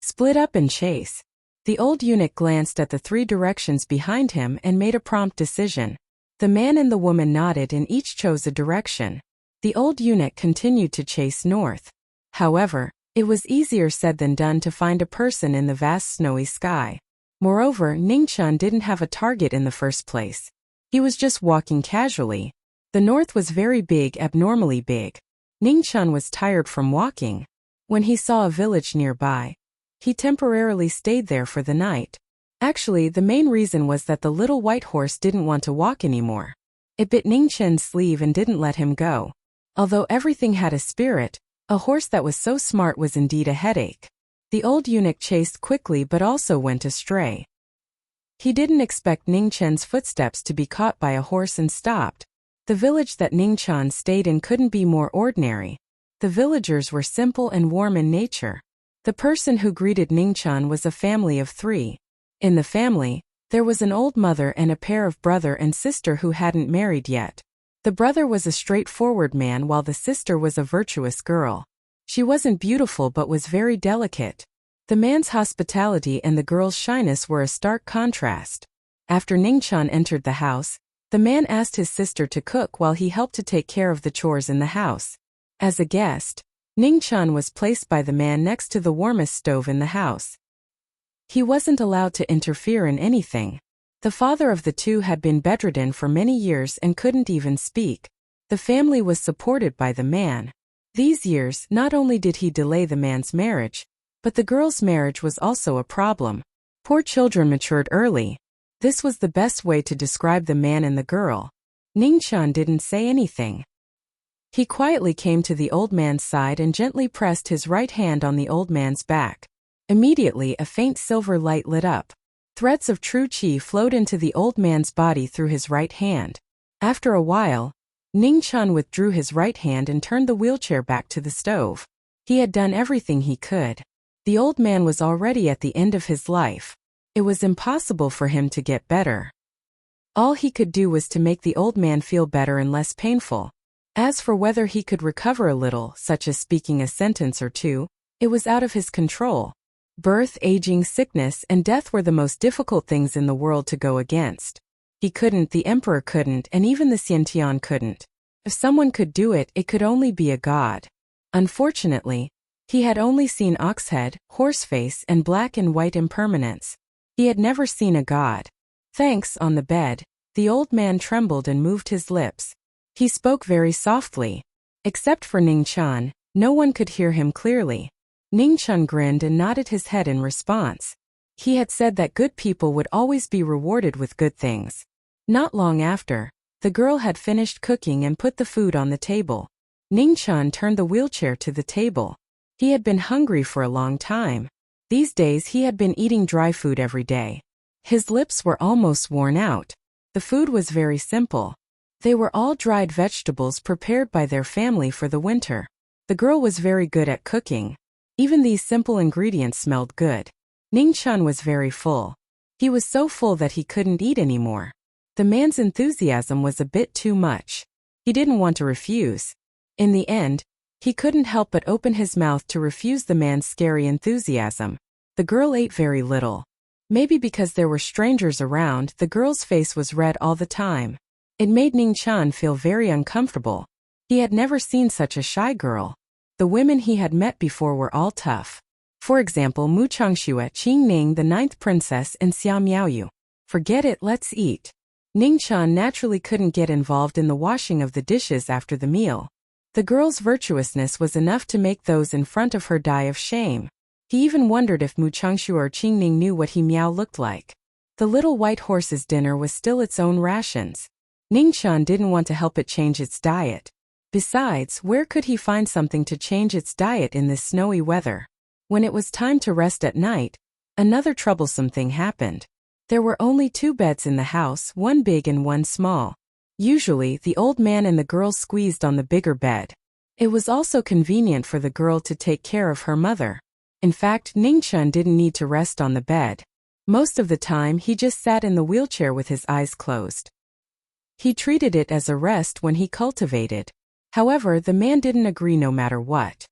Split up and chase. The old eunuch glanced at the 3 directions behind him and made a prompt decision. The man and the woman nodded and each chose a direction. The old eunuch continued to chase north. However, it was easier said than done to find a person in the vast snowy sky. Moreover, Ningqian didn't have a target in the first place. He was just walking casually. The north was very big, abnormally big. Ningqian was tired from walking. When he saw a village nearby, he temporarily stayed there for the night. Actually, the main reason was that the little white horse didn't want to walk anymore. It bit Ningqian's sleeve and didn't let him go. Although everything had a spirit, a horse that was so smart was indeed a headache. The old eunuch chased quickly but also went astray. He didn't expect Ningqian's footsteps to be caught by a horse and stopped. The village that Ningqian stayed in couldn't be more ordinary. The villagers were simple and warm in nature. The person who greeted Ningqian was a family of 3. In the family, There was an old mother and a pair of brother and sister who hadn't married yet. The brother was a straightforward man while the sister was a virtuous girl. She wasn't beautiful but was very delicate. The man's hospitality and the girl's shyness were a stark contrast. After Ningchan entered the house, the man asked his sister to cook while he helped to take care of the chores in the house. As a guest, Ningchan was placed by the man next to the warmest stove in the house. He wasn't allowed to interfere in anything. The father of the two had been bedridden for many years and couldn't even speak. The family was supported by the man. These years, not only did he delay the man's marriage, but the girl's marriage was also a problem. Poor children matured early. This was the best way to describe the man and the girl. Ningchan didn't say anything. He quietly came to the old man's side and gently pressed his right hand on the old man's back. Immediately a faint silver light lit up. Threads of true qi flowed into the old man's body through his right hand. After a while, Ningchan withdrew his right hand and turned the wheelchair back to the stove. He had done everything he could. The old man was already at the end of his life. It was impossible for him to get better. All he could do was to make the old man feel better and less painful. As for whether he could recover a little, such as speaking a sentence or two, it was out of his control. Birth, aging, sickness, and death were the most difficult things in the world to go against. He couldn't, the emperor couldn't, and even the Xiantian couldn't. If someone could do it, it could only be a god. Unfortunately, he had only seen oxhead, horseface, and black and white impermanence. He had never seen a god. Thanks, on the bed, the old man trembled and moved his lips. He spoke very softly. Except for Ningchan, no one could hear him clearly. Ningchan grinned and nodded his head in response. He had said that good people would always be rewarded with good things. Not long after, the girl had finished cooking and put the food on the table. Ningchan turned the wheelchair to the table. He had been hungry for a long time. These days he had been eating dry food every day. His lips were almost worn out. The food was very simple. They were all dried vegetables prepared by their family for the winter. The girl was very good at cooking. Even these simple ingredients smelled good. Ningchan was very full. He was so full that he couldn't eat anymore. The man's enthusiasm was a bit too much. He didn't want to refuse. In the end, he couldn't help but open his mouth to refuse the man's scary enthusiasm. The girl ate very little. Maybe because there were strangers around, the girl's face was red all the time. It made Ningchan feel very uncomfortable. He had never seen such a shy girl. The women he had met before were all tough. For example, Mu Changxue, Qingning, the 9th princess, and Xia Miaoyu. Forget it, let's eat. Ningchan naturally couldn't get involved in the washing of the dishes after the meal. The girl's virtuousness was enough to make those in front of her die of shame. He even wondered if Mu Changxue or Qingning knew what he Miao looked like. The little white horse's dinner was still its own rations. Ningchan didn't want to help it change its diet. Besides, where could he find something to change its diet in this snowy weather? When it was time to rest at night, another troublesome thing happened. There were only 2 beds in the house, one big and one small. Usually, the old man and the girl squeezed on the bigger bed. It was also convenient for the girl to take care of her mother. In fact, Ningchan didn't need to rest on the bed. Most of the time, he just sat in the wheelchair with his eyes closed. He treated it as a rest when he cultivated. However, the man didn't agree no matter what.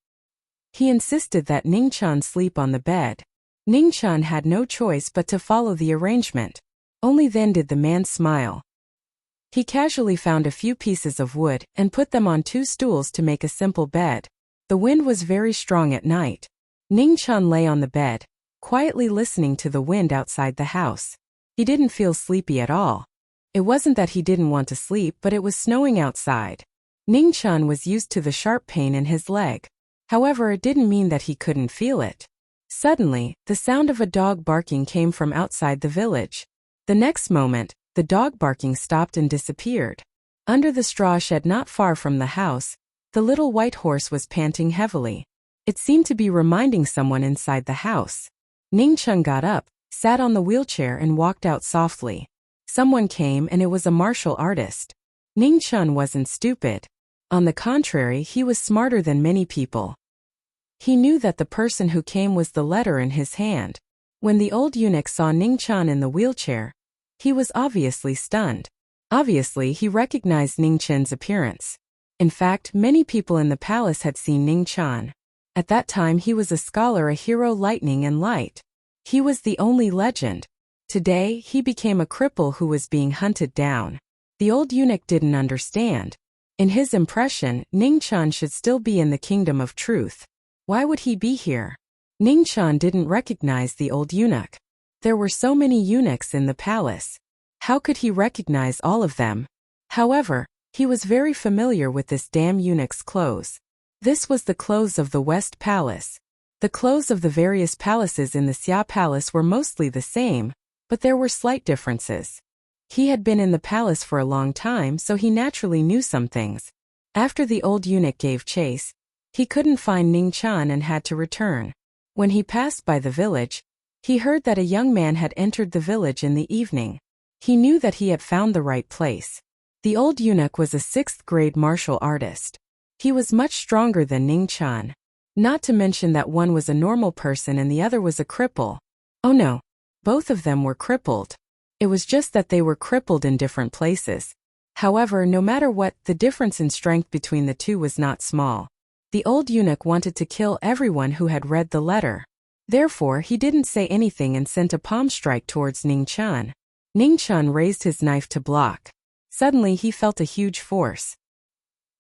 He insisted that Ningchan sleep on the bed. Ningchan had no choice but to follow the arrangement. Only then did the man smile. He casually found a few pieces of wood and put them on 2 stools to make a simple bed. The wind was very strong at night. Ningchan lay on the bed, quietly listening to the wind outside the house. He didn't feel sleepy at all. It wasn't that he didn't want to sleep, but it was snowing outside. Ningchan was used to the sharp pain in his leg. However, it didn't mean that he couldn't feel it. Suddenly, the sound of a dog barking came from outside the village. The next moment, the dog barking stopped and disappeared. Under the straw shed not far from the house, the little white horse was panting heavily. It seemed to be reminding someone inside the house. Ningchan got up, sat on the wheelchair and walked out softly. Someone came and it was a martial artist. Ningchan wasn't stupid. On the contrary, he was smarter than many people. He knew that the person who came was the letter in his hand. When the old eunuch saw Ningchan in the wheelchair, He was obviously stunned. Obviously, he recognized Ning Chen's appearance. In fact, many people in the palace had seen Ning Chen. At that time he was a scholar, a hero, lightning and light. He was the only legend. Today, he became a cripple who was being hunted down. The old eunuch didn't understand. In his impression, Ning Chen should still be in the kingdom of truth. Why would he be here? Ning Chen didn't recognize the old eunuch. There were so many eunuchs in the palace. How could he recognize all of them? However, he was very familiar with this damn eunuch's clothes. This was the clothes of the West Palace. The clothes of the various palaces in the Xia Palace were mostly the same, but there were slight differences. He had been in the palace for a long time, so he naturally knew some things. After the old eunuch gave chase, he couldn't find Ning Chen and had to return. When he passed by the village, he heard that a young man had entered the village in the evening. He knew that he had found the right place. The old eunuch was a 6th-grade martial artist. He was much stronger than Ning Chen. Not to mention that one was a normal person and the other was a cripple. Oh no, both of them were crippled. It was just that they were crippled in different places. However, no matter what, the difference in strength between the two was not small. The old eunuch wanted to kill everyone who had read the letter. Therefore, he didn't say anything and sent a palm strike towards Ning Chen. Ning Chen raised his knife to block. Suddenly he felt a huge force.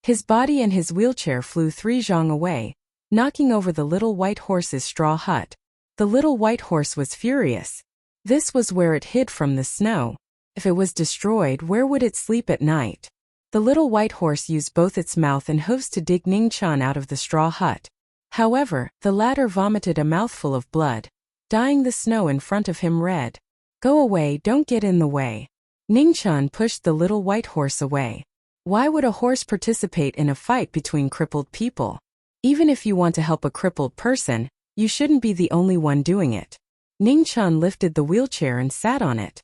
His body and his wheelchair flew 3 zhang away, knocking over the little white horse's straw hut. The little white horse was furious. This was where it hid from the snow. If it was destroyed, where would it sleep at night? The little white horse used both its mouth and hooves to dig Ning Chen out of the straw hut. However, the latter vomited a mouthful of blood, dyeing the snow in front of him red. Go away, don't get in the way. Ning Chen pushed the little white horse away. Why would a horse participate in a fight between crippled people? Even if you want to help a crippled person, you shouldn't be the only one doing it. Ning Chen lifted the wheelchair and sat on it.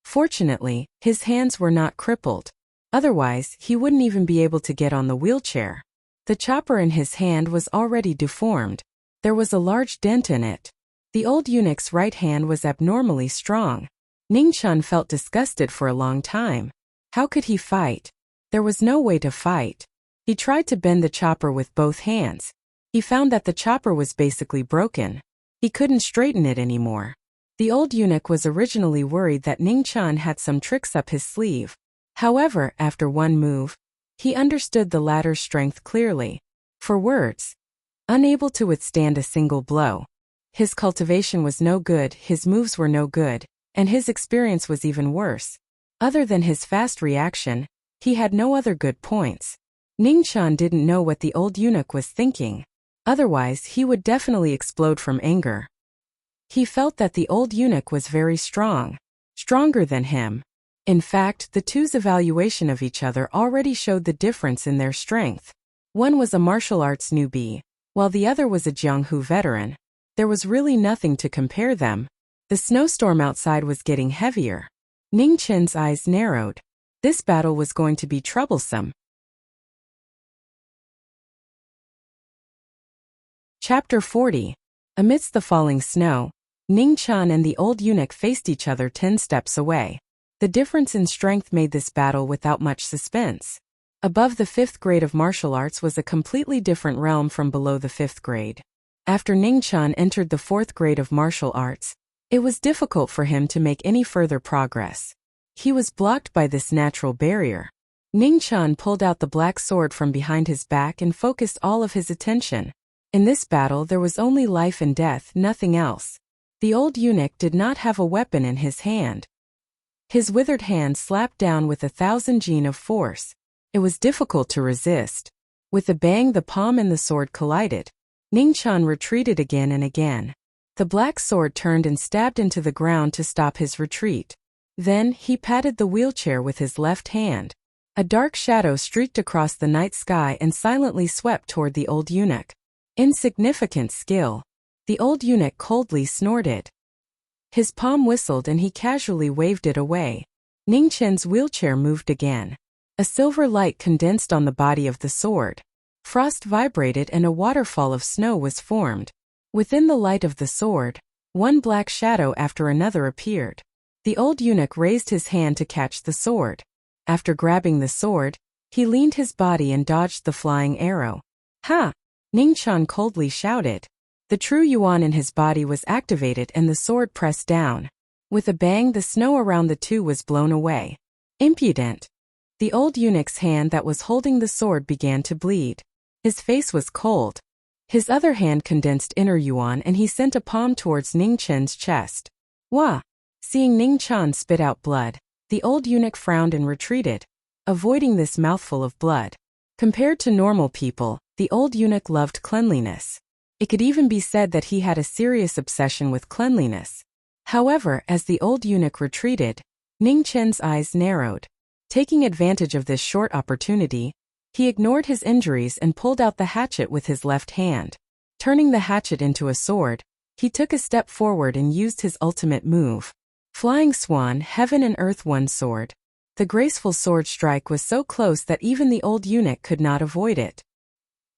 Fortunately, his hands were not crippled. Otherwise, he wouldn't even be able to get on the wheelchair. The chopper in his hand was already deformed. There was a large dent in it. The old eunuch's right hand was abnormally strong. Ning Chen felt disgusted for a long time. How could he fight? There was no way to fight. He tried to bend the chopper with both hands. He found that the chopper was basically broken. He couldn't straighten it anymore. The old eunuch was originally worried that Ning Chen had some tricks up his sleeve. However, after one move, he understood the latter's strength clearly. For words, unable to withstand a single blow. His cultivation was no good, his moves were no good, and his experience was even worse. Other than his fast reaction, he had no other good points. Ning Chen didn't know what the old eunuch was thinking. Otherwise, he would definitely explode from anger. He felt that the old eunuch was very strong, stronger than him. In fact, the two's evaluation of each other already showed the difference in their strength. One was a martial arts newbie, while the other was a Jianghu veteran. There was really nothing to compare them. The snowstorm outside was getting heavier. Ning Chen's eyes narrowed. This battle was going to be troublesome. Chapter 40. Amidst the falling snow, Ning Chen and the old eunuch faced each other 10 steps away. The difference in strength made this battle without much suspense. Above the 5th grade of martial arts was a completely different realm from below the 5th grade. After Ning Chen entered the 4th grade of martial arts, it was difficult for him to make any further progress. He was blocked by this natural barrier. Ning Chen pulled out the black sword from behind his back and focused all of his attention. In this battle there was only life and death, nothing else. The old eunuch did not have a weapon in his hand. His withered hand slapped down with 1,000 jin of force. It was difficult to resist. With a bang, the palm and the sword collided. Ning Chen retreated again and again. The black sword turned and stabbed into the ground to stop his retreat. Then, he patted the wheelchair with his left hand. A dark shadow streaked across the night sky and silently swept toward the old eunuch. Insignificant skill. The old eunuch coldly snorted. His palm whistled and he casually waved it away. Ning Chen's wheelchair moved again. A silver light condensed on the body of the sword. Frost vibrated and a waterfall of snow was formed. Within the light of the sword, one black shadow after another appeared. The old eunuch raised his hand to catch the sword. After grabbing the sword, he leaned his body and dodged the flying arrow. Ha! Ningqian coldly shouted. The true yuan in his body was activated and the sword pressed down. With a bang, the snow around the two was blown away. Impudent! The old eunuch's hand that was holding the sword began to bleed. His face was cold. His other hand condensed inner yuan and he sent a palm towards Ningqian's chest. Wah! Seeing Ningqian spit out blood, the old eunuch frowned and retreated, avoiding this mouthful of blood. Compared to normal people, the old eunuch loved cleanliness. It could even be said that he had a serious obsession with cleanliness. However, as the old eunuch retreated, Ningqian's eyes narrowed. Taking advantage of this short opportunity, he ignored his injuries and pulled out the hatchet with his left hand. Turning the hatchet into a sword, he took a step forward and used his ultimate move. Flying Swan, Heaven and Earth One Sword. The graceful sword strike was so close that even the old eunuch could not avoid it.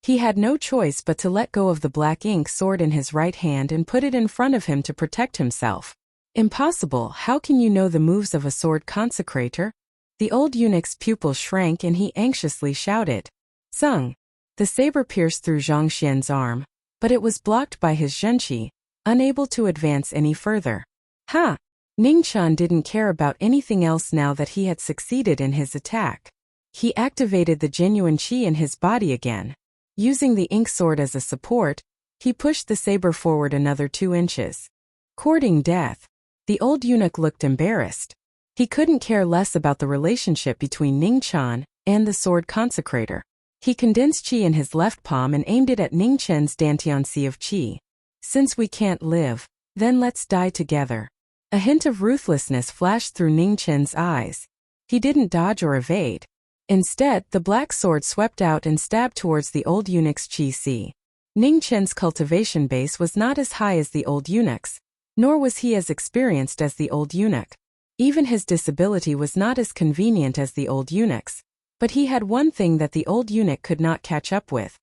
He had no choice but to let go of the black ink sword in his right hand and put it in front of him to protect himself. Impossible! How can you know the moves of a sword consecrator? The old eunuch's pupil shrank and he anxiously shouted. Sung! The saber pierced through Zhang Xian's arm, but it was blocked by his zhenqi, unable to advance any further. Ha! Ningqian didn't care about anything else now that he had succeeded in his attack. He activated the genuine qi in his body again. Using the ink sword as a support, he pushed the saber forward another 2 inches. Courting death. The old eunuch looked embarrassed. He couldn't care less about the relationship between Ningqian and the sword consecrator. He condensed qi in his left palm and aimed it at Ningqian's dantian sea of qi. Since we can't live, then let's die together. A hint of ruthlessness flashed through Ningqian's eyes. He didn't dodge or evade. Instead, the black sword swept out and stabbed towards the old eunuch's qi sea. Ningqian's cultivation base was not as high as the old eunuch's, nor was he as experienced as the old eunuch. Even his disability was not as convenient as the old eunuch's, but he had one thing that the old eunuch could not catch up with.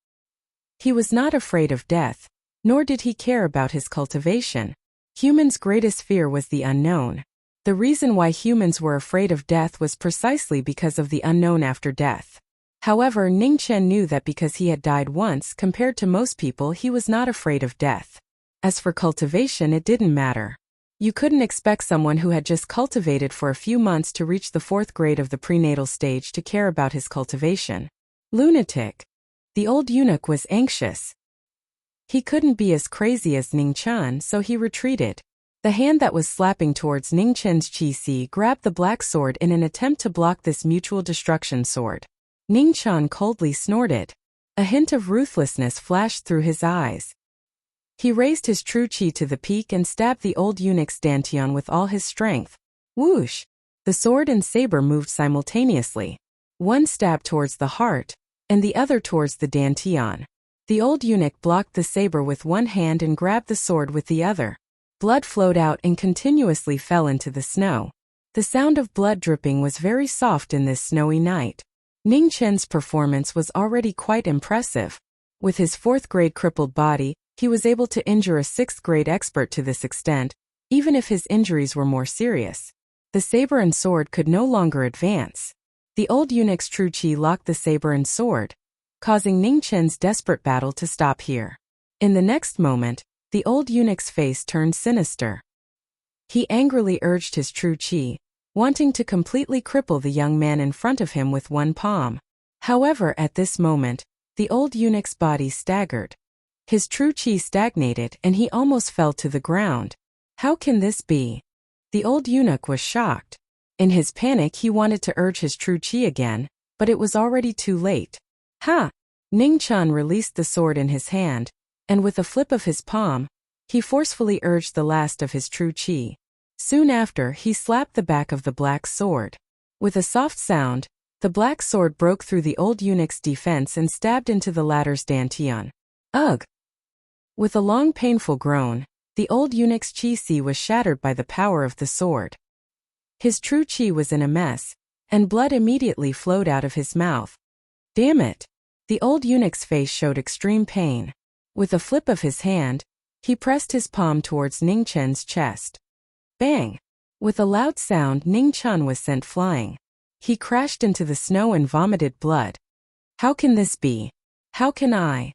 He was not afraid of death, nor did he care about his cultivation. Humans' greatest fear was the unknown. The reason why humans were afraid of death was precisely because of the unknown after death. However, Ningqian knew that because he had died once compared to most people, he was not afraid of death. As for cultivation, it didn't matter. You couldn't expect someone who had just cultivated for a few months to reach the 4th grade of the prenatal stage to care about his cultivation. Lunatic. The old eunuch was anxious. He couldn't be as crazy as Ningqian, so he retreated. The hand that was slapping towards Ningqian's qi si grabbed the black sword in an attempt to block this mutual destruction sword. Ningqian coldly snorted. A hint of ruthlessness flashed through his eyes. He raised his true qi to the peak and stabbed the old eunuch's dantian with all his strength. Whoosh! The sword and saber moved simultaneously. One stabbed towards the heart, and the other towards the dantian. The old eunuch blocked the saber with one hand and grabbed the sword with the other. Blood flowed out and continuously fell into the snow. The sound of blood dripping was very soft in this snowy night. Ningqian's performance was already quite impressive. With his 4th grade crippled body, he was able to injure a 6th grade expert to this extent, even if his injuries were more serious. The saber and sword could no longer advance. The old eunuch's true qi locked the saber and sword, causing Ningqian's desperate battle to stop here. In the next moment, the old eunuch's face turned sinister. He angrily urged his true qi, wanting to completely cripple the young man in front of him with one palm. However, at this moment, the old eunuch's body staggered. His true qi stagnated and he almost fell to the ground. How can this be? The old eunuch was shocked. In his panic, he wanted to urge his true qi again, but it was already too late. Ha! Ningqian released the sword in his hand, and with a flip of his palm, he forcefully urged the last of his true qi. Soon after, he slapped the back of the black sword. With a soft sound, the black sword broke through the old eunuch's defense and stabbed into the latter's dantian. Ugh! With a long painful groan, the old eunuch's qi si was shattered by the power of the sword. His true qi was in a mess, and blood immediately flowed out of his mouth. Damn it! The old eunuch's face showed extreme pain. With a flip of his hand, he pressed his palm towards Ningqian's chest. Bang! With a loud sound, Ning Chun was sent flying. He crashed into the snow and vomited blood. How can this be? How can I?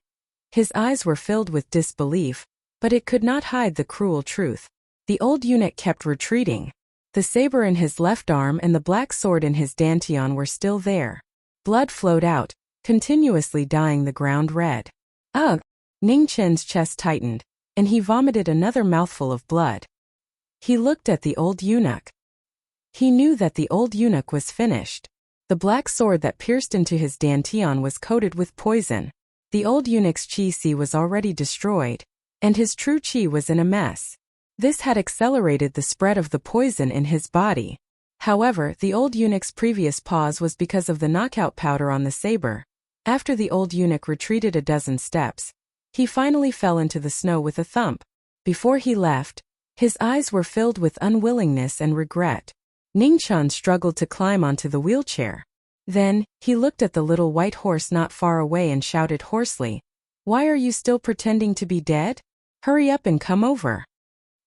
His eyes were filled with disbelief, but it could not hide the cruel truth. The old eunuch kept retreating. The saber in his left arm and the black sword in his dantian were still there. Blood flowed out, continuously dyeing the ground red. Ugh! Ning Chen's chest tightened, and he vomited another mouthful of blood. He looked at the old eunuch. He knew that the old eunuch was finished. The black sword that pierced into his dantian was coated with poison. The old eunuch's qi was already destroyed, and his true qi was in a mess. This had accelerated the spread of the poison in his body. However, the old eunuch's previous pause was because of the knockout powder on the saber. After the old eunuch retreated a dozen steps, he finally fell into the snow with a thump. Before he left, his eyes were filled with unwillingness and regret. Ning Chun struggled to climb onto the wheelchair. Then, he looked at the little white horse not far away and shouted hoarsely, "Why are you still pretending to be dead? Hurry up and come over."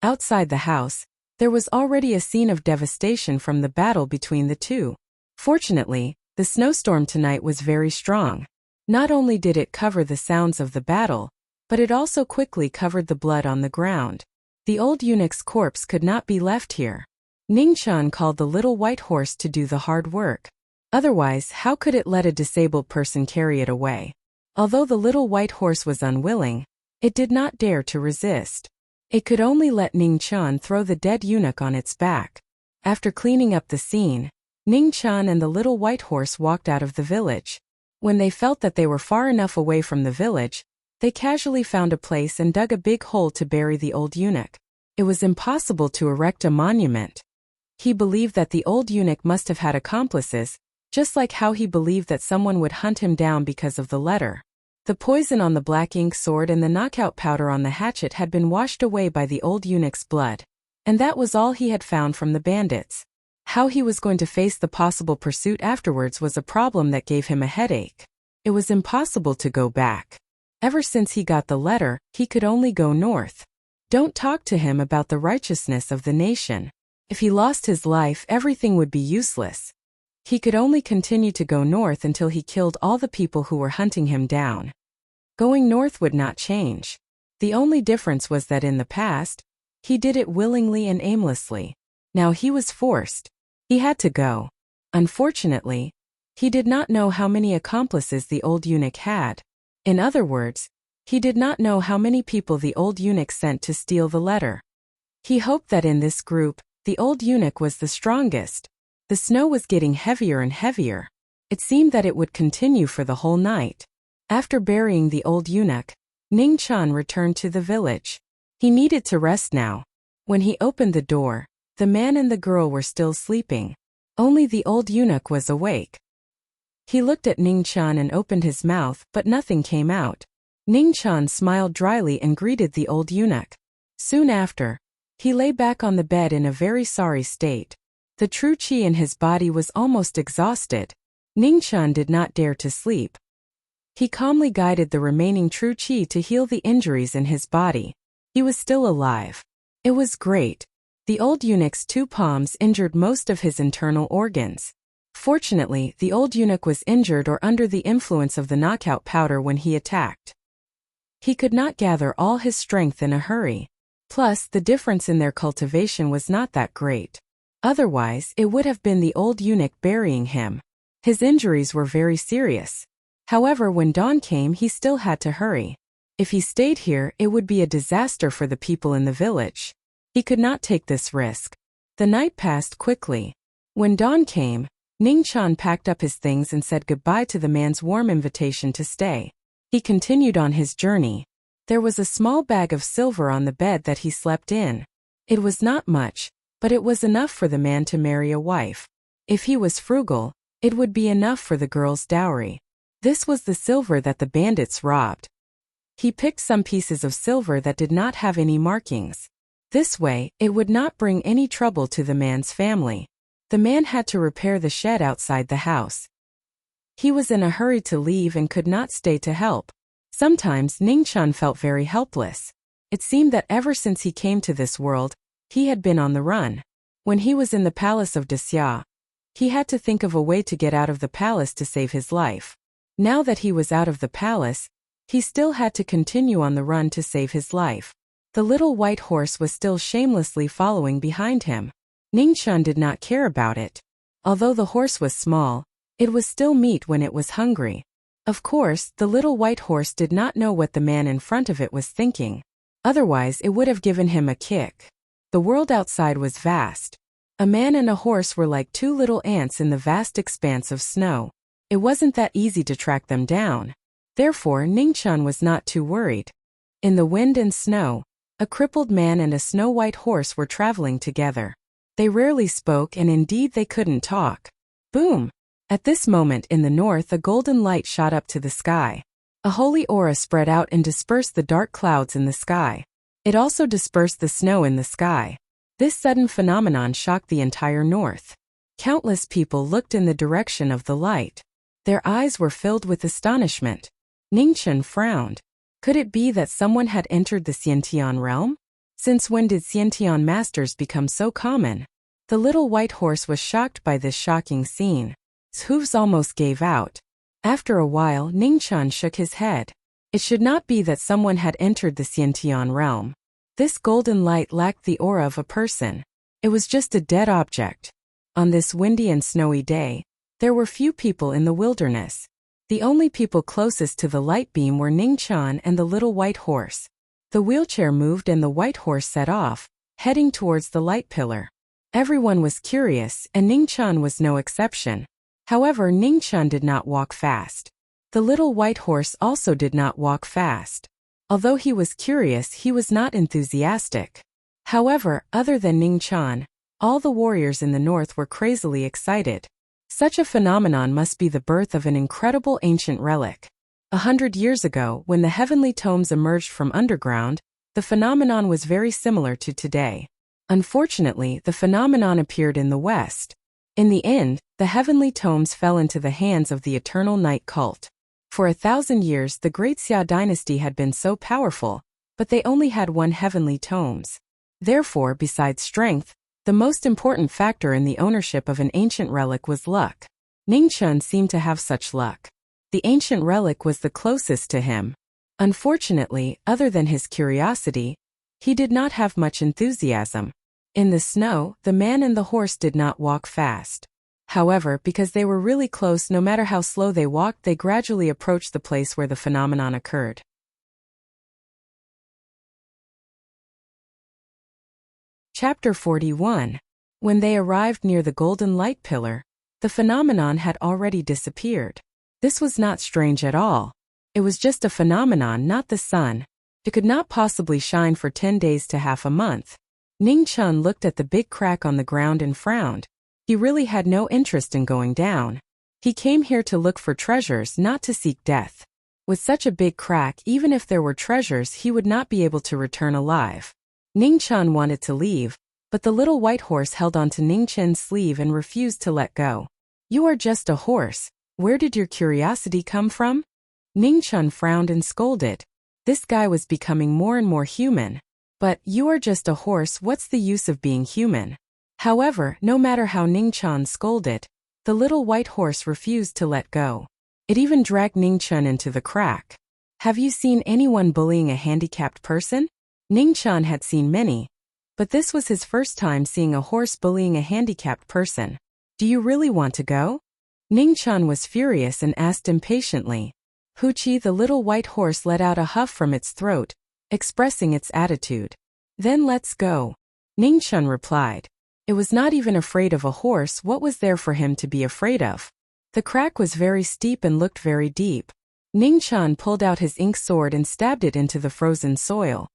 Outside the house, there was already a scene of devastation from the battle between the two. Fortunately, the snowstorm tonight was very strong. Not only did it cover the sounds of the battle, but it also quickly covered the blood on the ground. The old eunuch's corpse could not be left here. Ning Chun called the little white horse to do the hard work. Otherwise, how could it let a disabled person carry it away? Although the little white horse was unwilling, it did not dare to resist. It could only let Ning Chun throw the dead eunuch on its back. After cleaning up the scene, Ning Chun and the little white horse walked out of the village. When they felt that they were far enough away from the village, they casually found a place and dug a big hole to bury the old eunuch. It was impossible to erect a monument. He believed that the old eunuch must have had accomplices, just like how he believed that someone would hunt him down because of the letter. The poison on the black ink sword and the knockout powder on the hatchet had been washed away by the old eunuch's blood, and that was all he had found from the bandits. How he was going to face the possible pursuit afterwards was a problem that gave him a headache. It was impossible to go back. Ever since he got the letter, he could only go north. Don't talk to him about the righteousness of the nation. If he lost his life, everything would be useless. He could only continue to go north until he killed all the people who were hunting him down. Going north would not change. The only difference was that in the past, he did it willingly and aimlessly. Now he was forced. He had to go. Unfortunately, he did not know how many accomplices the old eunuch had. In other words, he did not know how many people the old eunuch sent to steal the letter. He hoped that in this group, the old eunuch was the strongest. The snow was getting heavier and heavier. It seemed that it would continue for the whole night. After burying the old eunuch, Ning Chun returned to the village. He needed to rest now. When he opened the door, the man and the girl were still sleeping. Only the old eunuch was awake. He looked at Ning Chun and opened his mouth, but nothing came out. Ning Chun smiled dryly and greeted the old eunuch. Soon after, he lay back on the bed in a very sorry state. The true qi in his body was almost exhausted. Ning Chun did not dare to sleep. He calmly guided the remaining true qi to heal the injuries in his body. He was still alive. It was great. The old eunuch's two palms injured most of his internal organs. Fortunately, the old eunuch was injured or under the influence of the knockout powder when he attacked. He could not gather all his strength in a hurry. Plus, the difference in their cultivation was not that great. Otherwise, it would have been the old eunuch burying him. His injuries were very serious. However, when dawn came, he still had to hurry. If he stayed here, it would be a disaster for the people in the village. He could not take this risk. The night passed quickly. When dawn came, Ning Chun packed up his things and said goodbye to the man's warm invitation to stay. He continued on his journey. There was a small bag of silver on the bed that he slept in. It was not much, but it was enough for the man to marry a wife. If he was frugal, it would be enough for the girl's dowry. This was the silver that the bandits robbed. He picked some pieces of silver that did not have any markings. This way, it would not bring any trouble to the man's family. The man had to repair the shed outside the house. He was in a hurry to leave and could not stay to help. Sometimes Ning Chun felt very helpless. It seemed that ever since he came to this world, he had been on the run. When he was in the palace of Wuxia, he had to think of a way to get out of the palace to save his life. Now that he was out of the palace, he still had to continue on the run to save his life. The little white horse was still shamelessly following behind him. Ningchen did not care about it. Although the horse was small, it was still meat when it was hungry. Of course, the little white horse did not know what the man in front of it was thinking. Otherwise, it would have given him a kick. The world outside was vast. A man and a horse were like two little ants in the vast expanse of snow. It wasn't that easy to track them down. Therefore, Ningchen was not too worried. In the wind and snow, a crippled man and a snow-white horse were traveling together. They rarely spoke, and indeed they couldn't talk. Boom! At this moment in the north, a golden light shot up to the sky. A holy aura spread out and dispersed the dark clouds in the sky. It also dispersed the snow in the sky. This sudden phenomenon shocked the entire north. Countless people looked in the direction of the light. Their eyes were filled with astonishment. Ningchen frowned. Could it be that someone had entered the Xiantian realm? Since when did Xiantian masters become so common? The little white horse was shocked by this shocking scene. His hooves almost gave out. After a while, Ningchen shook his head. It should not be that someone had entered the Xiantian realm. This golden light lacked the aura of a person. It was just a dead object. On this windy and snowy day, there were few people in the wilderness. The only people closest to the light beam were Ningchen and the little white horse. The wheelchair moved and the white horse set off, heading towards the light pillar. Everyone was curious, and Ningchen was no exception. However, Ningchen did not walk fast. The little white horse also did not walk fast. Although he was curious, he was not enthusiastic. However, other than Ningchen, all the warriors in the north were crazily excited. Such a phenomenon must be the birth of an incredible ancient relic. 100 years ago, when the heavenly tomes emerged from underground, the phenomenon was very similar to today. Unfortunately, the phenomenon appeared in the west. In the end, the heavenly tomes fell into the hands of the eternal night cult. For 1,000 years, the great Xia dynasty had been so powerful, but they only had one heavenly tomes. Therefore, besides strength, the most important factor in the ownership of an ancient relic was luck. Ningchen seemed to have such luck. The ancient relic was the closest to him. Unfortunately, other than his curiosity, he did not have much enthusiasm. In the snow, the man and the horse did not walk fast. However, because they were really close, no matter how slow they walked, they gradually approached the place where the phenomenon occurred. Chapter 41. When they arrived near the golden light pillar, the phenomenon had already disappeared. This was not strange at all. It was just a phenomenon, not the sun. It could not possibly shine for 10 days to half a month. Ningchen looked at the big crack on the ground and frowned. He really had no interest in going down. He came here to look for treasures, not to seek death. With such a big crack, even if there were treasures, he would not be able to return alive. Ningchen wanted to leave, but the little white horse held onto Ningchen's sleeve and refused to let go. "You are just a horse. Where did your curiosity come from?" Ningchen frowned and scolded. This guy was becoming more and more human. But, "You are just a horse, what's the use of being human?" However, no matter how Ningchen scolded, the little white horse refused to let go. It even dragged Ningchen into the crack. Have you seen anyone bullying a handicapped person? Ningchen had seen many, but this was his first time seeing a horse bullying a handicapped person. "Do you really want to go?" Ningchen was furious and asked impatiently. Wuxia, the little white horse, let out a huff from its throat, expressing its attitude. "Then let's go," Ningchen replied. It was not even afraid of a horse. What was there for him to be afraid of? The crack was very steep and looked very deep. Ningchen pulled out his ink sword and stabbed it into the frozen soil.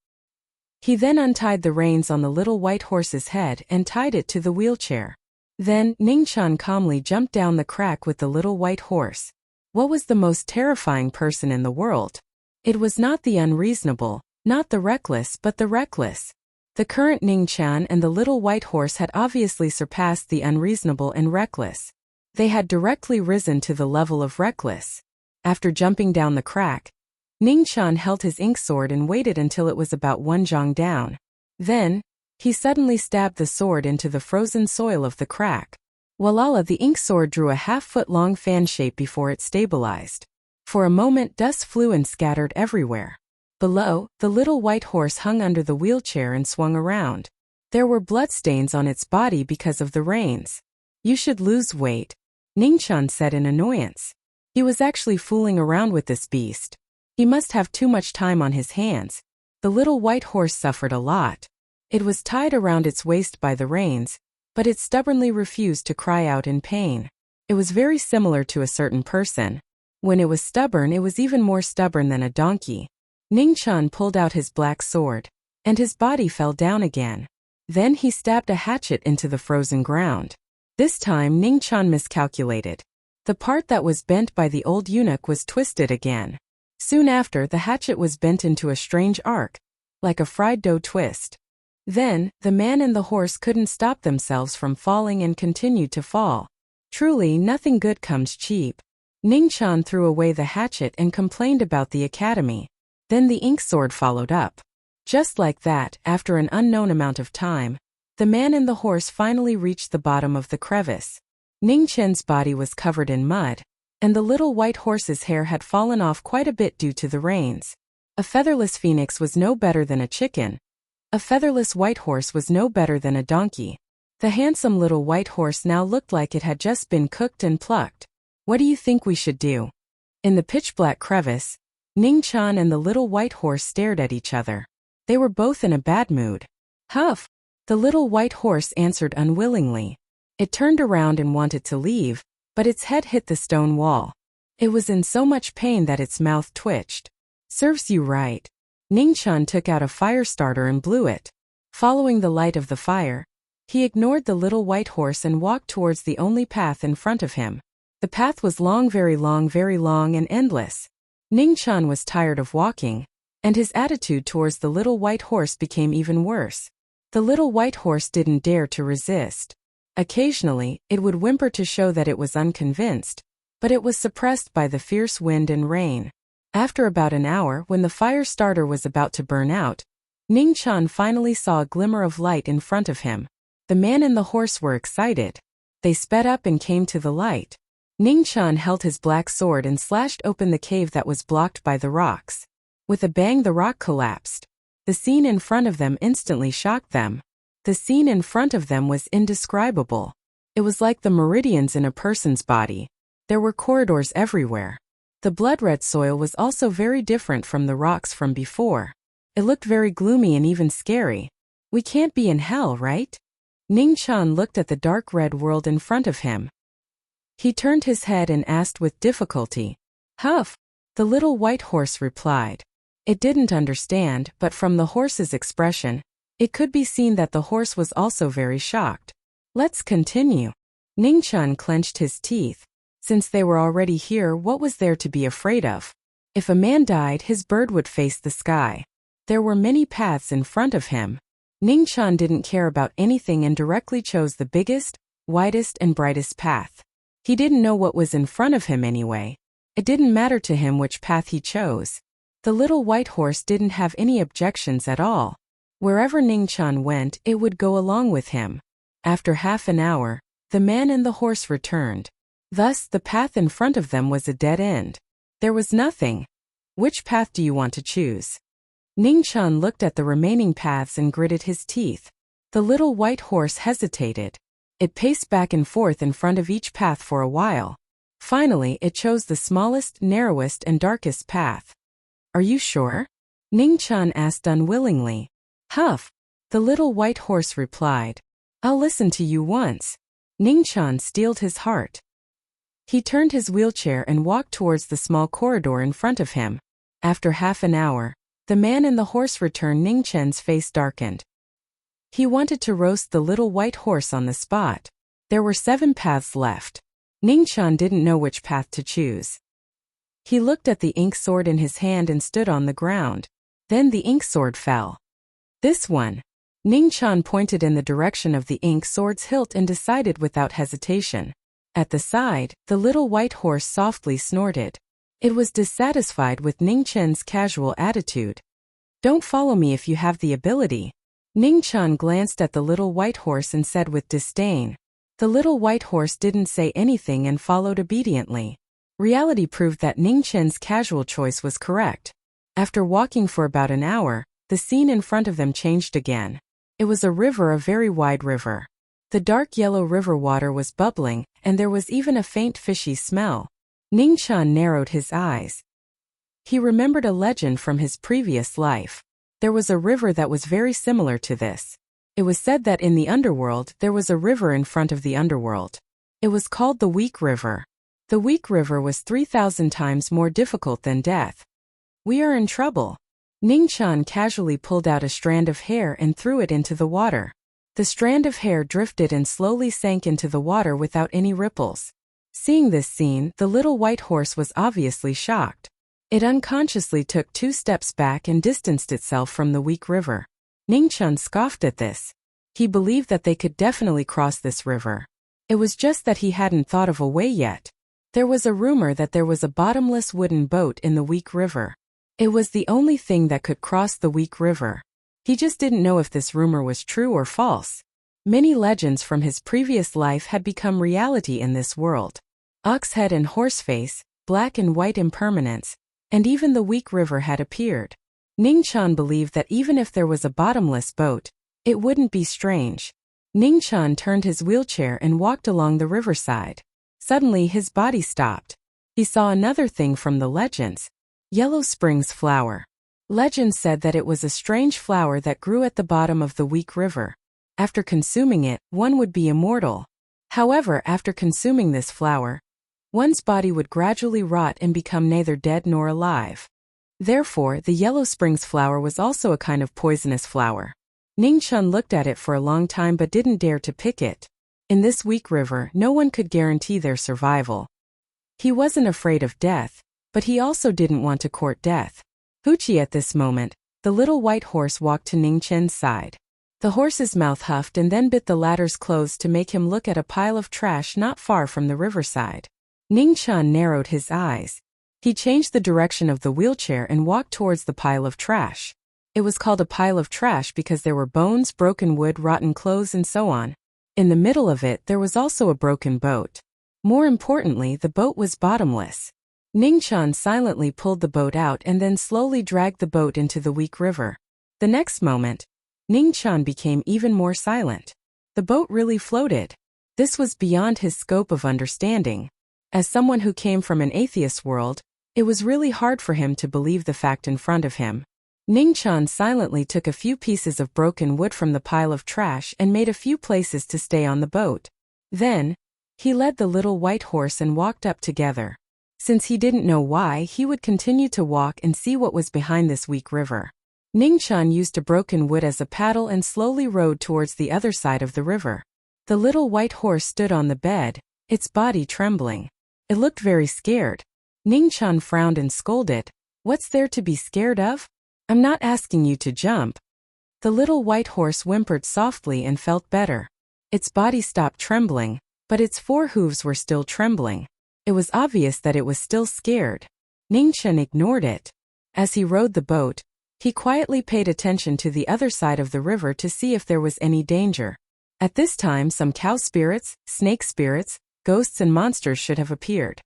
He then untied the reins on the little white horse's head and tied it to the wheelchair. Then, Ningchen calmly jumped down the crack with the little white horse. What was the most terrifying person in the world? It was not the unreasonable, not the reckless, but the reckless. The current Ningchen and the little white horse had obviously surpassed the unreasonable and reckless. They had directly risen to the level of reckless. After jumping down the crack, Ningchen held his ink sword and waited until it was about 1 zhang down. Then, He suddenly stabbed the sword into the frozen soil of the crack. Voila! The ink sword drew a half-foot-long fan shape before it stabilized. For a moment dust flew and scattered everywhere. Below, the little white horse hung under the wheelchair and swung around. There were bloodstains on its body because of the rains. You should lose weight, Ningchen said in annoyance. He was actually fooling around with this beast. He must have too much time on his hands. The little white horse suffered a lot. It was tied around its waist by the reins, but it stubbornly refused to cry out in pain. It was very similar to a certain person. When it was stubborn, it was even more stubborn than a donkey. Ningchen pulled out his black sword, and his body fell down again. Then he stabbed a hatchet into the frozen ground. This time Ningchen miscalculated. The part that was bent by the old eunuch was twisted again. Soon after, the hatchet was bent into a strange arc, like a fried dough twist. Then, the man and the horse couldn't stop themselves from falling and continued to fall. Truly, nothing good comes cheap. Ningchen threw away the hatchet and complained about the academy. Then the ink sword followed up. Just like that, after an unknown amount of time, the man and the horse finally reached the bottom of the crevice. Ningchen's body was covered in mud, and the little white horse's hair had fallen off quite a bit due to the rains. A featherless phoenix was no better than a chicken. A featherless white horse was no better than a donkey. The handsome little white horse now looked like it had just been cooked and plucked. What do you think we should do? In the pitch-black crevice, Ningchen and the little white horse stared at each other. They were both in a bad mood. Huff! The little white horse answered unwillingly. It turned around and wanted to leave, but its head hit the stone wall. It was in so much pain that its mouth twitched. Serves you right. Ningchen took out a fire starter and blew it. Following the light of the fire, he ignored the little white horse and walked towards the only path in front of him. The path was long and endless. Ningchen was tired of walking, and his attitude towards the little white horse became even worse. The little white horse didn't dare to resist. Occasionally, it would whimper to show that it was unconvinced, but it was suppressed by the fierce wind and rain. After about an hour, when the fire starter was about to burn out, Ningchen finally saw a glimmer of light in front of him. The man and the horse were excited. They sped up and came to the light. Ningchen held his black sword and slashed open the cave that was blocked by the rocks. With a bang, the rock collapsed. The scene in front of them instantly shocked them. The scene in front of them was indescribable. It was like the meridians in a person's body. There were corridors everywhere. The blood-red soil was also very different from the rocks from before. It looked very gloomy and even scary. We can't be in hell, right? Ningchen looked at the dark red world in front of him. He turned his head and asked with difficulty. Huff! The little white horse replied. It didn't understand, but from the horse's expression, it could be seen that the horse was also very shocked. Let's continue. Ningchen clenched his teeth. Since they were already here, what was there to be afraid of? If a man died, his bird would face the sky. There were many paths in front of him. Ningchen didn't care about anything and directly chose the biggest, widest and brightest path. He didn't know what was in front of him anyway. It didn't matter to him which path he chose. The little white horse didn't have any objections at all. Wherever Ningchen went, it would go along with him. After half an hour, the man and the horse returned. Thus, the path in front of them was a dead end. There was nothing. Which path do you want to choose? Ningchen looked at the remaining paths and gritted his teeth. The little white horse hesitated. It paced back and forth in front of each path for a while. Finally, it chose the smallest, narrowest, and darkest path. Are you sure? Ningchen asked unwillingly. Huff! The little white horse replied. I'll listen to you once. Ningchen steeled his heart. He turned his wheelchair and walked towards the small corridor in front of him. After half an hour, the man and the horse returned. Ningchen's face darkened. He wanted to roast the little white horse on the spot. There were 7 paths left. Ningchen didn't know which path to choose. He looked at the ink sword in his hand and stood on the ground. Then the ink sword fell. This one. Ningchen pointed in the direction of the ink sword's hilt and decided without hesitation. At the side, the little white horse softly snorted. It was dissatisfied with Ningchen's casual attitude. Don't follow me if you have the ability. Ning-chan glanced at the little white horse and said with disdain. The little white horse didn't say anything and followed obediently. Reality proved that Ning-chan's casual choice was correct. After walking for about an hour, the scene in front of them changed again. It was a river, a very wide river. The dark yellow river water was bubbling, and there was even a faint fishy smell. Ning-chan narrowed his eyes. He remembered a legend from his previous life. There was a river that was very similar to this. It was said that in the underworld there was a river in front of the underworld. It was called the Weak River. The Weak River was 3,000 times more difficult than death. We are in trouble. Ning-chan casually pulled out a strand of hair and threw it into the water. The strand of hair drifted and slowly sank into the water without any ripples. Seeing this scene, the little white horse was obviously shocked. It unconsciously took 2 steps back and distanced itself from the Weak River. Ning-chan scoffed at this. He believed that they could definitely cross this river. It was just that he hadn't thought of a way yet. There was a rumor that there was a bottomless wooden boat in the Weak River. It was the only thing that could cross the Weak River. He just didn't know if this rumor was true or false. Many legends from his previous life had become reality in this world. Oxhead and Horseface, Black and White Impermanence, and even the Weak River had appeared. Ning-chan believed that even if there was a bottomless boat, it wouldn't be strange. Ning-chan turned his wheelchair and walked along the riverside. Suddenly his body stopped. He saw another thing from the legends. Yellow Springs flower. Legend said that it was a strange flower that grew at the bottom of the Weak River. After consuming it, one would be immortal. However, after consuming this flower, one's body would gradually rot and become neither dead nor alive. Therefore, the Yellow Springs flower was also a kind of poisonous flower. Ning-chan looked at it for a long time but didn't dare to pick it. In this Weak River, no one could guarantee their survival. He wasn't afraid of death, but he also didn't want to court death. Wuxia at this moment, the little white horse walked to Ning-chan's side. The horse's mouth huffed and then bit the latter's clothes to make him look at a pile of trash not far from the riverside. Ning-chan narrowed his eyes. He changed the direction of the wheelchair and walked towards the pile of trash. It was called a pile of trash because there were bones, broken wood, rotten clothes, and so on. In the middle of it, there was also a broken boat. More importantly, the boat was bottomless. Ning-chan silently pulled the boat out and then slowly dragged the boat into the Weak River. The next moment, Ning-chan became even more silent. The boat really floated. This was beyond his scope of understanding. As someone who came from an atheist world, it was really hard for him to believe the fact in front of him. Ning-chan silently took a few pieces of broken wood from the pile of trash and made a few places to stay on the boat. Then, he led the little white horse and walked up together. Since he didn't know why, he would continue to walk and see what was behind this Weak River. Ning-chan used a broken wood as a paddle and slowly rowed towards the other side of the river. The little white horse stood on the bed, its body trembling. It looked very scared. Ning-chan frowned and scolded. "What's there to be scared of? I'm not asking you to jump." The little white horse whimpered softly and felt better. Its body stopped trembling, but its 4 hooves were still trembling. It was obvious that it was still scared. Ning-chan ignored it. As he rowed the boat, he quietly paid attention to the other side of the river to see if there was any danger. At this time, some cow spirits, snake spirits, ghosts and monsters should have appeared.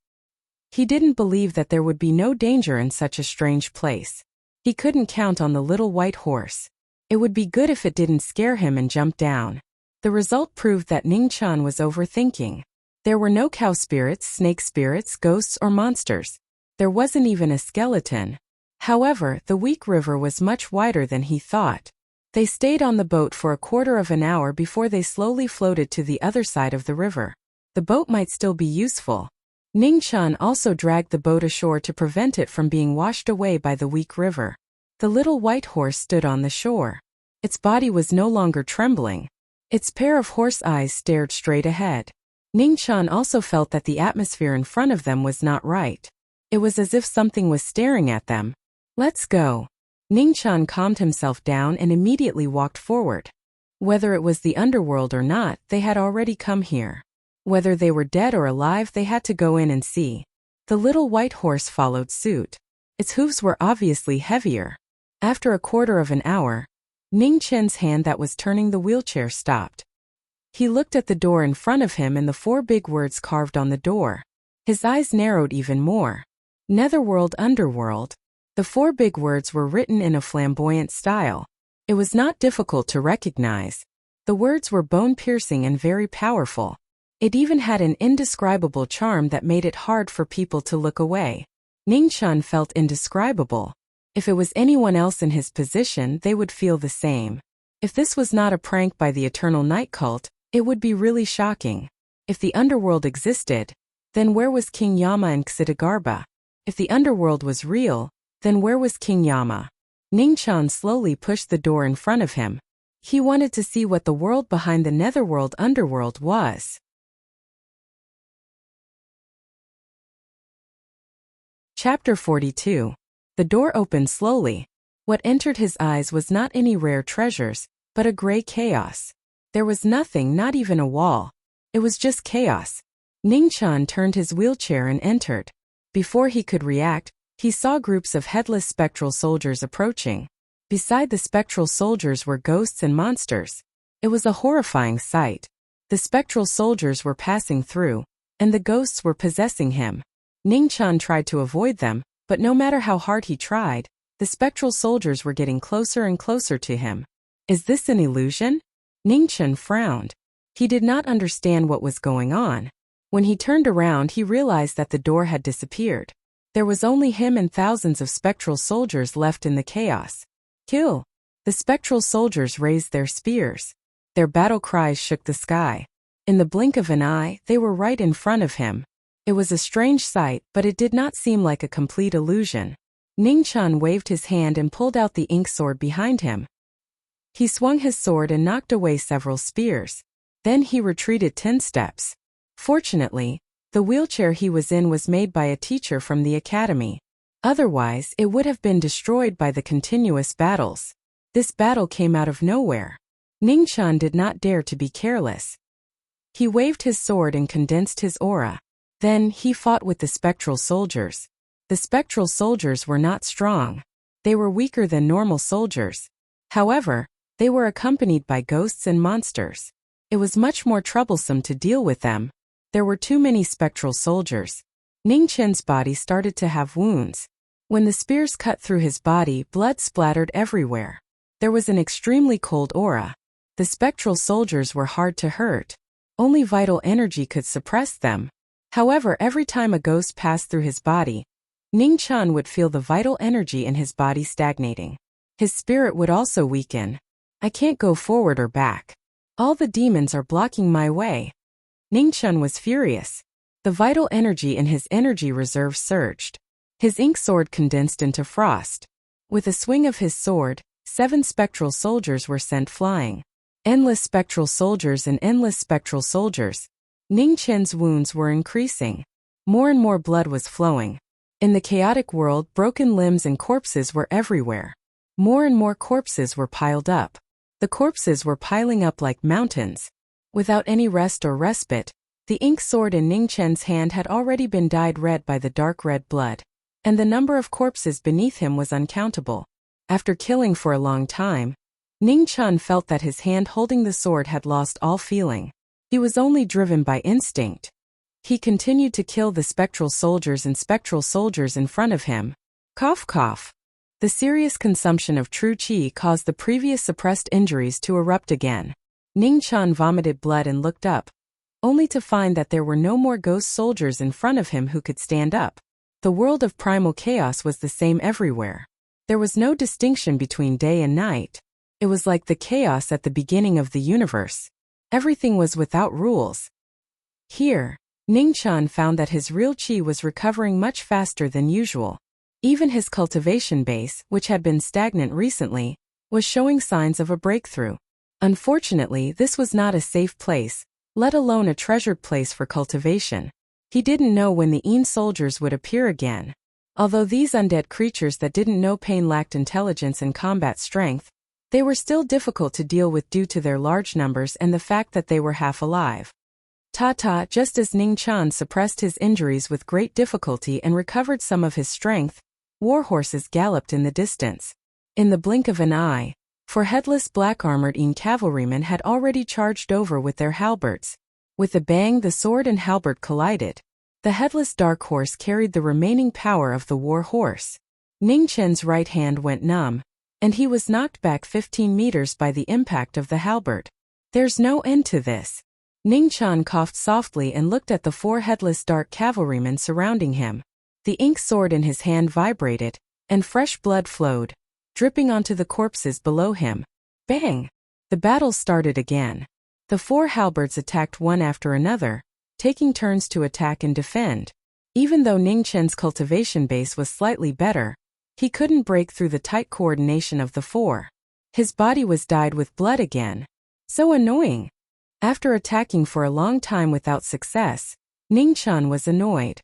He didn't believe that there would be no danger in such a strange place. He couldn't count on the little white horse. It would be good if it didn't scare him and jump down. The result proved that Ning-chan was overthinking. There were no cow spirits, snake spirits, ghosts, or monsters. There wasn't even a skeleton. However, the Weak River was much wider than he thought. They stayed on the boat for a quarter of an hour before they slowly floated to the other side of the river. The boat might still be useful. Ning-chan also dragged the boat ashore to prevent it from being washed away by the Weak River. The little white horse stood on the shore. Its body was no longer trembling. Its pair of horse eyes stared straight ahead. Ning-chan also felt that the atmosphere in front of them was not right. It was as if something was staring at them. "Let's go." Ning-chan calmed himself down and immediately walked forward. Whether it was the underworld or not, they had already come here. Whether they were dead or alive, they had to go in and see. The little white horse followed suit. Its hooves were obviously heavier. After a quarter of an hour, Ning Chen's hand that was turning the wheelchair stopped. He looked at the door in front of him and the 4 big words carved on the door. His eyes narrowed even more. Netherworld, Underworld. The 4 big words were written in a flamboyant style. It was not difficult to recognize. The words were bone-piercing and very powerful. It even had an indescribable charm that made it hard for people to look away. Ning Chen felt indescribable. If it was anyone else in his position, they would feel the same. If this was not a prank by the Eternal Night Cult, it would be really shocking. If the underworld existed, then where was King Yama and Xidagarba? If the underworld was real, then where was King Yama? Ning Chen slowly pushed the door in front of him. He wanted to see what the world behind the netherworld underworld was. Chapter 42. The door opened slowly. What entered his eyes was not any rare treasures, but a gray chaos. There was nothing, not even a wall. It was just chaos. Ning Chen turned his wheelchair and entered. Before he could react, he saw groups of headless spectral soldiers approaching. Beside the spectral soldiers were ghosts and monsters. It was a horrifying sight. The spectral soldiers were passing through, and the ghosts were possessing him. Ning Chen tried to avoid them, but no matter how hard he tried, the spectral soldiers were getting closer and closer to him. Is this an illusion? Ning Chen frowned. He did not understand what was going on. When he turned around, he realized that the door had disappeared. There was only him and thousands of spectral soldiers left in the chaos. Kill! The spectral soldiers raised their spears. Their battle cries shook the sky. In the blink of an eye, they were right in front of him. It was a strange sight, but it did not seem like a complete illusion. Ning Chen waved his hand and pulled out the ink sword behind him. He swung his sword and knocked away several spears. Then he retreated 10 steps. Fortunately, the wheelchair he was in was made by a teacher from the academy. Otherwise, it would have been destroyed by the continuous battles. This battle came out of nowhere. Ning Chen did not dare to be careless. He waved his sword and condensed his aura. Then, he fought with the spectral soldiers. The spectral soldiers were not strong. They were weaker than normal soldiers. However, they were accompanied by ghosts and monsters. It was much more troublesome to deal with them. There were too many spectral soldiers. Ning Chen's body started to have wounds. When the spears cut through his body, blood splattered everywhere. There was an extremely cold aura. The spectral soldiers were hard to hurt. Only vital energy could suppress them. However, every time a ghost passed through his body, Ning Chen would feel the vital energy in his body stagnating. His spirit would also weaken. I can't go forward or back. All the demons are blocking my way. Ning Chen was furious. The vital energy in his energy reserve surged. His ink sword condensed into frost. With a swing of his sword, 7 spectral soldiers were sent flying. Endless spectral soldiers and endless spectral soldiers. Ning Chen's wounds were increasing. More and more blood was flowing. In the chaotic world, broken limbs and corpses were everywhere. More and more corpses were piled up. The corpses were piling up like mountains. Without any rest or respite, the ink sword in Ning Chen's hand had already been dyed red by the dark red blood, and the number of corpses beneath him was uncountable. After killing for a long time, Ning Chen felt that his hand holding the sword had lost all feeling. He was only driven by instinct. He continued to kill the spectral soldiers and spectral soldiers in front of him. Cough cough. The serious consumption of true qi caused the previous suppressed injuries to erupt again. Ning Chen vomited blood and looked up, only to find that there were no more ghost soldiers in front of him who could stand up. The world of primal chaos was the same everywhere. There was no distinction between day and night. It was like the chaos at the beginning of the universe. Everything was without rules. Here, Ning Chen found that his real qi was recovering much faster than usual. Even his cultivation base, which had been stagnant recently, was showing signs of a breakthrough. Unfortunately, this was not a safe place, let alone a treasured place for cultivation. He didn't know when the Een soldiers would appear again. Although these undead creatures that didn't know pain lacked intelligence and combat strength, they were still difficult to deal with due to their large numbers and the fact that they were half alive. Just as Ning Chen suppressed his injuries with great difficulty and recovered some of his strength, war horses galloped in the distance. In the blink of an eye, Four headless black-armored cavalrymen had already charged over with their halberds. With a bang, the sword and halberd collided. The headless dark horse carried the remaining power of the war horse. Ning Chen's right hand went numb, and he was knocked back 15 meters by the impact of the halberd. There's no end to this. Ning Chen coughed softly and looked at the four headless dark cavalrymen surrounding him. The ink sword in his hand vibrated, and fresh blood flowed, dripping onto the corpses below him. Bang! The battle started again. The four halberds attacked one after another, taking turns to attack and defend. Even though Ning Chen's cultivation base was slightly better, he couldn't break through the tight coordination of the four. His body was dyed with blood again. So annoying. After attacking for a long time without success, Ning Chen was annoyed.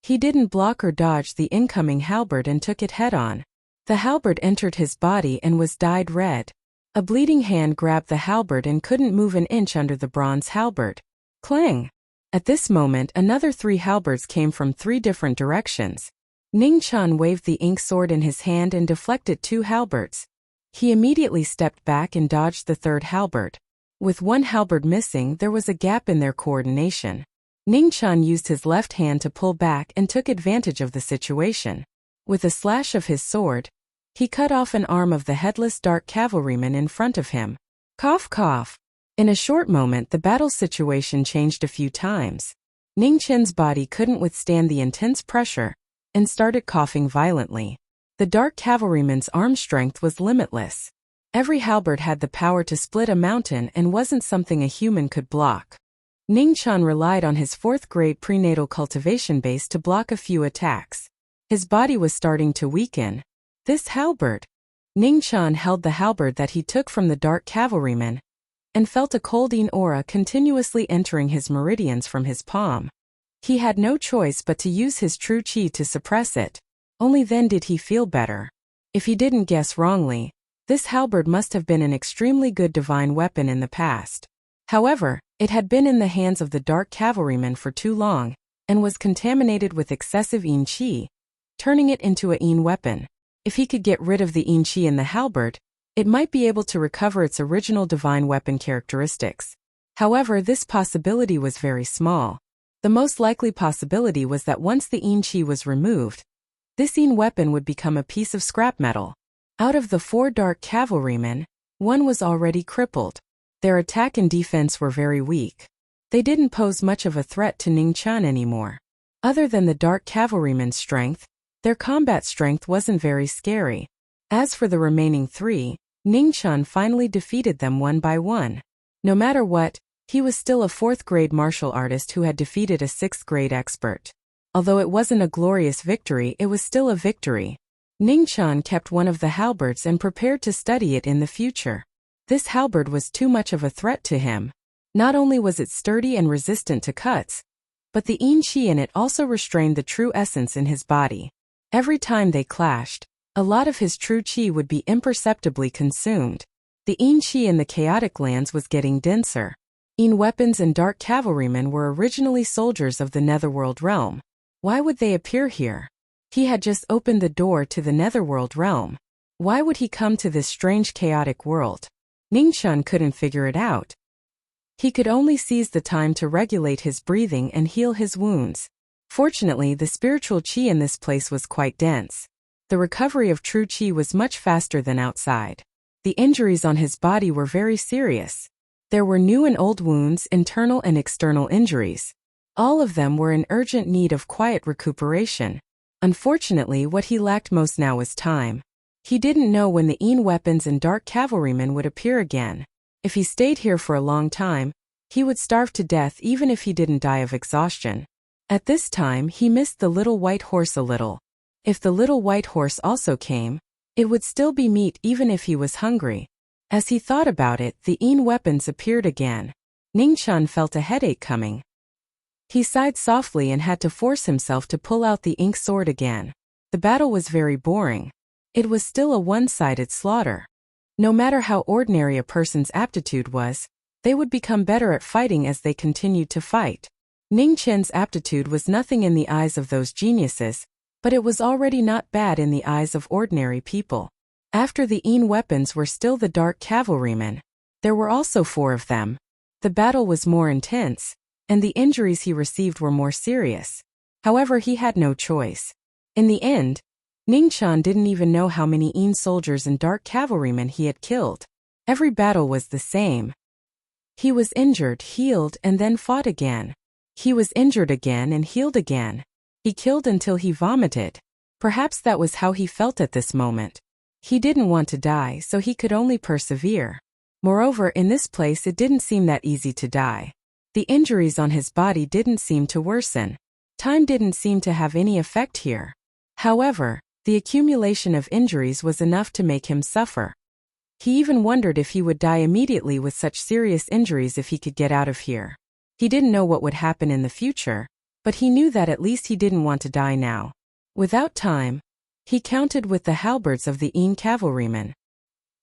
He didn't block or dodge the incoming halberd and took it head-on. The halberd entered his body and was dyed red. A bleeding hand grabbed the halberd and couldn't move an inch under the bronze halberd. Clang! At this moment, another 3 halberds came from 3 different directions. Ning Chen waved the ink sword in his hand and deflected 2 halberds. He immediately stepped back and dodged the 3rd halberd. With 1 halberd missing, there was a gap in their coordination. Ning Chen used his left hand to pull back and took advantage of the situation. With a slash of his sword, he cut off an arm of the headless dark cavalryman in front of him. Cough cough. In a short moment, the battle situation changed a few times. Ning Chen's body couldn't withstand the intense pressure and started coughing violently. The dark cavalryman's arm strength was limitless. Every halberd had the power to split a mountain and wasn't something a human could block. Ning Chen relied on his 4th-grade prenatal cultivation base to block a few attacks. His body was starting to weaken. This halberd. Ning Chen held the halberd that he took from the dark cavalryman and felt a colding aura continuously entering his meridians from his palm. He had no choice but to use his true qi to suppress it. Only then did he feel better. If he didn't guess wrongly, this halberd must have been an extremely good divine weapon in the past. However, it had been in the hands of the dark cavalryman for too long, and was contaminated with excessive yin qi, turning it into a yin weapon. If he could get rid of the yin qi in the halberd, it might be able to recover its original divine weapon characteristics. However, this possibility was very small. The most likely possibility was that once the yin qi was removed, this yin weapon would become a piece of scrap metal. Out of the 4 dark cavalrymen, 1 was already crippled. Their attack and defense were very weak. They didn't pose much of a threat to Ning Chen anymore. Other than the dark cavalryman's strength, their combat strength wasn't very scary. As for the remaining 3, Ning Chen finally defeated them one by one. No matter what, he was still a 4th-grade martial artist who had defeated a 6th-grade expert. Although it wasn't a glorious victory, it was still a victory. Ning Chen kept one of the halberds and prepared to study it in the future. This halberd was too much of a threat to him. Not only was it sturdy and resistant to cuts, but the yin qi in it also restrained the true essence in his body. Every time they clashed, a lot of his true qi would be imperceptibly consumed. The yin qi in the chaotic lands was getting denser. Yin weapons and dark cavalrymen were originally soldiers of the netherworld realm. Why would they appear here? He had just opened the door to the netherworld realm. Why would he come to this strange chaotic world? Ning Chen couldn't figure it out. He could only seize the time to regulate his breathing and heal his wounds. Fortunately, the spiritual qi in this place was quite dense. The recovery of true qi was much faster than outside. The injuries on his body were very serious. There were new and old wounds, internal and external injuries. All of them were in urgent need of quiet recuperation. Unfortunately, what he lacked most now was time. He didn't know when the yin weapons and dark cavalrymen would appear again. If he stayed here for a long time, he would starve to death even if he didn't die of exhaustion. At this time, he missed the little white horse a little. If the little white horse also came, it would still be meat even if he was hungry. As he thought about it, the yin weapons appeared again. Ning Chen felt a headache coming. He sighed softly and had to force himself to pull out the ink sword again. The battle was very boring. It was still a one-sided slaughter. No matter how ordinary a person's aptitude was, they would become better at fighting as they continued to fight. Ning Chen's aptitude was nothing in the eyes of those geniuses, but it was already not bad in the eyes of ordinary people. After the Een weapons were still the dark cavalrymen. There were also 4 of them. The battle was more intense, and the injuries he received were more serious. However, he had no choice. In the end, Ningqian didn't even know how many Een soldiers and dark cavalrymen he had killed. Every battle was the same. He was injured, healed, and then fought again. He was injured again and healed again. He killed until he vomited. Perhaps that was how he felt at this moment. He didn't want to die, so he could only persevere. Moreover, in this place it didn't seem that easy to die. The injuries on his body didn't seem to worsen. Time didn't seem to have any effect here. However, the accumulation of injuries was enough to make him suffer. He even wondered if he would die immediately with such serious injuries if he could get out of here. He didn't know what would happen in the future, but he knew that at least he didn't want to die now. Without time, he counted with the halberds of the Een cavalrymen.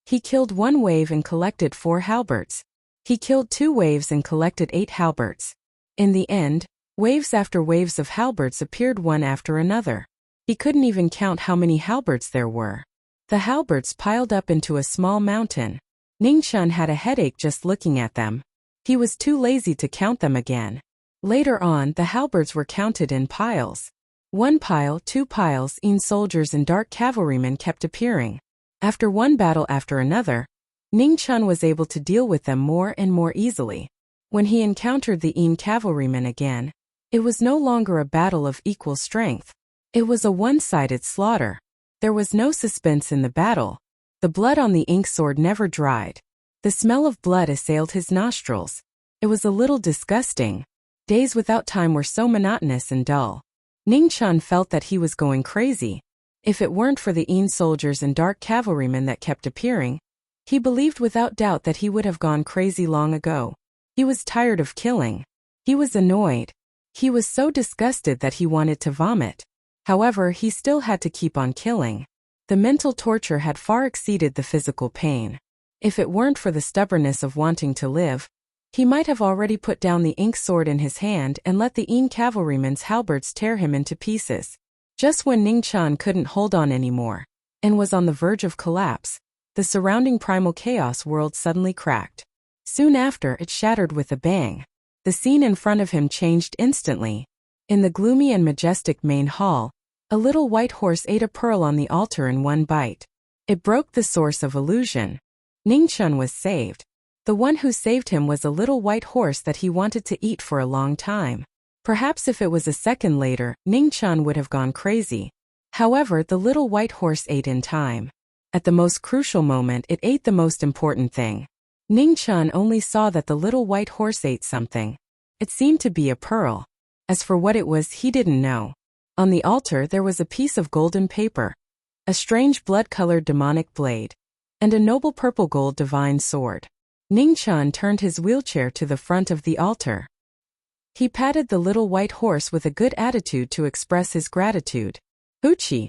He killed 1 wave and collected 4 halberds. He killed 2 waves and collected 8 halberds. In the end, waves after waves of halberds appeared one after another. He couldn't even count how many halberds there were. The halberds piled up into a small mountain. Ningqian had a headache just looking at them. He was too lazy to count them again. Later on, the halberds were counted in piles. 1 pile, 2 piles, Een soldiers and dark cavalrymen kept appearing. After one battle after another, Ningqian was able to deal with them more and more easily. When he encountered the Een cavalrymen again, it was no longer a battle of equal strength. It was a one-sided slaughter. There was no suspense in the battle. The blood on the ink sword never dried. The smell of blood assailed his nostrils. It was a little disgusting. Days without time were so monotonous and dull. Ningqian felt that he was going crazy. If it weren't for the Een soldiers and dark cavalrymen that kept appearing, he believed without doubt that he would have gone crazy long ago. He was tired of killing. He was annoyed. He was so disgusted that he wanted to vomit. However, he still had to keep on killing. The mental torture had far exceeded the physical pain. If it weren't for the stubbornness of wanting to live, he might have already put down the ink sword in his hand and let the Een cavalrymen's halberds tear him into pieces. Just when Ningqian couldn't hold on anymore, and was on the verge of collapse, the surrounding primal chaos world suddenly cracked. Soon after, it shattered with a bang. The scene in front of him changed instantly. In the gloomy and majestic main hall, a little white horse ate a pearl on the altar in one bite. It broke the source of illusion. Ningqian was saved. The one who saved him was a little white horse that he wanted to eat for a long time. Perhaps if it was a second later, Ningqian would have gone crazy. However, the little white horse ate in time. At the most crucial moment, it ate the most important thing. Ningqian only saw that the little white horse ate something. It seemed to be a pearl. As for what it was, he didn't know. On the altar there was a piece of golden paper, a strange blood-colored demonic blade, and a noble purple gold divine sword. Ningqian turned his wheelchair to the front of the altar. He patted the little white horse with a good attitude to express his gratitude. Wuxia.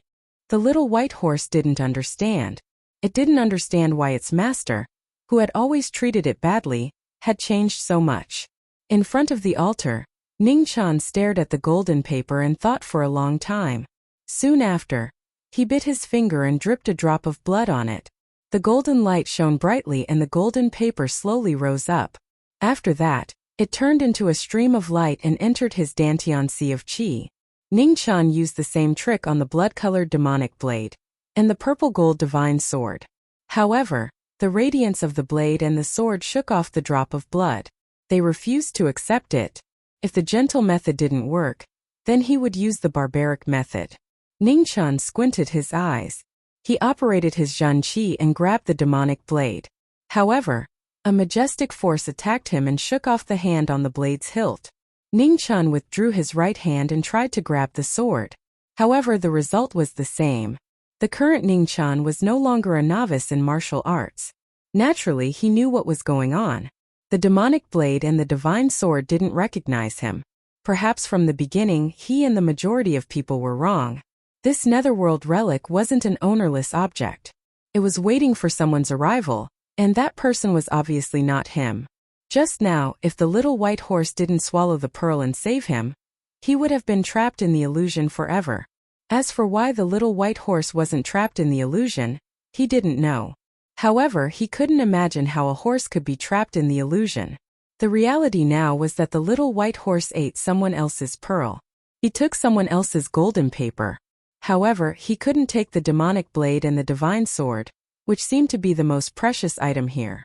The little white horse didn't understand. It didn't understand why its master, who had always treated it badly, had changed so much. In front of the altar, Ningqian stared at the golden paper and thought for a long time. Soon after, he bit his finger and dripped a drop of blood on it. The golden light shone brightly and the golden paper slowly rose up. After that, it turned into a stream of light and entered his Dantian Sea of Qi. Ningqian used the same trick on the blood-colored demonic blade and the purple gold divine sword. However, the radiance of the blade and the sword shook off the drop of blood. They refused to accept it. If the gentle method didn't work, then he would use the barbaric method. Ningqian squinted his eyes. He operated his Zhan Qi and grabbed the demonic blade. However, a majestic force attacked him and shook off the hand on the blade's hilt. Ningqian withdrew his right hand and tried to grab the sword. However, the result was the same. The current Ningqian was no longer a novice in martial arts. Naturally, he knew what was going on. The demonic blade and the divine sword didn't recognize him. Perhaps from the beginning, he and the majority of people were wrong. This netherworld relic wasn't an ownerless object. It was waiting for someone's arrival, and that person was obviously not him. Just now, if the little white horse didn't swallow the pearl and save him, he would have been trapped in the illusion forever. As for why the little white horse wasn't trapped in the illusion, He didn't know. However, he couldn't imagine how a horse could be trapped in the illusion. The reality now was that the little white horse ate someone else's pearl. He took someone else's golden paper. However, he couldn't take the demonic blade and the divine sword, which seemed to be the most precious item here.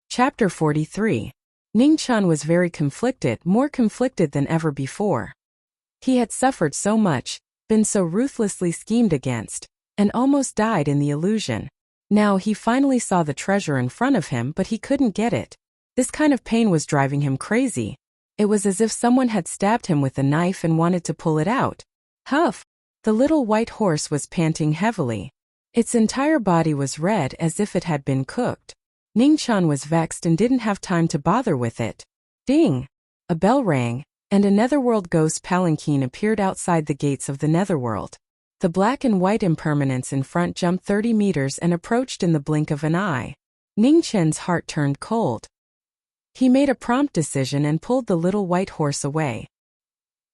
Chapter 43. Ningchen was very conflicted, more conflicted than ever before. He had suffered so much, been so ruthlessly schemed against, and almost died in the illusion. Now he finally saw the treasure in front of him, but he couldn't get it. This kind of pain was driving him crazy. It was as if someone had stabbed him with a knife and wanted to pull it out. Huff! The little white horse was panting heavily. Its entire body was red as if it had been cooked. Ningchen was vexed and didn't have time to bother with it. Ding! A bell rang, and a netherworld ghost palanquin appeared outside the gates of the netherworld. The black and white impermanence in front jumped 30 meters and approached in the blink of an eye. Ningchen's heart turned cold. He made a prompt decision and pulled the little white horse away.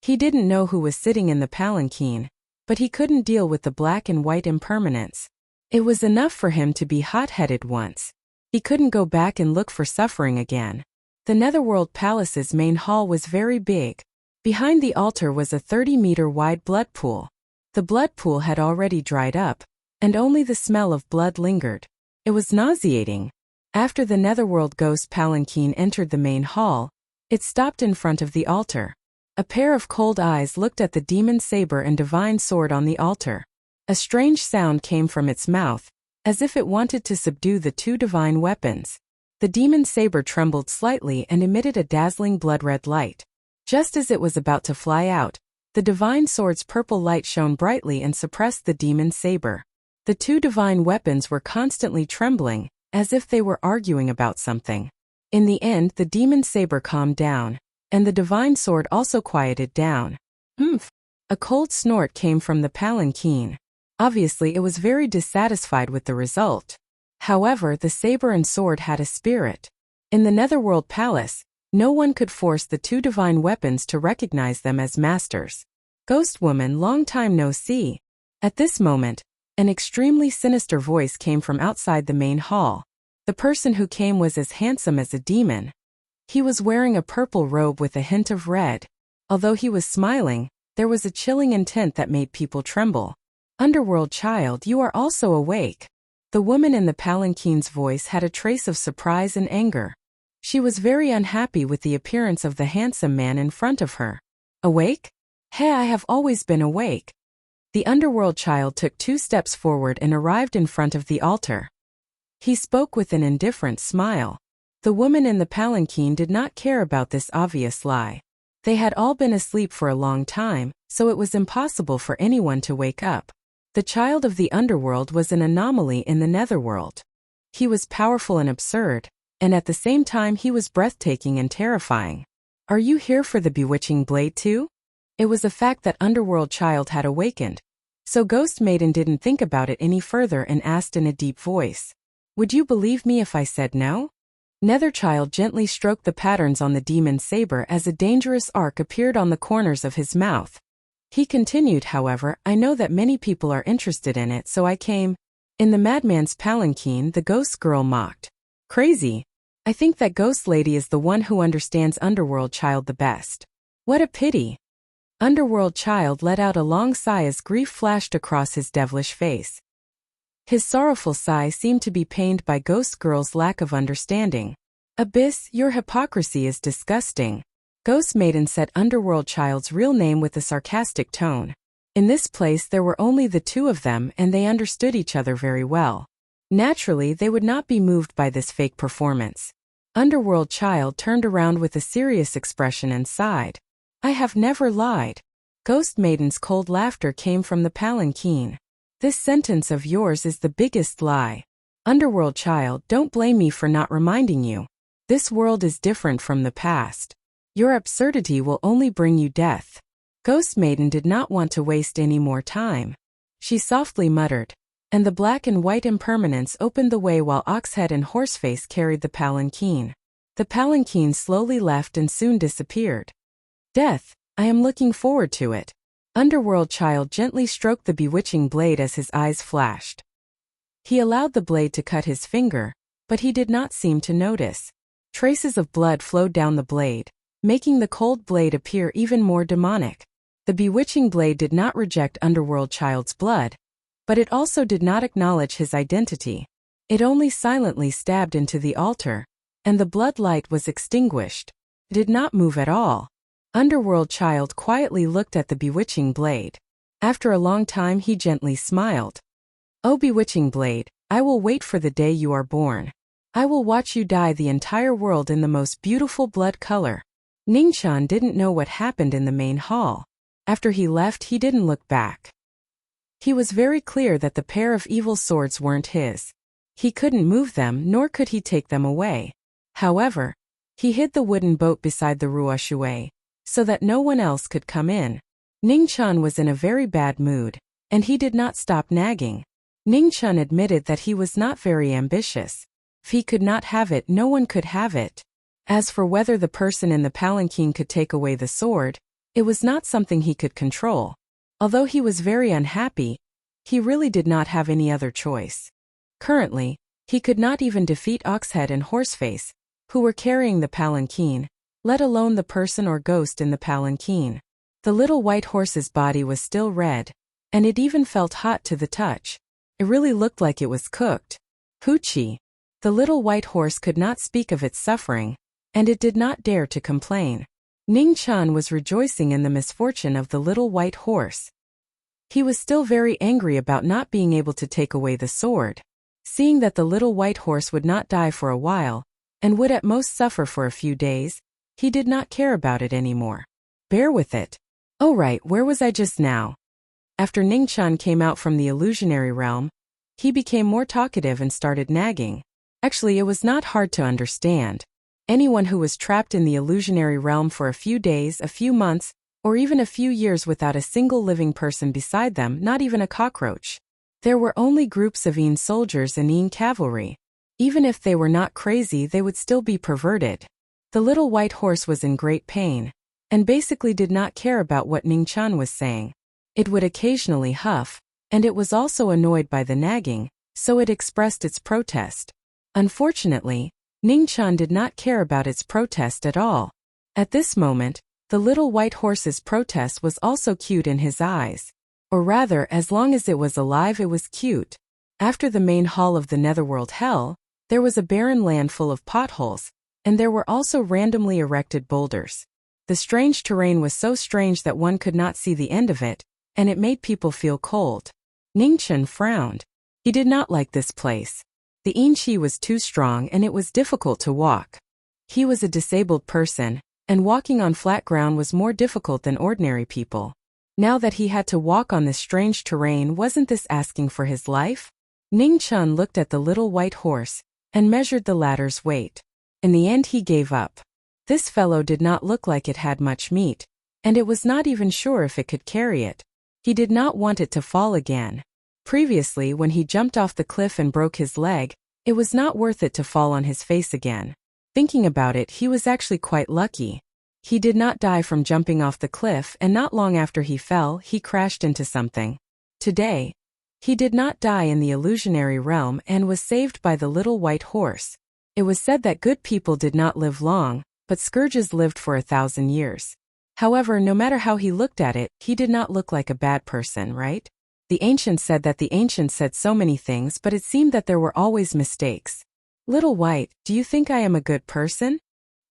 He didn't know who was sitting in the palanquin, but he couldn't deal with the black and white impermanence. It was enough for him to be hot-headed once. He couldn't go back and look for suffering again. The Netherworld Palace's main hall was very big. Behind the altar was a 30-meter-wide blood pool. The blood pool had already dried up, and only the smell of blood lingered. It was nauseating. After the Netherworld ghost palanquin entered the main hall, it stopped in front of the altar. A pair of cold eyes looked at the demon saber and divine sword on the altar. A strange sound came from its mouth, as if it wanted to subdue the two divine weapons. The demon saber trembled slightly and emitted a dazzling blood-red light. Just as it was about to fly out, the divine sword's purple light shone brightly and suppressed the demon saber. The two divine weapons were constantly trembling, as if they were arguing about something. In the end, the demon saber calmed down, and the divine sword also quieted down. Humph! A cold snort came from the palanquin. Obviously, it was very dissatisfied with the result. However, the saber and sword had a spirit. In the Netherworld Palace, no one could force the two divine weapons to recognize them as masters. Ghost woman, long time no see. At this moment, an extremely sinister voice came from outside the main hall. The person who came was as handsome as a demon. He was wearing a purple robe with a hint of red. Although he was smiling, there was a chilling intent that made people tremble. Underworld child, you are also awake. The woman in the palanquin's voice had a trace of surprise and anger. She was very unhappy with the appearance of the handsome man in front of her. Awake? Hey, I have always been awake. The underworld child took 2 steps forward and arrived in front of the altar. He spoke with an indifferent smile. The woman in the palanquin did not care about this obvious lie. They had all been asleep for a long time, so it was impossible for anyone to wake up. The child of the underworld was an anomaly in the netherworld. He was powerful and absurd, and at the same time he was breathtaking and terrifying. Are you here for the bewitching blade too? It was a fact that underworld child had awakened. So Ghost Maiden didn't think about it any further and asked in a deep voice. Would you believe me if I said no? Netherchild gently stroked the patterns on the demon saber as a dangerous arc appeared on the corners of his mouth. He continued, however, I know that many people are interested in it, so I came. In the madman's palanquin, the ghost girl mocked. Crazy. I think that ghost lady is the one who understands underworld child the best. What a pity. Underworld child let out a long sigh as grief flashed across his devilish face. His sorrowful sigh seemed to be pained by ghost girl's lack of understanding. Abyss, your hypocrisy is disgusting. Ghost Maiden said underworld child's real name with a sarcastic tone. In this place there were only the two of them and they understood each other very well. Naturally, they would not be moved by this fake performance. Underworld child turned around with a serious expression and sighed. I have never lied. Ghost Maiden's cold laughter came from the palanquin. This sentence of yours is the biggest lie. Underworld child, don't blame me for not reminding you. This world is different from the past. Your absurdity will only bring you death. Ghost Maiden did not want to waste any more time. She softly muttered, and the black and white impermanence opened the way while Oxhead and Horseface carried the palanquin. The palanquin slowly left and soon disappeared. Death, I am looking forward to it. Underworld Child gently stroked the bewitching blade as his eyes flashed. He allowed the blade to cut his finger, but he did not seem to notice. Traces of blood flowed down the blade, making the cold blade appear even more demonic. The bewitching blade did not reject Underworld Child's blood, but it also did not acknowledge his identity. It only silently stabbed into the altar, and the blood light was extinguished. It did not move at all. Underworld Child quietly looked at the bewitching blade. After a long time he gently smiled. "O bewitching blade, I will wait for the day you are born. I will watch you dye the entire world in the most beautiful blood color." Ningqian didn't know what happened in the main hall. After he left, he didn't look back. He was very clear that the pair of evil swords weren't his. He couldn't move them, nor could he take them away. However, he hid the wooden boat beside the Ruoshui, so that no one else could come in. Ningqian was in a very bad mood, and he did not stop nagging. Ningqian admitted that he was not very ambitious. If he could not have it, no one could have it. As for whether the person in the palanquin could take away the sword, it was not something he could control. Although he was very unhappy, he really did not have any other choice. Currently, he could not even defeat Oxhead and Horseface, who were carrying the palanquin, let alone the person or ghost in the palanquin. The little white horse's body was still red, and it even felt hot to the touch. It really looked like it was cooked. Hoochie! The little white horse could not speak of its suffering, and it did not dare to complain. Ningqian was rejoicing in the misfortune of the little white horse. He was still very angry about not being able to take away the sword. Seeing that the little white horse would not die for a while, and would at most suffer for a few days, he did not care about it anymore. Bear with it. Oh right, where was I just now? After Ningqian came out from the illusionary realm, he became more talkative and started nagging. Actually, it was not hard to understand. Anyone who was trapped in the illusionary realm for a few days, a few months, or even a few years without a single living person beside them, not even a cockroach. There were only groups of Yin soldiers and Yin cavalry. Even if they were not crazy, they would still be perverted. The little white horse was in great pain, and basically did not care about what Ningqian was saying. It would occasionally huff, and it was also annoyed by the nagging, so it expressed its protest. Unfortunately, Ningqian did not care about its protest at all. At this moment, the little white horse's protest was also cute in his eyes. Or rather, as long as it was alive, it was cute. After the main hall of the Netherworld Hell, there was a barren land full of potholes, and there were also randomly erected boulders. The strange terrain was so strange that one could not see the end of it, and it made people feel cold. Ningqian frowned. He did not like this place. The yin qi was too strong and it was difficult to walk. He was a disabled person, and walking on flat ground was more difficult than ordinary people. Now that he had to walk on this strange terrain, wasn't this asking for his life? Ningqian looked at the little white horse, and measured the latter's weight. In the end he gave up. This fellow did not look like it had much meat, and it was not even sure if it could carry it. He did not want it to fall again. Previously, when he jumped off the cliff and broke his leg, it was not worth it to fall on his face again. Thinking about it, he was actually quite lucky. He did not die from jumping off the cliff, and not long after he fell, he crashed into something. Today, he did not die in the illusionary realm and was saved by the little white horse. It was said that good people did not live long, but scourges lived for 1,000 years. However, no matter how he looked at it, he did not look like a bad person, right? The ancients said that the ancients said so many things, but it seemed that there were always mistakes. Little White, do you think I am a good person?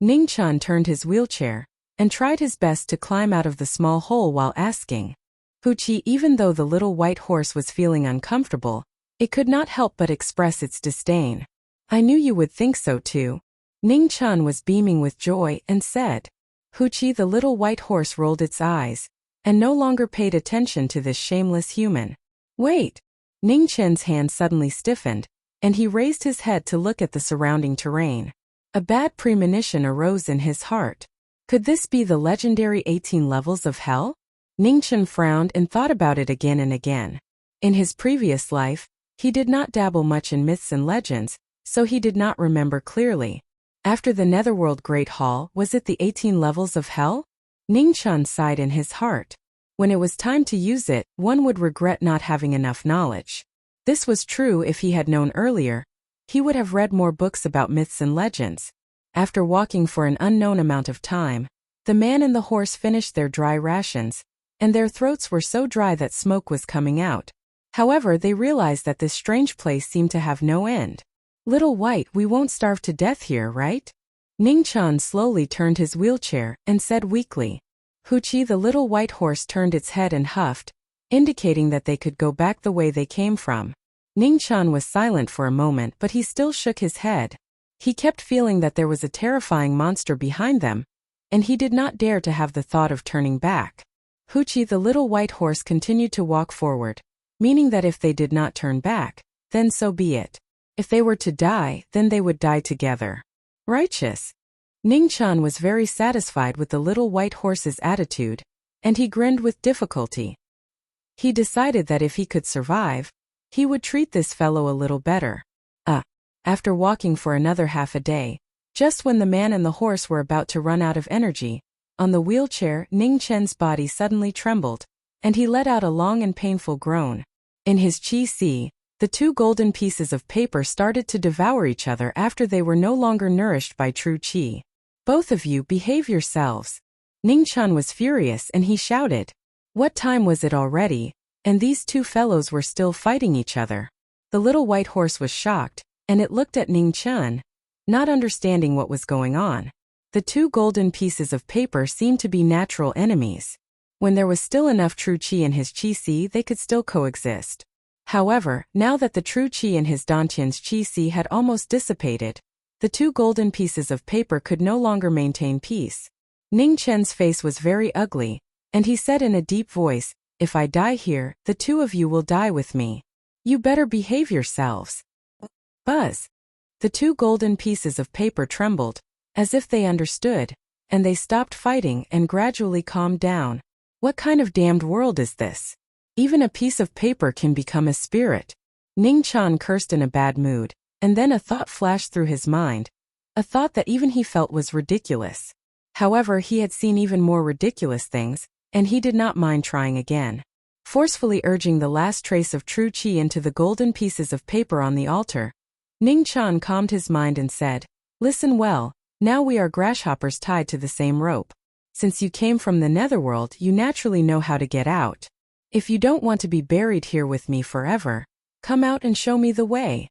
Ningqian turned his wheelchair, and tried his best to climb out of the small hole while asking. Hoochie, even though the little white horse was feeling uncomfortable, it could not help but express its disdain. I knew you would think so too. Ningqian was beaming with joy and said. Hoochie, the little white horse rolled its eyes, and no longer paid attention to this shameless human. Wait! Ningqian's hand suddenly stiffened, and he raised his head to look at the surrounding terrain. A bad premonition arose in his heart. Could this be the legendary 18 levels of hell? Ningqian frowned and thought about it again and again. In his previous life, he did not dabble much in myths and legends, so he did not remember clearly. After the Netherworld Great Hall, was it the 18 levels of hell? Ningqian sighed in his heart. When it was time to use it, one would regret not having enough knowledge. This was true if he had known earlier. He would have read more books about myths and legends. After walking for an unknown amount of time, the man and the horse finished their dry rations, and their throats were so dry that smoke was coming out. However, they realized that this strange place seemed to have no end. "Little White, we won't starve to death here, right?" Ning-chan slowly turned his wheelchair and said weakly. Wuxia, the little white horse, turned its head and huffed, indicating that they could go back the way they came from. Ning-chan was silent for a moment, but he still shook his head. He kept feeling that there was a terrifying monster behind them, and he did not dare to have the thought of turning back. Wuxia, the little white horse, continued to walk forward, meaning that if they did not turn back, then so be it. If they were to die, then they would die together. Righteous. Ning-chan was very satisfied with the little white horse's attitude, and he grinned with difficulty. He decided that if he could survive, he would treat this fellow a little better. After walking for another half a day, just when the man and the horse were about to run out of energy, on the wheelchair, Ning-chan's body suddenly trembled, and he let out a long and painful groan. In his chi-si, the two golden pieces of paper started to devour each other after they were no longer nourished by true chi. "Both of you, behave yourselves." Ning-chan was furious and he shouted. What time was it already? And these two fellows were still fighting each other. The little white horse was shocked, and it looked at Ning-chan, not understanding what was going on. The two golden pieces of paper seemed to be natural enemies. When there was still enough true chi in his chi-si, they could still coexist. However, now that the true chi in his dantian's chi-si had almost dissipated, the two golden pieces of paper could no longer maintain peace. Ning-chan's face was very ugly, and he said in a deep voice, "If I die here, the two of you will die with me. You better behave yourselves." Buzz. The two golden pieces of paper trembled, as if they understood, and they stopped fighting and gradually calmed down. What kind of damned world is this? Even a piece of paper can become a spirit. Ning-chan cursed in a bad mood, and then a thought flashed through his mind, a thought that even he felt was ridiculous. However, he had seen even more ridiculous things, and he did not mind trying again. Forcefully urging the last trace of true chi into the golden pieces of paper on the altar, Ning-chan calmed his mind and said, "Listen well, now we are grasshoppers tied to the same rope. Since you came from the netherworld, you naturally know how to get out. If you don't want to be buried here with me forever, come out and show me the way."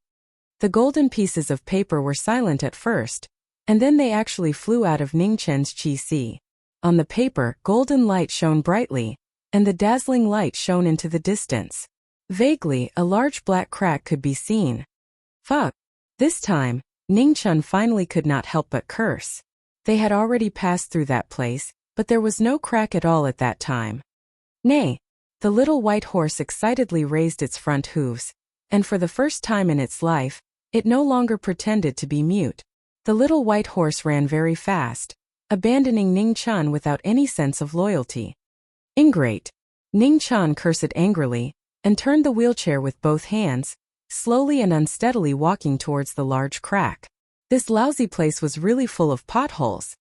The golden pieces of paper were silent at first, and then they actually flew out of Ning-chan's chi-si. On the paper, golden light shone brightly, and the dazzling light shone into the distance. Vaguely, a large black crack could be seen. Fuck. This time, Ning-chan finally could not help but curse. They had already passed through that place, but there was no crack at all at that time. Nay. The little white horse excitedly raised its front hooves, and for the first time in its life, it no longer pretended to be mute. The little white horse ran very fast, abandoning Ning-chan without any sense of loyalty. Ingrate. Ning-chan cursed angrily, and turned the wheelchair with both hands, slowly and unsteadily walking towards the large crack. This lousy place was really full of potholes.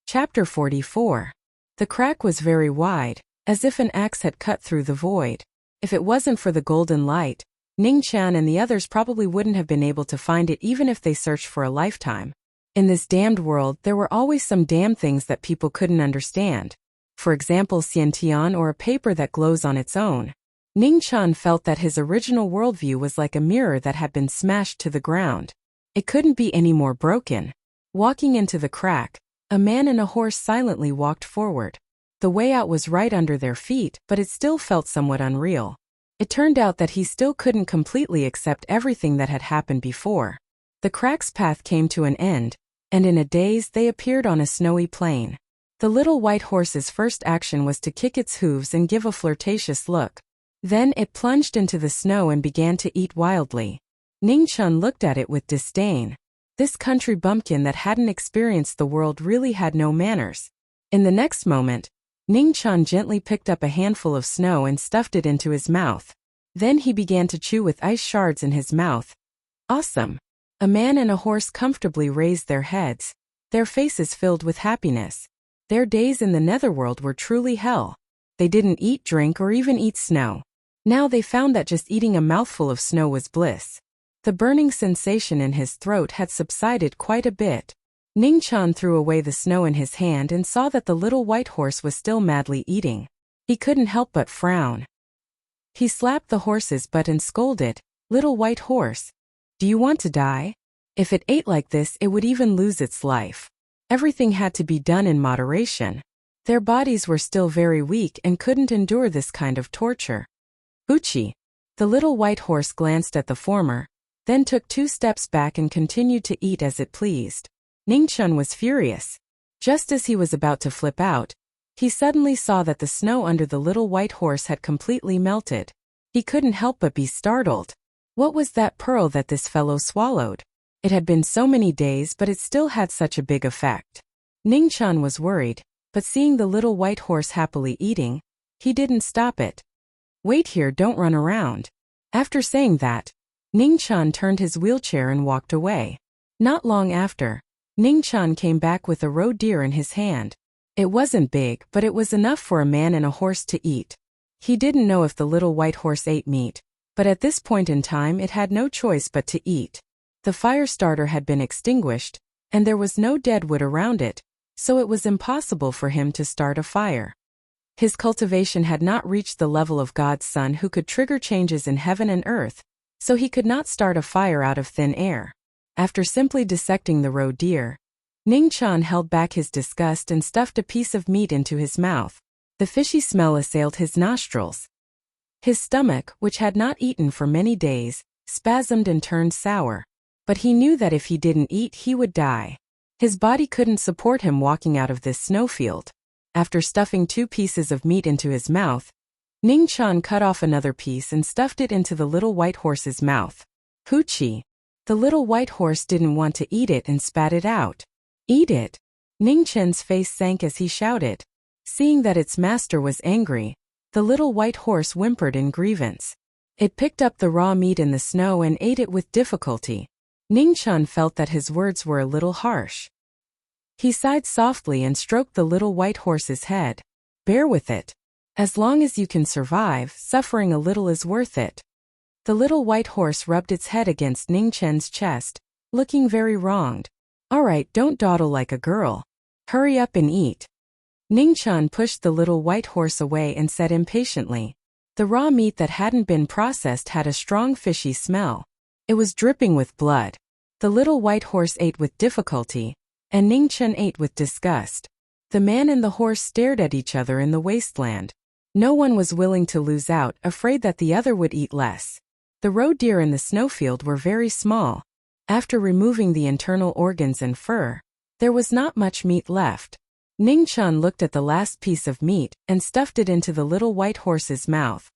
Chapter 44. The crack was very wide, as if an axe had cut through the void. If it wasn't for the golden light, Ning-chan and the others probably wouldn't have been able to find it even if they searched for a lifetime. In this damned world, there were always some damn things that people couldn't understand. For example, Xiantian, or a paper that glows on its own. Ning-chan felt that his original worldview was like a mirror that had been smashed to the ground. It couldn't be any more broken. Walking into the crack, a man and a horse silently walked forward. The way out was right under their feet, but it still felt somewhat unreal. It turned out that he still couldn't completely accept everything that had happened before. The crack's path came to an end, and in a daze they appeared on a snowy plain. The little white horse's first action was to kick its hooves and give a flirtatious look. Then it plunged into the snow and began to eat wildly. Ning-chan looked at it with disdain. This country bumpkin that hadn't experienced the world really had no manners. In the next moment, Ning-chan gently picked up a handful of snow and stuffed it into his mouth. Then he began to chew with ice shards in his mouth. Awesome. A man and a horse comfortably raised their heads. their faces filled with happiness. Their days in the netherworld were truly hell. They didn't eat, drink, or even eat snow. Now they found that just eating a mouthful of snow was bliss. The burning sensation in his throat had subsided quite a bit. Ningchen threw away the snow in his hand and saw that the little white horse was still madly eating. He couldn't help but frown. He slapped the horse's butt and scolded, "Little white horse, do you want to die? If it ate like this, it would even lose its life." Everything had to be done in moderation. Their bodies were still very weak and couldn't endure this kind of torture. Wuxia. The little white horse glanced at the former, then took 2 steps back and continued to eat as it pleased. Ningchen was furious. Just as he was about to flip out, he suddenly saw that the snow under the little white horse had completely melted. He couldn't help but be startled. What was that pearl that this fellow swallowed? It had been so many days, but it still had such a big effect. Ningchen was worried, but seeing the little white horse happily eating, he didn't stop it. "Wait here, don't run around." After saying that, Ningchen turned his wheelchair and walked away. Not long after, Ningchen came back with a roe deer in his hand. It wasn't big, but it was enough for a man and a horse to eat. He didn't know if the little white horse ate meat, but at this point in time it had no choice but to eat. The fire starter had been extinguished, and there was no dead wood around it, so it was impossible for him to start a fire. His cultivation had not reached the level of God's Son who could trigger changes in heaven and earth, so he could not start a fire out of thin air. After simply dissecting the roe deer, Ningchen held back his disgust and stuffed a piece of meat into his mouth. The fishy smell assailed his nostrils. His stomach, which had not eaten for many days, spasmed and turned sour. But he knew that if he didn't eat, he would die. His body couldn't support him walking out of this snowfield. After stuffing 2 pieces of meat into his mouth, Ningchen cut off another piece and stuffed it into the little white horse's mouth. Wuxia. The little white horse didn't want to eat it and spat it out. "Eat it!" Ningchen's face sank as he shouted. Seeing that its master was angry, the little white horse whimpered in grievance. It picked up the raw meat in the snow and ate it with difficulty. Ningchen felt that his words were a little harsh. He sighed softly and stroked the little white horse's head. "Bear with it. As long as you can survive, suffering a little is worth it." The little white horse rubbed its head against Ningchen's chest, looking very wronged. "All right, don't dawdle like a girl. Hurry up and eat." Ningchen pushed the little white horse away and said impatiently. The raw meat that hadn't been processed had a strong fishy smell. It was dripping with blood. The little white horse ate with difficulty, and Ningchen ate with disgust. The man and the horse stared at each other in the wasteland. No one was willing to lose out, afraid that the other would eat less. The roe deer in the snowfield were very small. After removing the internal organs and fur, there was not much meat left. Ningchen looked at the last piece of meat and stuffed it into the little white horse's mouth.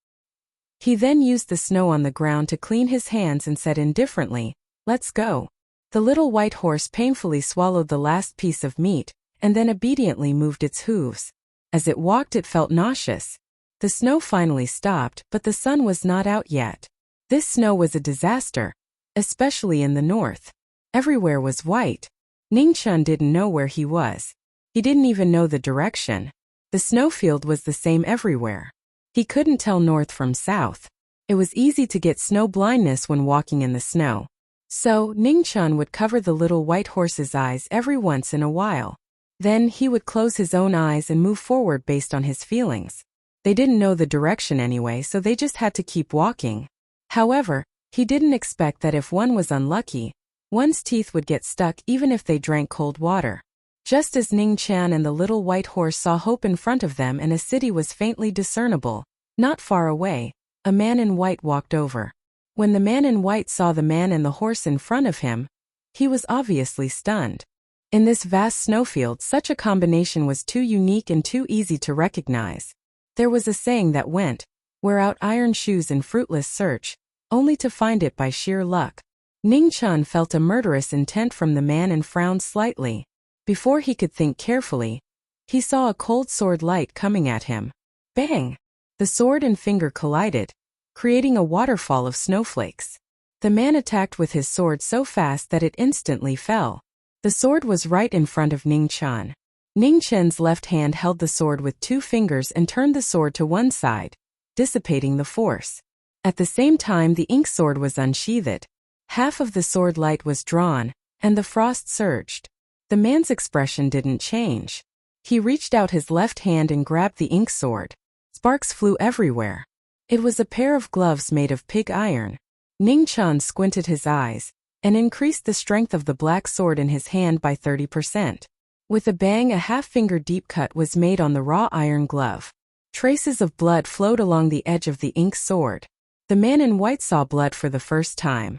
He then used the snow on the ground to clean his hands and said indifferently, "Let's go." The little white horse painfully swallowed the last piece of meat, and then obediently moved its hooves. As it walked, it felt nauseous. The snow finally stopped, but the sun was not out yet. This snow was a disaster, especially in the north. Everywhere was white. Ningchen didn't know where he was. He didn't even know the direction. The snowfield was the same everywhere. He couldn't tell north from south. It was easy to get snow blindness when walking in the snow. So, Ningchen would cover the little white horse's eyes every once in a while. Then he would close his own eyes and move forward based on his feelings. They didn't know the direction anyway, so they just had to keep walking. However, he didn't expect that if one was unlucky, one's teeth would get stuck even if they drank cold water. Just as Ningchen and the little white horse saw hope in front of them and a city was faintly discernible, not far away, a man in white walked over. When the man in white saw the man and the horse in front of him, he was obviously stunned. In this vast snowfield, such a combination was too unique and too easy to recognize. There was a saying that went, "Wear out iron shoes in fruitless search, only to find it by sheer luck." Ningchen felt a murderous intent from the man and frowned slightly. Before he could think carefully, he saw a cold sword light coming at him. Bang! The sword and finger collided, creating a waterfall of snowflakes. The man attacked with his sword so fast that it instantly fell. The sword was right in front of Ning Chan. Ning Chen's left hand held the sword with 2 fingers and turned the sword to one side, dissipating the force. At the same time, the ink sword was unsheathed. Half of the sword light was drawn, and the frost surged. The man's expression didn't change. He reached out his left hand and grabbed the ink sword. Sparks flew everywhere. It was a pair of gloves made of pig iron. Ning Chan squinted his eyes and increased the strength of the black sword in his hand by 30%. With a bang, a half-finger deep cut was made on the raw iron glove. Traces of blood flowed along the edge of the ink sword. The man in white saw blood for the first time.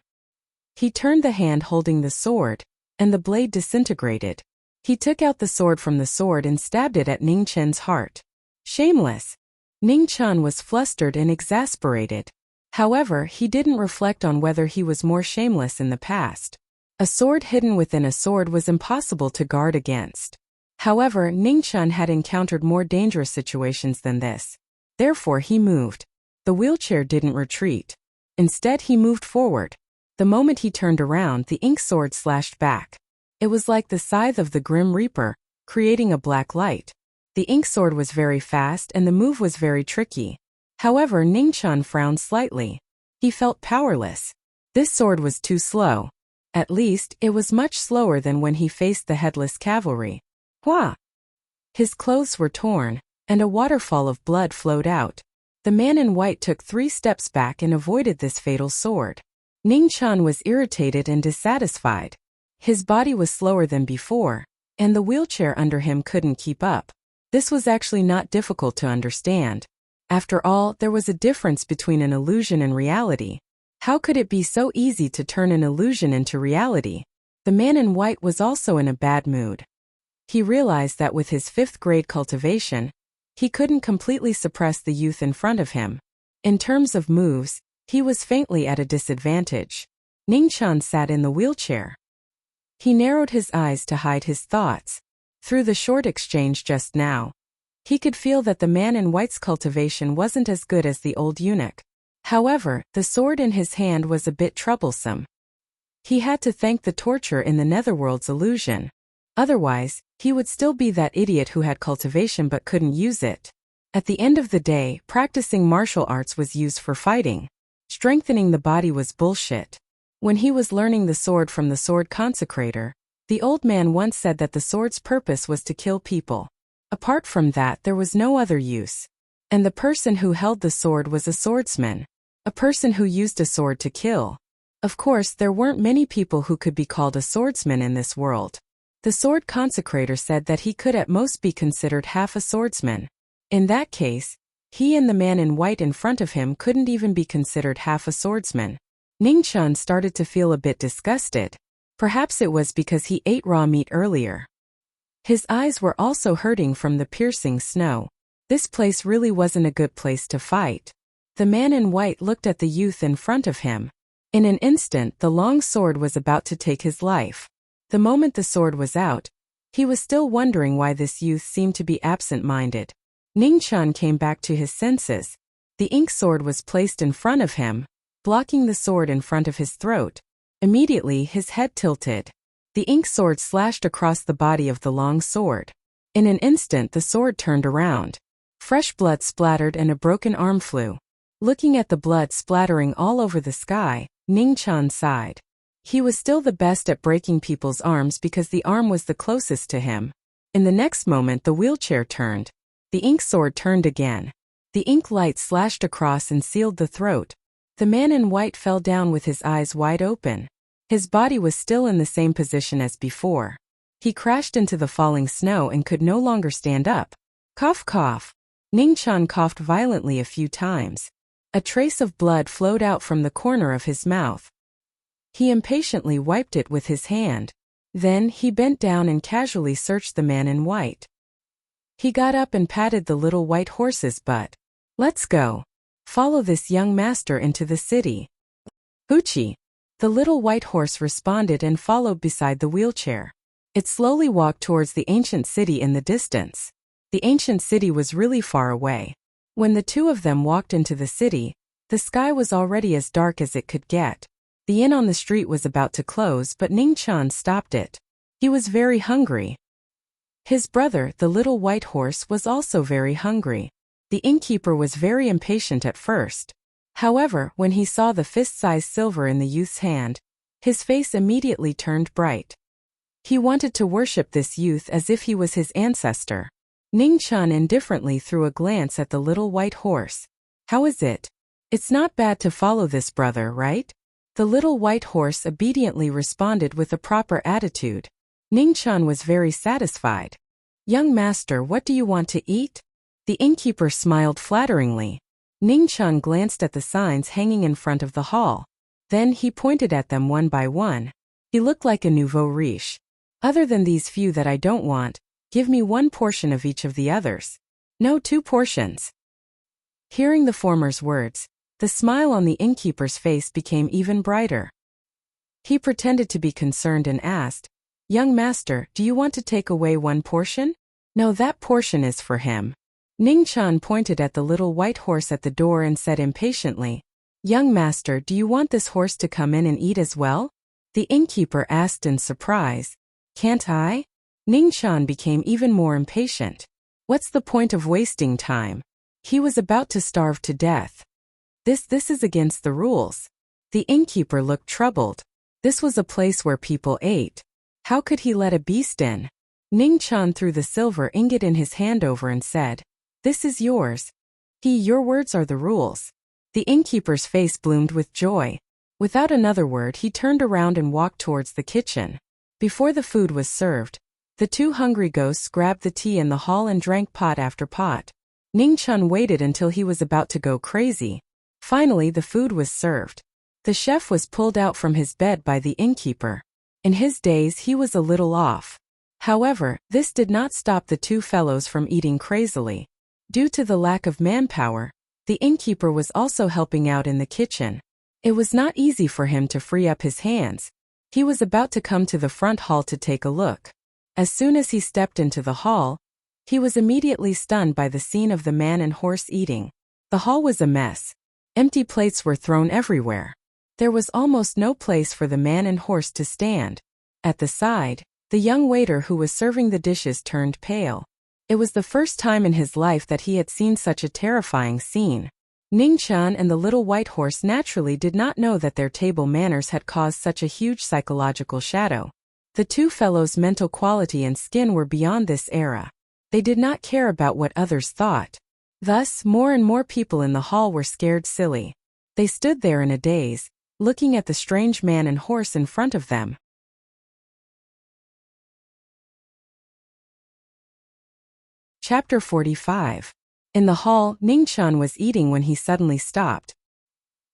He turned the hand holding the sword, and the blade disintegrated. He took out the sword from the sword and stabbed it at Ning Chen's heart. Shameless! Ning Chan was flustered and exasperated. However, he didn't reflect on whether he was more shameless in the past. A sword hidden within a sword was impossible to guard against. However, Ning Chan had encountered more dangerous situations than this. Therefore he moved. The wheelchair didn't retreat. Instead he moved forward. The moment he turned around, the ink sword slashed back. It was like the scythe of the Grim Reaper, creating a black light. The ink sword was very fast and the move was very tricky. However, Ning Chan frowned slightly. He felt powerless. This sword was too slow. At least, it was much slower than when he faced the headless cavalry. Hua! His clothes were torn, and a waterfall of blood flowed out. The man in white took 3 steps back and avoided this fatal sword. Ning Chan was irritated and dissatisfied. His body was slower than before, and the wheelchair under him couldn't keep up. This was actually not difficult to understand. After all, there was a difference between an illusion and reality. How could it be so easy to turn an illusion into reality? The man in white was also in a bad mood. He realized that with his 5th grade cultivation, he couldn't completely suppress the youth in front of him. In terms of moves, he was faintly at a disadvantage. Ning Chan sat in the wheelchair. He narrowed his eyes to hide his thoughts. Through the short exchange just now, he could feel that the man in white's cultivation wasn't as good as the old eunuch. However, the sword in his hand was a bit troublesome. He had to thank the torture in the netherworld's illusion. Otherwise, he would still be that idiot who had cultivation but couldn't use it. At the end of the day, practicing martial arts was used for fighting. Strengthening the body was bullshit. When he was learning the sword from the sword consecrator, the old man once said that the sword's purpose was to kill people. Apart from that, there was no other use. And the person who held the sword was a swordsman. A person who used a sword to kill. Of course, there weren't many people who could be called a swordsman in this world. The sword consecrator said that he could at most be considered half a swordsman. In that case, he and the man in white in front of him couldn't even be considered half a swordsman. Ning Chan started to feel a bit disgusted. Perhaps it was because he ate raw meat earlier. His eyes were also hurting from the piercing snow. This place really wasn't a good place to fight. The man in white looked at the youth in front of him. In an instant, the long sword was about to take his life. The moment the sword was out, he was still wondering why this youth seemed to be absent-minded. Ning Chan came back to his senses. The ink sword was placed in front of him, blocking the sword in front of his throat. Immediately, his head tilted. The ink sword slashed across the body of the long sword. In an instant, the sword turned around. Fresh blood splattered and a broken arm flew. Looking at the blood splattering all over the sky, Ning Chan sighed. He was still the best at breaking people's arms because the arm was the closest to him. In the next moment, the wheelchair turned. The ink sword turned again. The ink light slashed across and sealed the throat. The man in white fell down with his eyes wide open. His body was still in the same position as before. He crashed into the falling snow and could no longer stand up. Cough, cough. Ning Chan coughed violently a few times. A trace of blood flowed out from the corner of his mouth. He impatiently wiped it with his hand. Then he bent down and casually searched the man in white. He got up and patted the little white horse's butt. Let's go. Follow this young master into the city. Hoochie. The little white horse responded and followed beside the wheelchair. It slowly walked towards the ancient city in the distance. The ancient city was really far away. When the two of them walked into the city, the sky was already as dark as it could get. The inn on the street was about to close, but Ning Chan stopped it. He was very hungry. His brother, the little white horse, was also very hungry. The innkeeper was very impatient at first. However, when he saw the fist-sized silver in the youth's hand, his face immediately turned bright. He wanted to worship this youth as if he was his ancestor. Ning-chan indifferently threw a glance at the little white horse. How is it? It's not bad to follow this brother, right? The little white horse obediently responded with a proper attitude. Ning-chan was very satisfied. Young master, what do you want to eat? The innkeeper smiled flatteringly. Ning-chan glanced at the signs hanging in front of the hall. Then he pointed at them one by one. He looked like a nouveau riche. Other than these few that I don't want, give me 1 portion of each of the others. No, 2 portions. Hearing the former's words, the smile on the innkeeper's face became even brighter. He pretended to be concerned and asked, Young master, do you want to take away 1 portion? No, that portion is for him. Ning-chan pointed at the little white horse at the door and said impatiently, Young master, do you want this horse to come in and eat as well? The innkeeper asked in surprise, Can't I? Ning-chan became even more impatient. What's the point of wasting time? He was about to starve to death. This is against the rules. The innkeeper looked troubled. This was a place where people ate. How could he let a beast in? Ning-chan threw the silver ingot in his hand over and said, This is yours. Your words are the rules. The innkeeper's face bloomed with joy. Without another word, he turned around and walked towards the kitchen. Before the food was served, the 2 hungry ghosts grabbed the tea in the hall and drank pot after pot. Ning-chan waited until he was about to go crazy. Finally, the food was served. The chef was pulled out from his bed by the innkeeper. In his days, he was a little off. However, this did not stop the 2 fellows from eating crazily. Due to the lack of manpower, the innkeeper was also helping out in the kitchen. It was not easy for him to free up his hands. He was about to come to the front hall to take a look. As soon as he stepped into the hall, he was immediately stunned by the scene of the man and horse eating. The hall was a mess. Empty plates were thrown everywhere. There was almost no place for the man and horse to stand. At the side, the young waiter who was serving the dishes turned pale. It was the first time in his life that he had seen such a terrifying scene. Ning-chan and the little white horse naturally did not know that their table manners had caused such a huge psychological shadow. The 2 fellows' mental quality and skin were beyond this era. They did not care about what others thought. Thus, more and more people in the hall were scared silly. They stood there in a daze, looking at the strange man and horse in front of them. Chapter 45. In the hall, Ning-chan was eating when he suddenly stopped.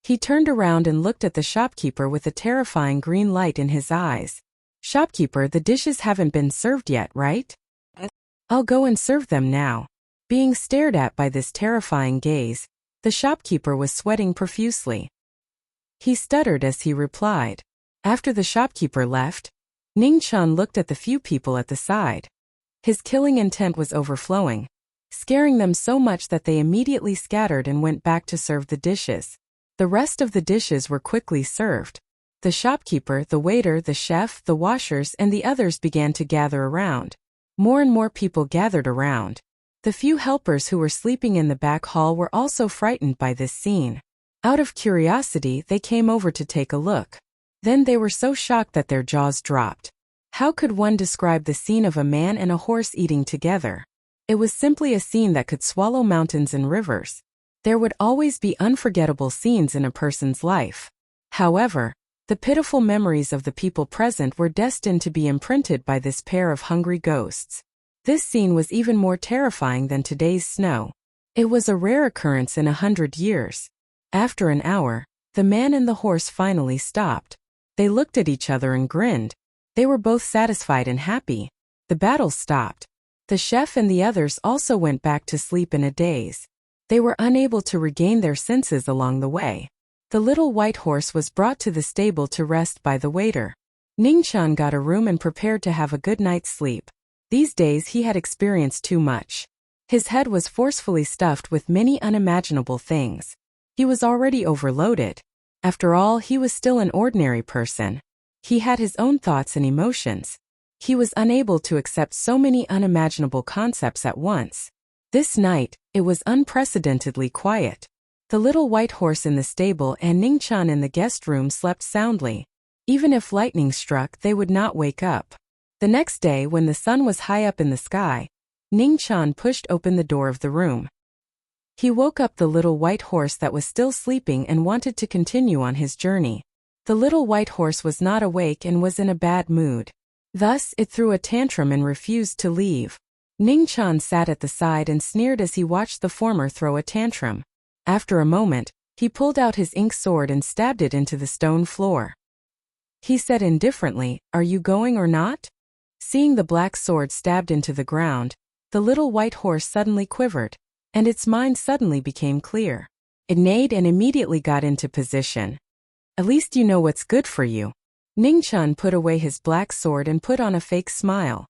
He turned around and looked at the shopkeeper with a terrifying green light in his eyes. Shopkeeper, the dishes haven't been served yet, right? I'll go and serve them now. Being stared at by this terrifying gaze, the shopkeeper was sweating profusely. He stuttered as he replied. After the shopkeeper left, Ning-chan looked at the few people at the side. His killing intent was overflowing, scaring them so much that they immediately scattered and went back to serve the dishes. The rest of the dishes were quickly served. The shopkeeper, the waiter, the chef, the washers, and the others began to gather around. More and more people gathered around. The few helpers who were sleeping in the back hall were also frightened by this scene. Out of curiosity, they came over to take a look. Then they were so shocked that their jaws dropped. How could one describe the scene of a man and a horse eating together? It was simply a scene that could swallow mountains and rivers. There would always be unforgettable scenes in a person's life. However, the pitiful memories of the people present were destined to be imprinted by this pair of hungry ghosts. This scene was even more terrifying than today's snow. It was a rare occurrence in 100 years. After an hour, the man and the horse finally stopped. They looked at each other and grinned. They were both satisfied and happy. The battle stopped. The chef and the others also went back to sleep in a daze. They were unable to regain their senses along the way. The little white horse was brought to the stable to rest by the waiter. Ning-chan got a room and prepared to have a good night's sleep. These days he had experienced too much. His head was forcefully stuffed with many unimaginable things. He was already overloaded. After all, he was still an ordinary person. He had his own thoughts and emotions. He was unable to accept so many unimaginable concepts at once. This night, it was unprecedentedly quiet. The little white horse in the stable and Ningqian in the guest room slept soundly. Even if lightning struck, they would not wake up. The next day, when the sun was high up in the sky, Ningqian pushed open the door of the room. He woke up the little white horse that was still sleeping and wanted to continue on his journey. The little white horse was not awake and was in a bad mood. Thus, it threw a tantrum and refused to leave. Ningqian sat at the side and sneered as he watched the former throw a tantrum. After a moment, he pulled out his ink sword and stabbed it into the stone floor. He said indifferently, "Are you going or not?" Seeing the black sword stabbed into the ground, the little white horse suddenly quivered, and its mind suddenly became clear. It neighed and immediately got into position. "At least you know what's good for you." Ningqian put away his black sword and put on a fake smile.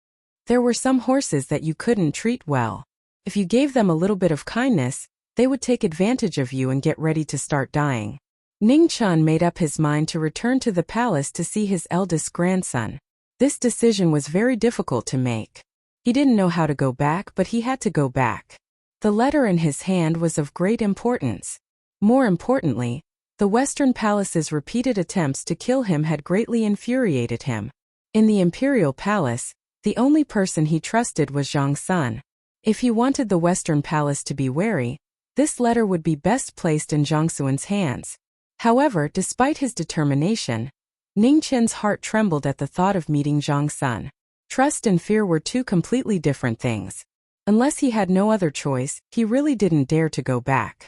There were some horses that you couldn't treat well. If you gave them a little bit of kindness, they would take advantage of you and get ready to start dying. Ningqian made up his mind to return to the palace to see his eldest grandson. This decision was very difficult to make. He didn't know how to go back, but he had to go back. The letter in his hand was of great importance. More importantly, the Western Palace's repeated attempts to kill him had greatly infuriated him. In the Imperial Palace, the only person he trusted was Zhang Sun. If he wanted the Western Palace to be wary, this letter would be best placed in Zhang Sun's hands. However, despite his determination, Ningqian's heart trembled at the thought of meeting Zhang Sun. Trust and fear were two completely different things. Unless he had no other choice, he really didn't dare to go back.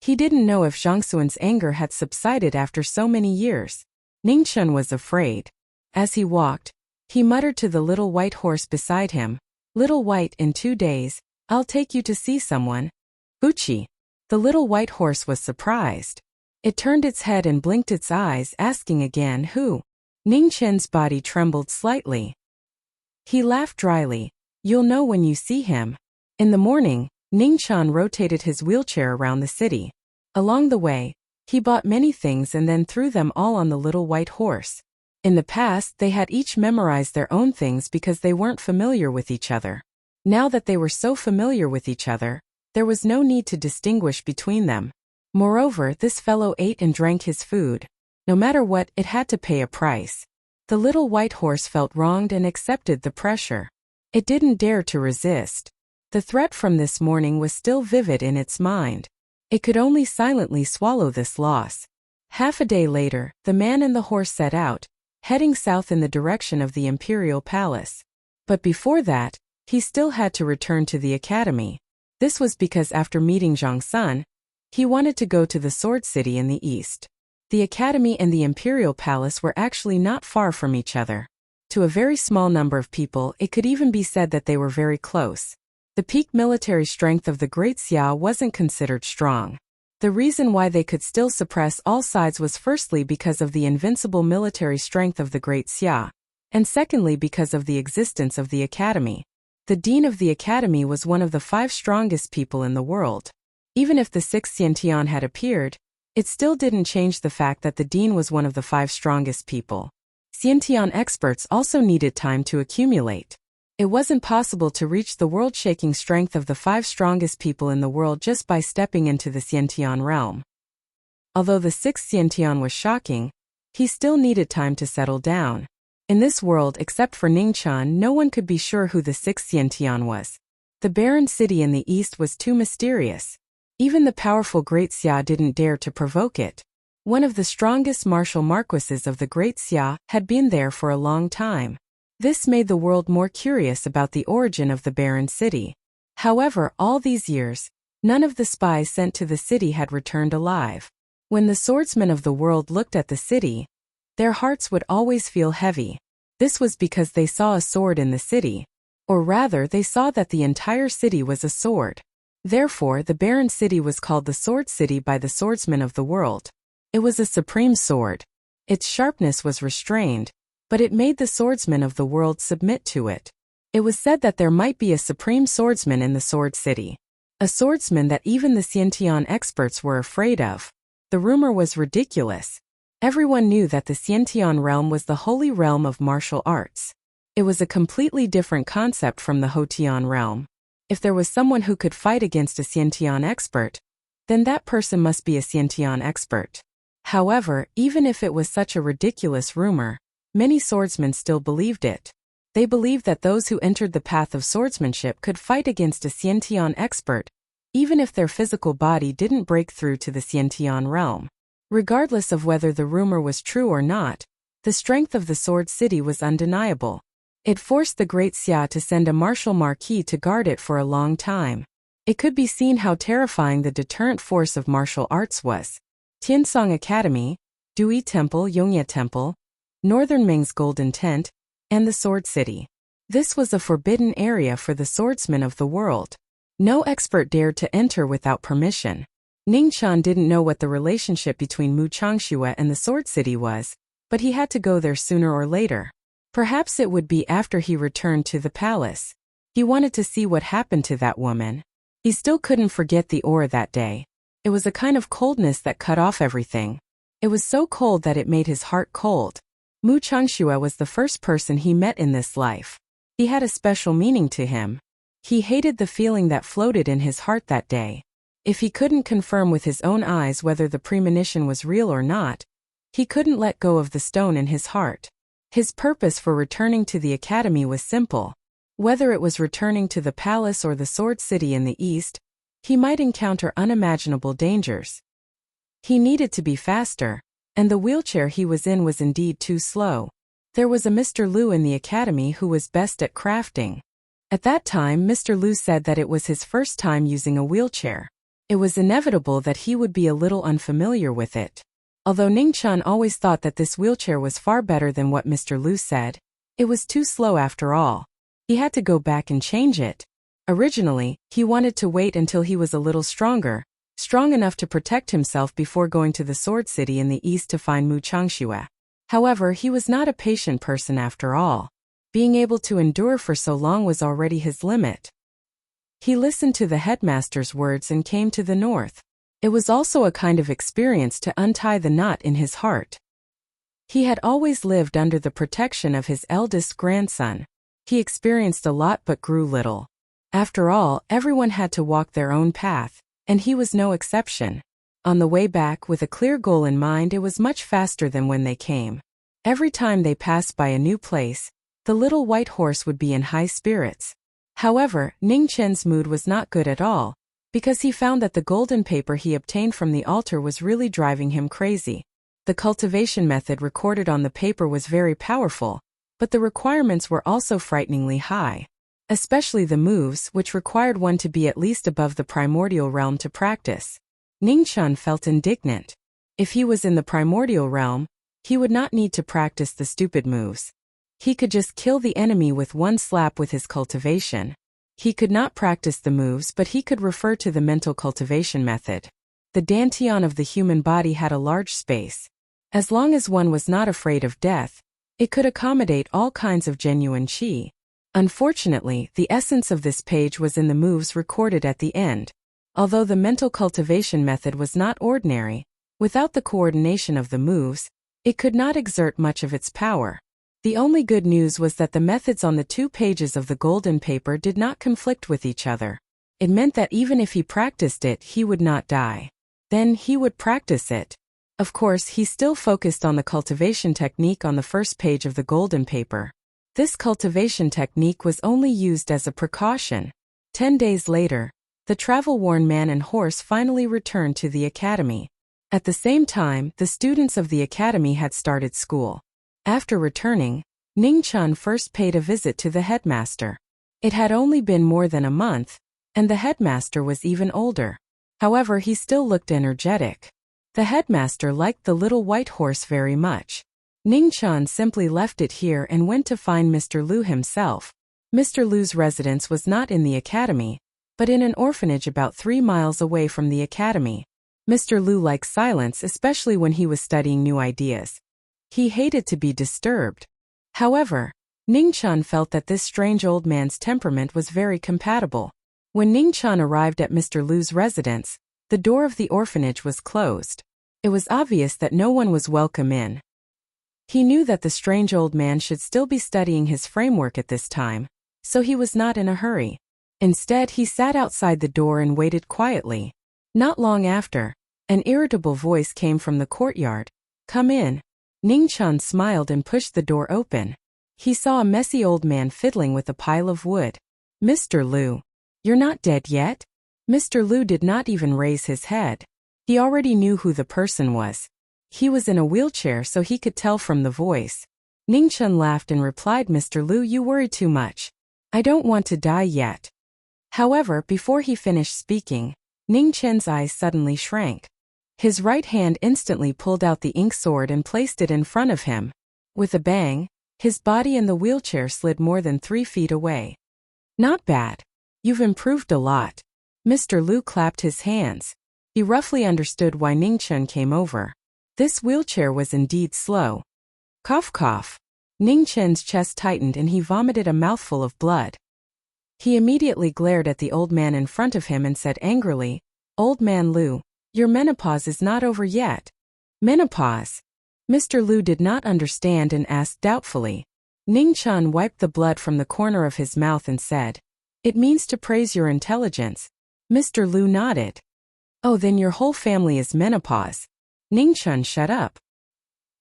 He didn't know if Zhang Sun's anger had subsided after so many years. Ningqian was afraid. As he walked, he muttered to the little white horse beside him, "Little White, in 2 days, I'll take you to see someone." Wuxia. The little white horse was surprised. It turned its head and blinked its eyes, asking again, "Who?" Ningqian's body trembled slightly. He laughed dryly, "You'll know when you see him." In the morning, Ningqian rotated his wheelchair around the city. Along the way, he bought many things and then threw them all on the little white horse. In the past, they had each memorized their own things because they weren't familiar with each other. Now that they were so familiar with each other, there was no need to distinguish between them. Moreover, this fellow ate and drank his food. No matter what, it had to pay a price. The little white horse felt wronged and accepted the pressure. It didn't dare to resist. The threat from this morning was still vivid in its mind. It could only silently swallow this loss. Half a day later, the man and the horse set out, heading south in the direction of the Imperial Palace. But before that, he still had to return to the academy. This was because after meeting Zhang Sun, he wanted to go to the Sword City in the east. The academy and the Imperial Palace were actually not far from each other. To a very small number of people, it could even be said that they were very close. The peak military strength of the Great Xia wasn't considered strong. The reason why they could still suppress all sides was firstly because of the invincible military strength of the Great Xia, and secondly because of the existence of the academy. The dean of the academy was one of the 5 strongest people in the world. Even if the 6th Xiantian had appeared, it still didn't change the fact that the dean was one of the 5 strongest people. Xiantian experts also needed time to accumulate. It wasn't possible to reach the world-shaking strength of the 5 strongest people in the world just by stepping into the Xiantian realm. Although the 6th Xiantian was shocking, he still needed time to settle down. In this world, except for Ningqian, no one could be sure who the 6th Xiantian was. The barren city in the east was too mysterious. Even the powerful Great Xia didn't dare to provoke it. One of the strongest martial marquises of the Great Xia had been there for a long time. This made the world more curious about the origin of the barren city. However, all these years, none of the spies sent to the city had returned alive. When the swordsmen of the world looked at the city, their hearts would always feel heavy. This was because they saw a sword in the city. Or rather, they saw that the entire city was a sword. Therefore, the barren city was called the Sword City by the swordsmen of the world. It was a supreme sword. Its sharpness was restrained, but it made the swordsmen of the world submit to it. It was said that there might be a supreme swordsman in the Sword City. A swordsman that even the Xiantian experts were afraid of. The rumor was ridiculous. Everyone knew that the Xiantian realm was the holy realm of martial arts. It was a completely different concept from the Hotian realm. If there was someone who could fight against a Xiantian expert, then that person must be a Xiantian expert. However, even if it was such a ridiculous rumor, many swordsmen still believed it. They believed that those who entered the path of swordsmanship could fight against a Xiantian expert, even if their physical body didn't break through to the Xiantian realm. Regardless of whether the rumor was true or not, the strength of the Sword City was undeniable. It forced the great Xia to send a martial Marquis to guard it for a long time. It could be seen how terrifying the deterrent force of martial arts was. Tiansong Academy, Dui Temple, Yongye Temple, Northern Ming's Golden Tent, and the Sword City. This was a forbidden area for the swordsmen of the world. No expert dared to enter without permission. Ningqian didn't know what the relationship between Mu Changxue and the Sword City was, but he had to go there sooner or later. Perhaps it would be after he returned to the palace. He wanted to see what happened to that woman. He still couldn't forget the aura that day. It was a kind of coldness that cut off everything. It was so cold that it made his heart cold. Mu Changxue was the first person he met in this life. He had a special meaning to him. He hated the feeling that floated in his heart that day. If he couldn't confirm with his own eyes whether the premonition was real or not, he couldn't let go of the stone in his heart. His purpose for returning to the academy was simple. Whether it was returning to the palace or the Sword City in the east, he might encounter unimaginable dangers. He needed to be faster, and the wheelchair he was in was indeed too slow. There was a Mr. Liu in the academy who was best at crafting. At that time, Mr. Liu said that it was his first time using a wheelchair. It was inevitable that he would be a little unfamiliar with it. Although Ningqian always thought that this wheelchair was far better than what Mr. Liu said, it was too slow after all. He had to go back and change it. Originally, he wanted to wait until he was a little stronger, strong enough to protect himself before going to the Sword City in the east to find Mu Changxue. However, he was not a patient person after all. Being able to endure for so long was already his limit. He listened to the headmaster's words and came to the north. It was also a kind of experience to untie the knot in his heart. He had always lived under the protection of his eldest grandson. He experienced a lot but grew little. After all, everyone had to walk their own path, and he was no exception. On the way back, with a clear goal in mind, it was much faster than when they came. Every time they passed by a new place, the little white horse would be in high spirits. However, Ningqian's mood was not good at all, because he found that the golden paper he obtained from the altar was really driving him crazy. The cultivation method recorded on the paper was very powerful, but the requirements were also frighteningly high. Especially the moves, which required one to be at least above the primordial realm to practice. Ningqian felt indignant. If he was in the primordial realm, he would not need to practice the stupid moves. He could just kill the enemy with one slap with his cultivation. He could not practice the moves, but he could refer to the mental cultivation method. The dantian of the human body had a large space. As long as one was not afraid of death, it could accommodate all kinds of genuine qi. Unfortunately, the essence of this page was in the moves recorded at the end. Although the mental cultivation method was not ordinary, without the coordination of the moves, it could not exert much of its power. The only good news was that the methods on the 2 pages of the golden paper did not conflict with each other. It meant that even if he practiced it, he would not die. Then he would practice it. Of course, he still focused on the cultivation technique on the first page of the golden paper. This cultivation technique was only used as a precaution. 10 days later, the travel-worn man and horse finally returned to the academy. At the same time, the students of the academy had started school. After returning, Ningqian first paid a visit to the headmaster. It had only been more than a month, and the headmaster was even older. However, he still looked energetic. The headmaster liked the little white horse very much. Ningqian simply left it here and went to find Mr. Liu himself. Mr. Liu's residence was not in the academy, but in an orphanage about 3 miles away from the academy. Mr. Liu liked silence, especially when he was studying new ideas. He hated to be disturbed. However, Ningqian felt that this strange old man's temperament was very compatible. When Ningqian arrived at Mr. Liu's residence, the door of the orphanage was closed. It was obvious that no one was welcome in. He knew that the strange old man should still be studying his framework at this time, so he was not in a hurry. Instead, he sat outside the door and waited quietly. Not long after, an irritable voice came from the courtyard. "Come in." Ning Chun smiled and pushed the door open. He saw a messy old man fiddling with a pile of wood. "Mr. Liu, you're not dead yet?" Mr. Liu did not even raise his head. He already knew who the person was. He was in a wheelchair, so he could tell from the voice. Ning Chun laughed and replied, "Mr. Liu, you worry too much. I don't want to die yet." However, before he finished speaking, Ning Chun's eyes suddenly shrank. His right hand instantly pulled out the ink sword and placed it in front of him. With a bang, his body and the wheelchair slid more than 3 feet away. "Not bad. You've improved a lot." Mr. Liu clapped his hands. He roughly understood why Ning Chun came over. This wheelchair was indeed slow. Cough cough. Ning Chun's chest tightened and he vomited a mouthful of blood. He immediately glared at the old man in front of him and said angrily, "Old man Liu, your menopause is not over yet." "Menopause?" Mr. Liu did not understand and asked doubtfully. Ning Chun wiped the blood from the corner of his mouth and said, "It means to praise your intelligence." Mr. Liu nodded. "Oh, then your whole family is menopause." Ning Chun shut up.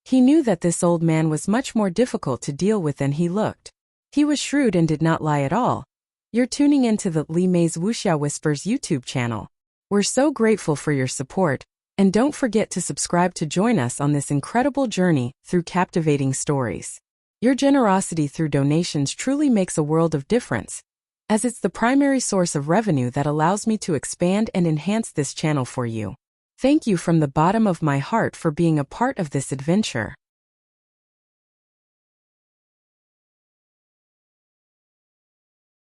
He knew that this old man was much more difficult to deal with than he looked. He was shrewd and did not lie at all. You're tuning into the Li Mei's Wuxia Whispers YouTube channel. We're so grateful for your support, and don't forget to subscribe to join us on this incredible journey through captivating stories. Your generosity through donations truly makes a world of difference, as it's the primary source of revenue that allows me to expand and enhance this channel for you. Thank you from the bottom of my heart for being a part of this adventure.